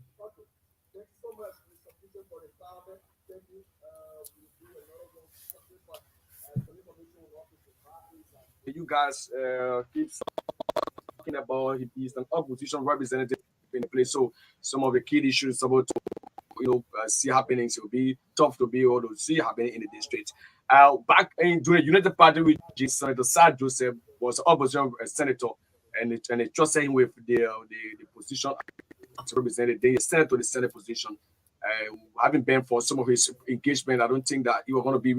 You guys keep talking about he's an opposition representative in the place, so some of the key issues about to see happenings will be tough to be able to see happening in the district. Back in during United Party, which Senator Saah Joseph was opposition senator, and it trusted him with the position to represent the Senate to the Senate position. Having been for some of his engagement, I don't think that he was going to be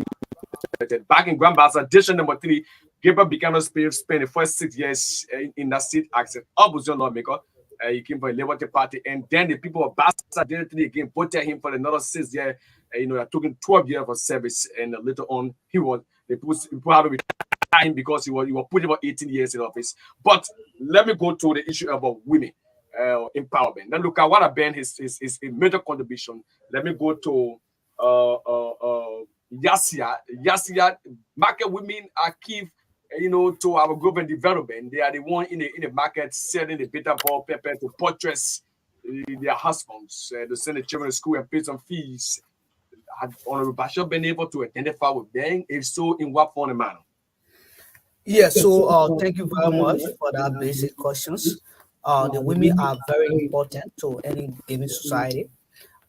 elected. Back in Grand Bassa, District number 3, Gabriel Buchanan spent the first 6 years in that seat as an opposition lawmaker. He came from the Liberty Party, and then the people of Bassa didn't again voted him for another 6 years. It took him 12 years of service, and later on, people had to retire him because he was put about 18 years in office. But let me go to the issue about women empowerment. Now look at what have been his major contribution. Let me go to Yasia. Market women are key, to our government development. They are the one in the market selling the bitter ball pepper to purchase their husbands, to send the children to school and pay some fees. Had Honorable Bashir been able to identify with them? If so, in what form and manner? Yeah, so thank you very much for that basic questions. The women are very important to any given society.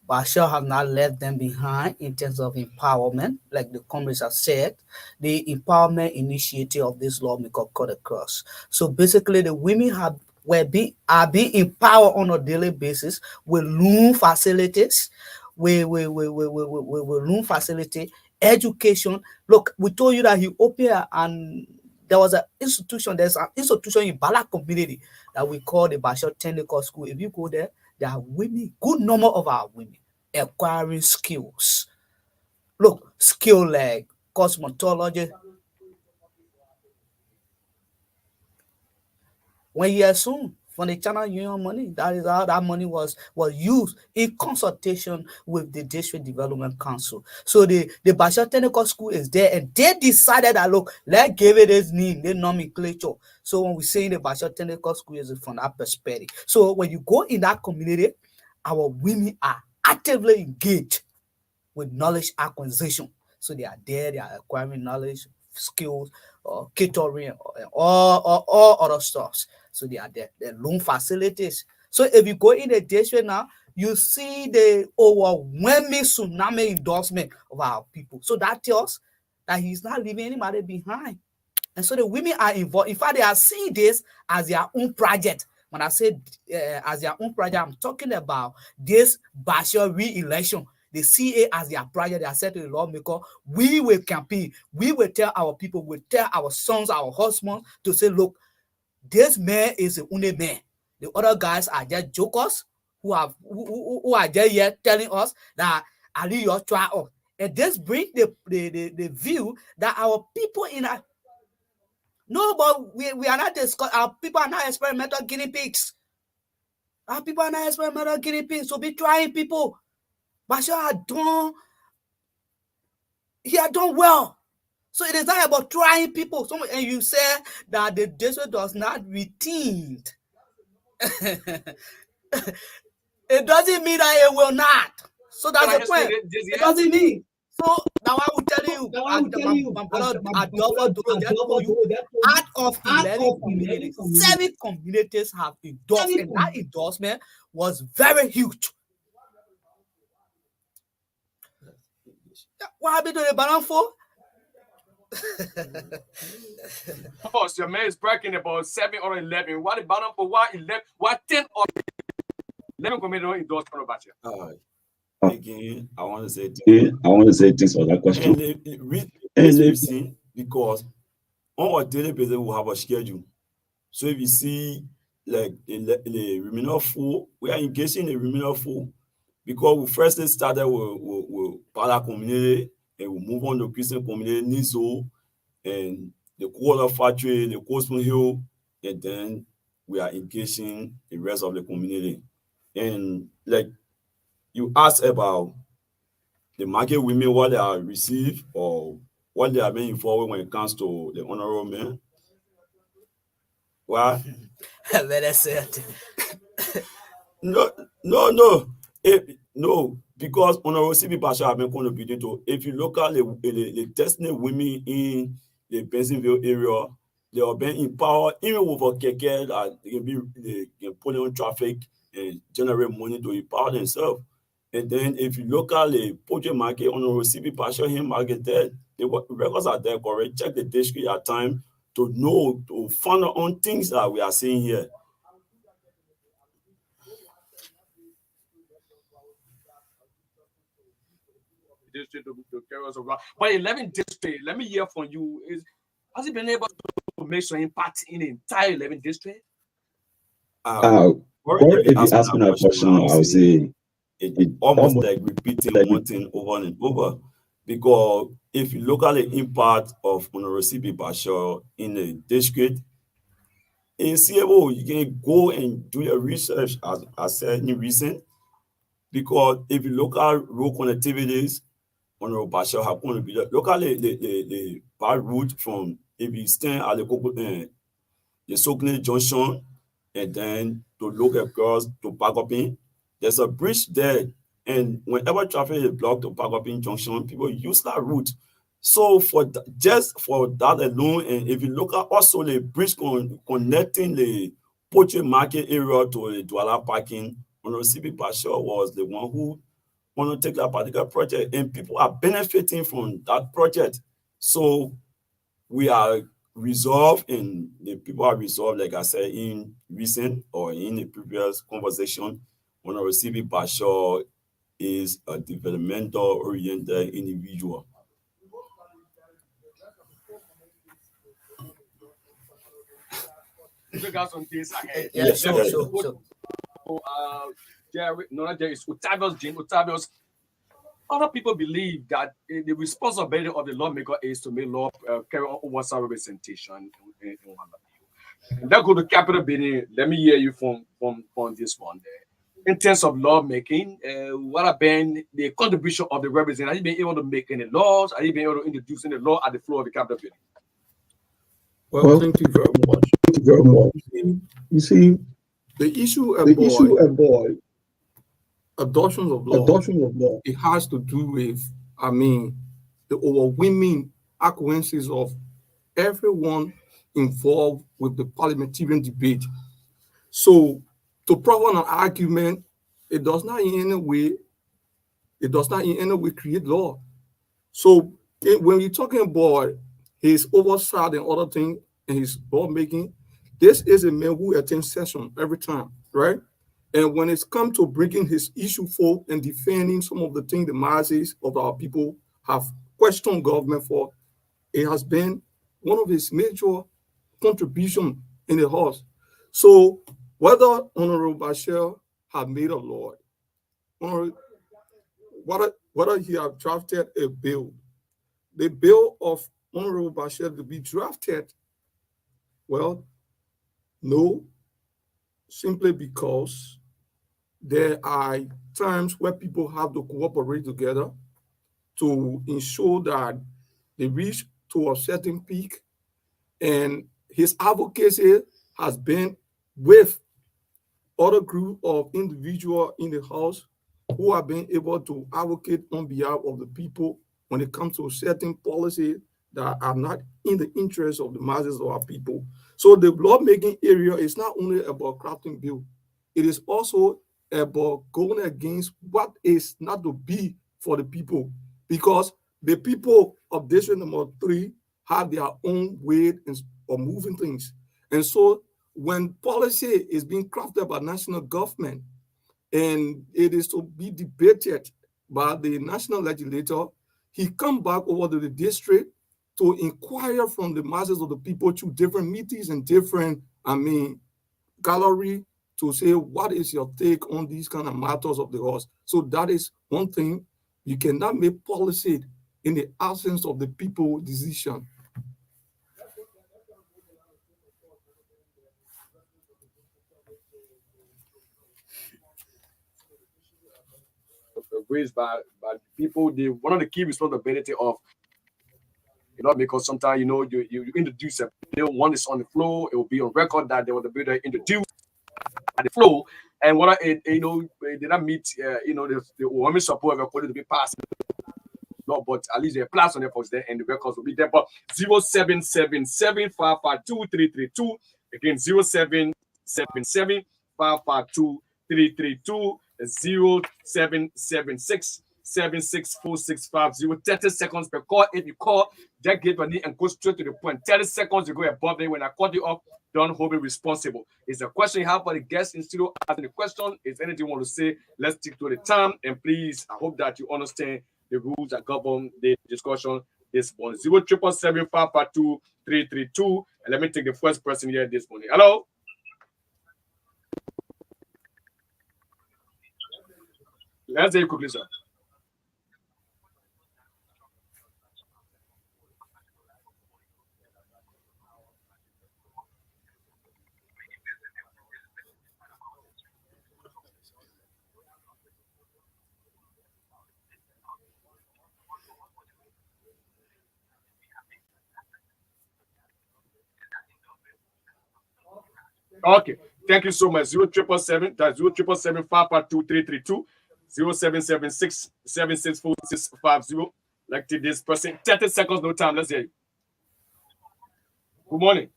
Bashir have not left them behind in terms of empowerment, like the comrades have said. The empowerment initiative of this lawmaker cut across. So basically, the women are being empowered on a daily basis with loan facilities, with loan facility, education. Look, we told you that he opened and there was an institution. There's an institution in Bala community that we call the Bashir Technical School. If you go there are women, good number of our women acquiring skills. Look, skill like cosmetology. When you assume from the China Union money, that is how that money was used in consultation with the District Development Council. So the Bashir Technical School is there, and they decided that, look, let's give it its name, the nomenclature. So when we say the Bashir Technical School is from that perspective. So when you go in that community, our women are actively engaged with knowledge acquisition. So they are there, they are acquiring knowledge, skills, catering, all other stuff. So they are there. The loan facilities. So if you go in the district now, you see the overwhelming tsunami endorsement of our people. So that tells that he's not leaving anybody behind. And so the women are involved. In fact, they are seeing this as their own project. When I say as their own project, I'm talking about this Bashir re-election. They see it as their project. They are said to the lawmaker, we will campaign. We will tell our people, we will tell our sons, our husbands to say, look, this man is the only man. The other guys are just jokers who are just here telling us that Ali, your trial. And this brings the view that our people in our no, but we are not discussing. Our people are not experimental guinea pigs. Our people are not experimental guinea pigs. So be trying people. Bashir had done well. So it is not about trying people. And you say that the district does not retain. It doesn't mean that it will not. So that's the point. It doesn't mean. So now I will tell you, my brother out of 11 communities, 7 communities have endorsed, and that endorsement was very huge. What happened to the banana for? Boss, your man is breaking about 7 or 11. What about for what 11? What 10 or 11 committed endorsement about you? Again, I want to say thanks for that question. This reason because on a daily basis we have a schedule. So if you see like the criminal fool, we are engaging in the criminal fool because we first started with Pala community and we move on to Christian community, Nizo, and the Koala Factory, the Coastal Hill, and then we are engaging the rest of the community. And like you asked about the market women, what they are received or what they are being involved when it comes to the honorable men. Well, Better say it. no, because honorable CB Pasha have been contributing to. If you look at the destiny women in the Bentonville area, they are being empowered even with a keke that they can put on traffic and generate money to empower themselves. And then if you look at the poultry market on the CB Pasha Hill market there, the records are there correct. Check the district at time to know, to find out on things that we are seeing here. District to carry us around. But 11 district, let me hear from you. Has it been able to make some impact in the entire 11 district? Or if you ask me that question, I would say it almost like repeating one thing over and over. Because if you look at the impact of Honorable CB Bashaw in the district, in CFO, you can go and do your research, as I said in recent. Because if you look at road connectivities, Honorable Bashaw have contributed. Look at the bad route from if you stand at the Sokne Junction and then to look across to Pagopin. There's a bridge there, and whenever traffic is blocked to Pagopin Junction, people use that route. So just for that alone, and if you look at also the bridge connecting the poultry market area to the Douala parking, CB Bashaw was the one who want to take that particular project, and people are benefiting from that project. So we are resolved, and the people are resolved, like I said, in recent or in the previous conversation, when I receive Bashaw is a developmental oriented individual. Yes, sure. Jerry, no, there is Octavius. Other people believe that the responsibility of the lawmaker is to make law carry on oversight representation. And that go to capital bidding. Let me hear you from this one there. In terms of lawmaking, what have been the contribution of the representative? Are you being able to make any laws? Are you being able to introduce any law at the floor of the capital bidding? Well, thank you very much. You see, the issue about adoption of law, it has to do with, the overwhelming acquiescence of everyone involved with the parliamentarian debate. So, to prove an argument, it does not in any way create law. So, when you're talking about his oversight and other things and his lawmaking, this is a man who attends session every time, right? And when it's come to bringing his issue forward and defending some of the things the masses of our people have questioned government for, it has been one of his major contributions in the House. So whether Honorable Bashir have made a law, or whether he have drafted a bill, the bill of Honorable Bashir to be drafted, well, no, simply because there are times where people have to cooperate together to ensure that they reach to a certain peak. And his advocacy has been with other group of individuals in the House who have been able to advocate on behalf of the people when it comes to certain policies that are not in the interest of the masses of our people. So the lawmaking area is not only about crafting bill, it is also about going against what is not to be for the people. Because the people of district number 3 have their own way of moving things. And so when policy is being crafted by national government and it is to be debated by the national legislator, he come back over to the district to inquire from the masses of the people through different meetings and different, gallery to say, what is your take on these kind of matters of the horse? So that is one thing. You cannot make policy in the absence of the people decision. Raised by people, one of the key responsibility of, because sometimes, you introduce a bill, one is on the floor, it will be on record that there was a bill that introduced at the floor, and they did not meet, the women support according to be passed. No, but at least there are plus on the post there, and the records will be there. But 0777-552-332, again 0777-552-332, 0776-764650. 30 seconds per call. If you call, just get your name and go straight to the point. 30 seconds you go above it. When I cut you off, don't hold me responsible. Is a question you have for the guest in studio asking the question? Is anything you want to say? Let's stick to the time, and please, I hope that you understand the rules that govern the discussion this morning. 0777-552-332. And let me take the first person here this morning. Hello. Let's say quickly, sir. Okay, thank you so much. 0777, that's 0777-552-332, 0776-764650. Like to this person, 30 seconds, no time. Let's hear you. Good morning.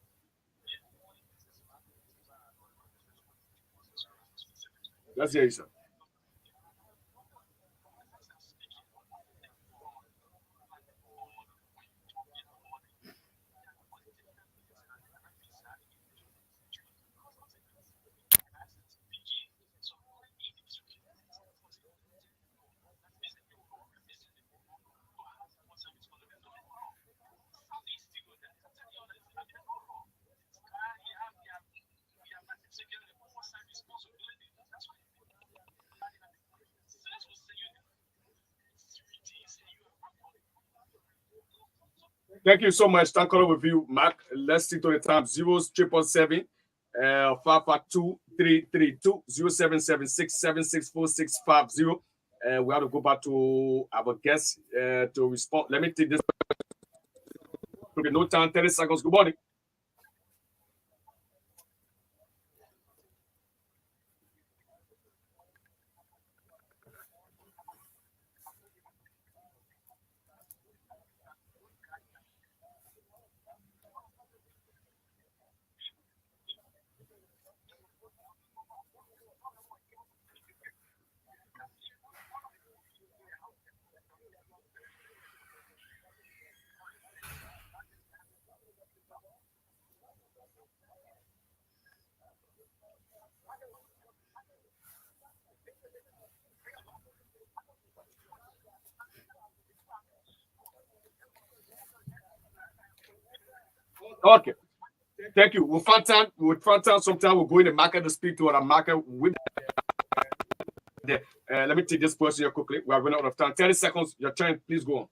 Let's hear you, sir. Thank you so much. Thank you with you, Mark. Let's stick to the time. 0777 552-332, 0776-764650. We have to go back to our guest to respond. Let me take this. Okay, no time, 30 seconds. Good morning. Okay. Thank you. We'll find time. Sometime we'll go in the market to speak to our market with let me take this person here quickly. We are running out of time. 30 seconds. Your turn. Please go on.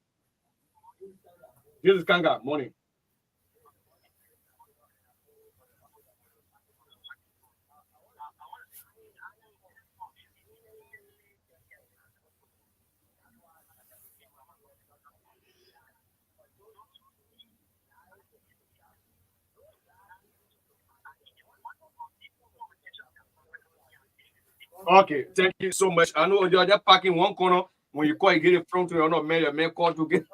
This is Karngar. Morning. Okay, thank you so much. I know you're just parking one corner. When you call, you get it from to your man, your man call to get.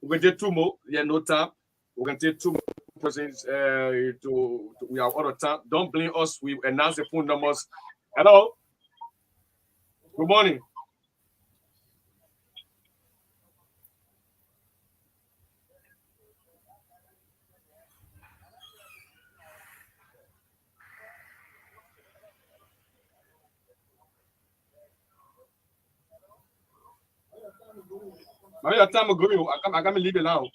We can take two more. Yeah, no time. We can take two more persons. We are out of time. Don't blame us. We announce the phone numbers. Hello. Good morning. Maybe your time is going. I can't leave it now.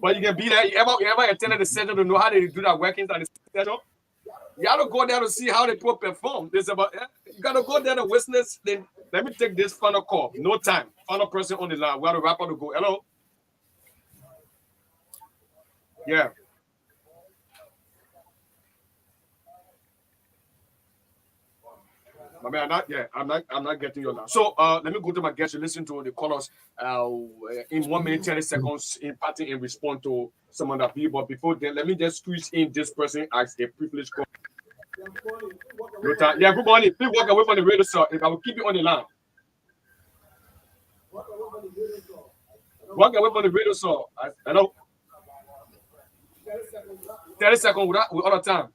But you can be there. You ever attended the center to know how they do that workings at the center? You gotta go there to see how they perform. This about you gotta go there to witness. Then let me take this final call. No time. Final person on the line. We gotta wrap up to go. Hello. Yeah. I mean, I'm not getting you now. So let me go to my guest to listen to the callers in 1 minute, 30 seconds, imparting in response to some of the people. But before then, let me just squeeze in this person as a privileged call. Yeah, good morning. Please walk away from the radio, sir. If I will keep you on the line. Walk away from the radio, sir. Hello. 30 seconds with all the time.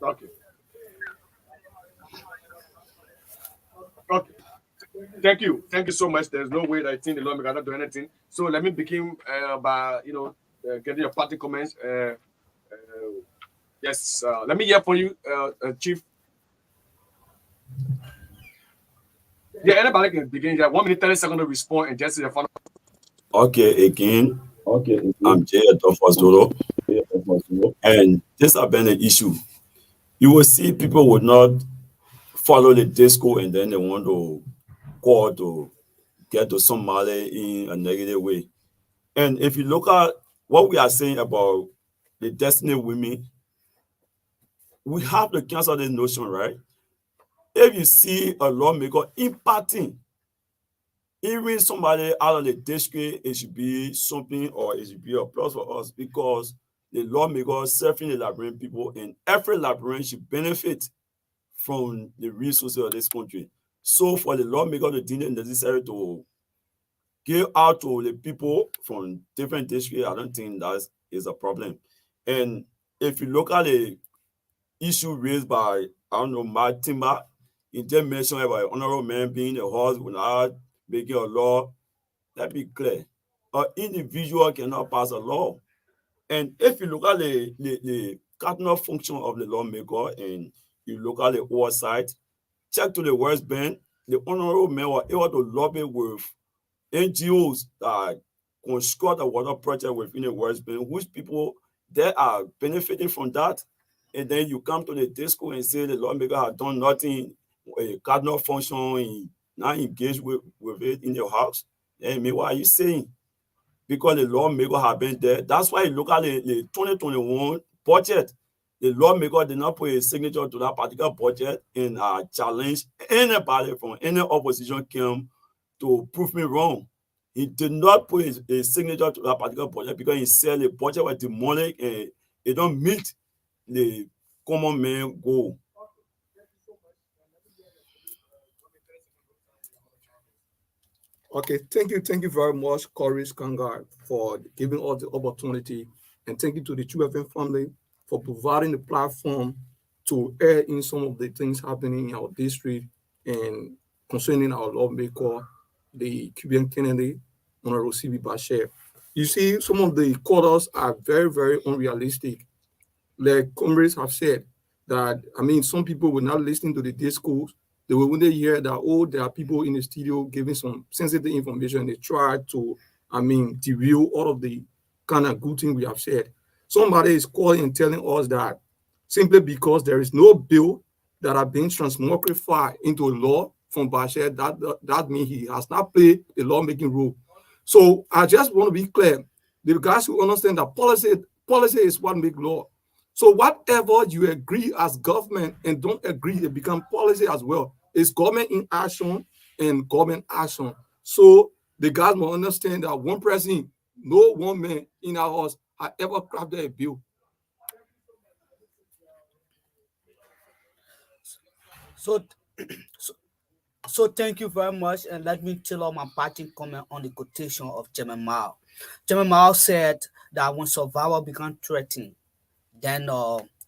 Okay. Okay. Thank you so much. There's no way that I think the law cannot do anything. So let me begin by getting your party comments. Yes. Let me hear from you, Chief. Yeah, anybody can begin. Yeah, 1 minute 30 seconds to respond and just the final. Okay, again. I'm Jay Adolfo, and this has been an issue. You will see people would not follow the disco and then they want to go to get to somebody in a negative way. And if you look at what we are saying about the destiny women, we have to cancel this notion, right? If you see a lawmaker imparting even somebody out of the district, it should be something or it should be a plus for us because the lawmaker serving the Liberian people and every Liberian should benefit from the resources of this country. So for the lawmaker to deem it necessary to give out to the people from different districts, I don't think that is a problem. And if you look at the issue raised by, Matt Timber, he did mention about honorable man being a horse without making a law. Let me be clear. An individual cannot pass a law. And if you look at the cardinal function of the lawmaker and you look at the oversight, check to the West Bend, the honorable man was able to lobby with NGOs that construct a water project within the West Bend, which people they are benefiting from that. And then you come to the disco and say the lawmaker has done nothing, a cardinal function, and not engaged with it in your house. I mean, what are you saying? Because the lawmaker have been there. That's why you look at the 2021 budget. The lawmaker did not put a signature to that particular budget and challenge anybody from any opposition came to prove me wrong. He did not put a signature to that particular budget because he said the budget was demonic and it don't meet the common man goal. Okay, thank you very much, Korries Karngar, for giving us the opportunity, and thank you to the True FM family for providing the platform to air in some of the things happening in our district and concerning our lawmaker, the Cuban Kennedy, Honorable C.B. Bashir. You see, some of the quarters are very, very unrealistic. Like comrades have said, that, some people will not listen to the discourse. They will only hear that, there are people in the studio giving some sensitive information. They try to, derail all of the kind of good thing we have said. Somebody is calling and telling us that simply because there is no bill that are being transmogrified into a law from Bashir, that means he has not played the lawmaking role. So I just want to be clear. The guys who understand that policy is what makes law. So whatever you agree as government and don't agree, it become policy as well. It's government in action and government action. So the guys will understand that one person, no one man in our house has ever crafted a bill. So So thank you very much, and let me tell all my parting comment on the quotation of Chairman Mao. Chairman Mao said that when survival began threatened, then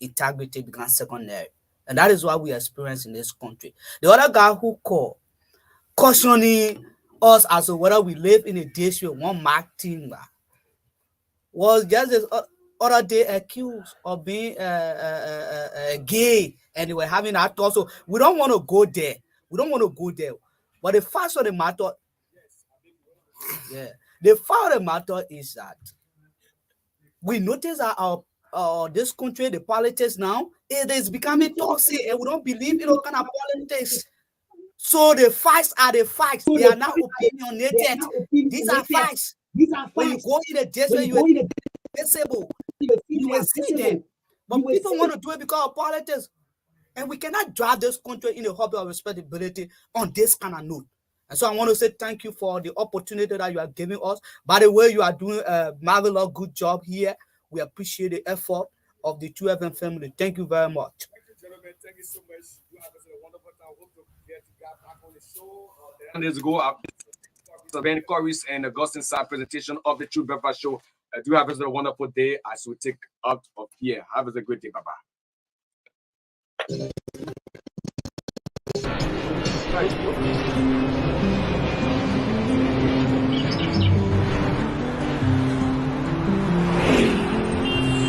integrity began secondary, and that is what we experience in this country. The other guy who called cautioning us as to whether we live in a district one mark team was just this other day accused of being gay, and they were having that thought. So we don't want to go there. We don't want to go there. But the fact of the matter, the fact of the matter is that we notice that our this country, the politics now, it is becoming toxic, and we don't believe in all kind of politics. So the facts are the facts. They are not opinionated. These are facts. When you go in the district, you are disabled. You will see them. But people want to do it because of politics. And we cannot drive this country in a hobby of respectability on this kind of note. And so I want to say thank you for the opportunity that you are giving us. By the way, you are doing a marvelous good job here. We appreciate the effort of the 2FM family. Thank you very much. Thank you, gentlemen. Thank you so much. You have a wonderful time. Hope to get you guys back on the show. Let's go up. So Ben Korries and Augustine Saah presentation of the True Breakfast Show. Do have a wonderful day as we take out of here. Have a great day. Bye-bye.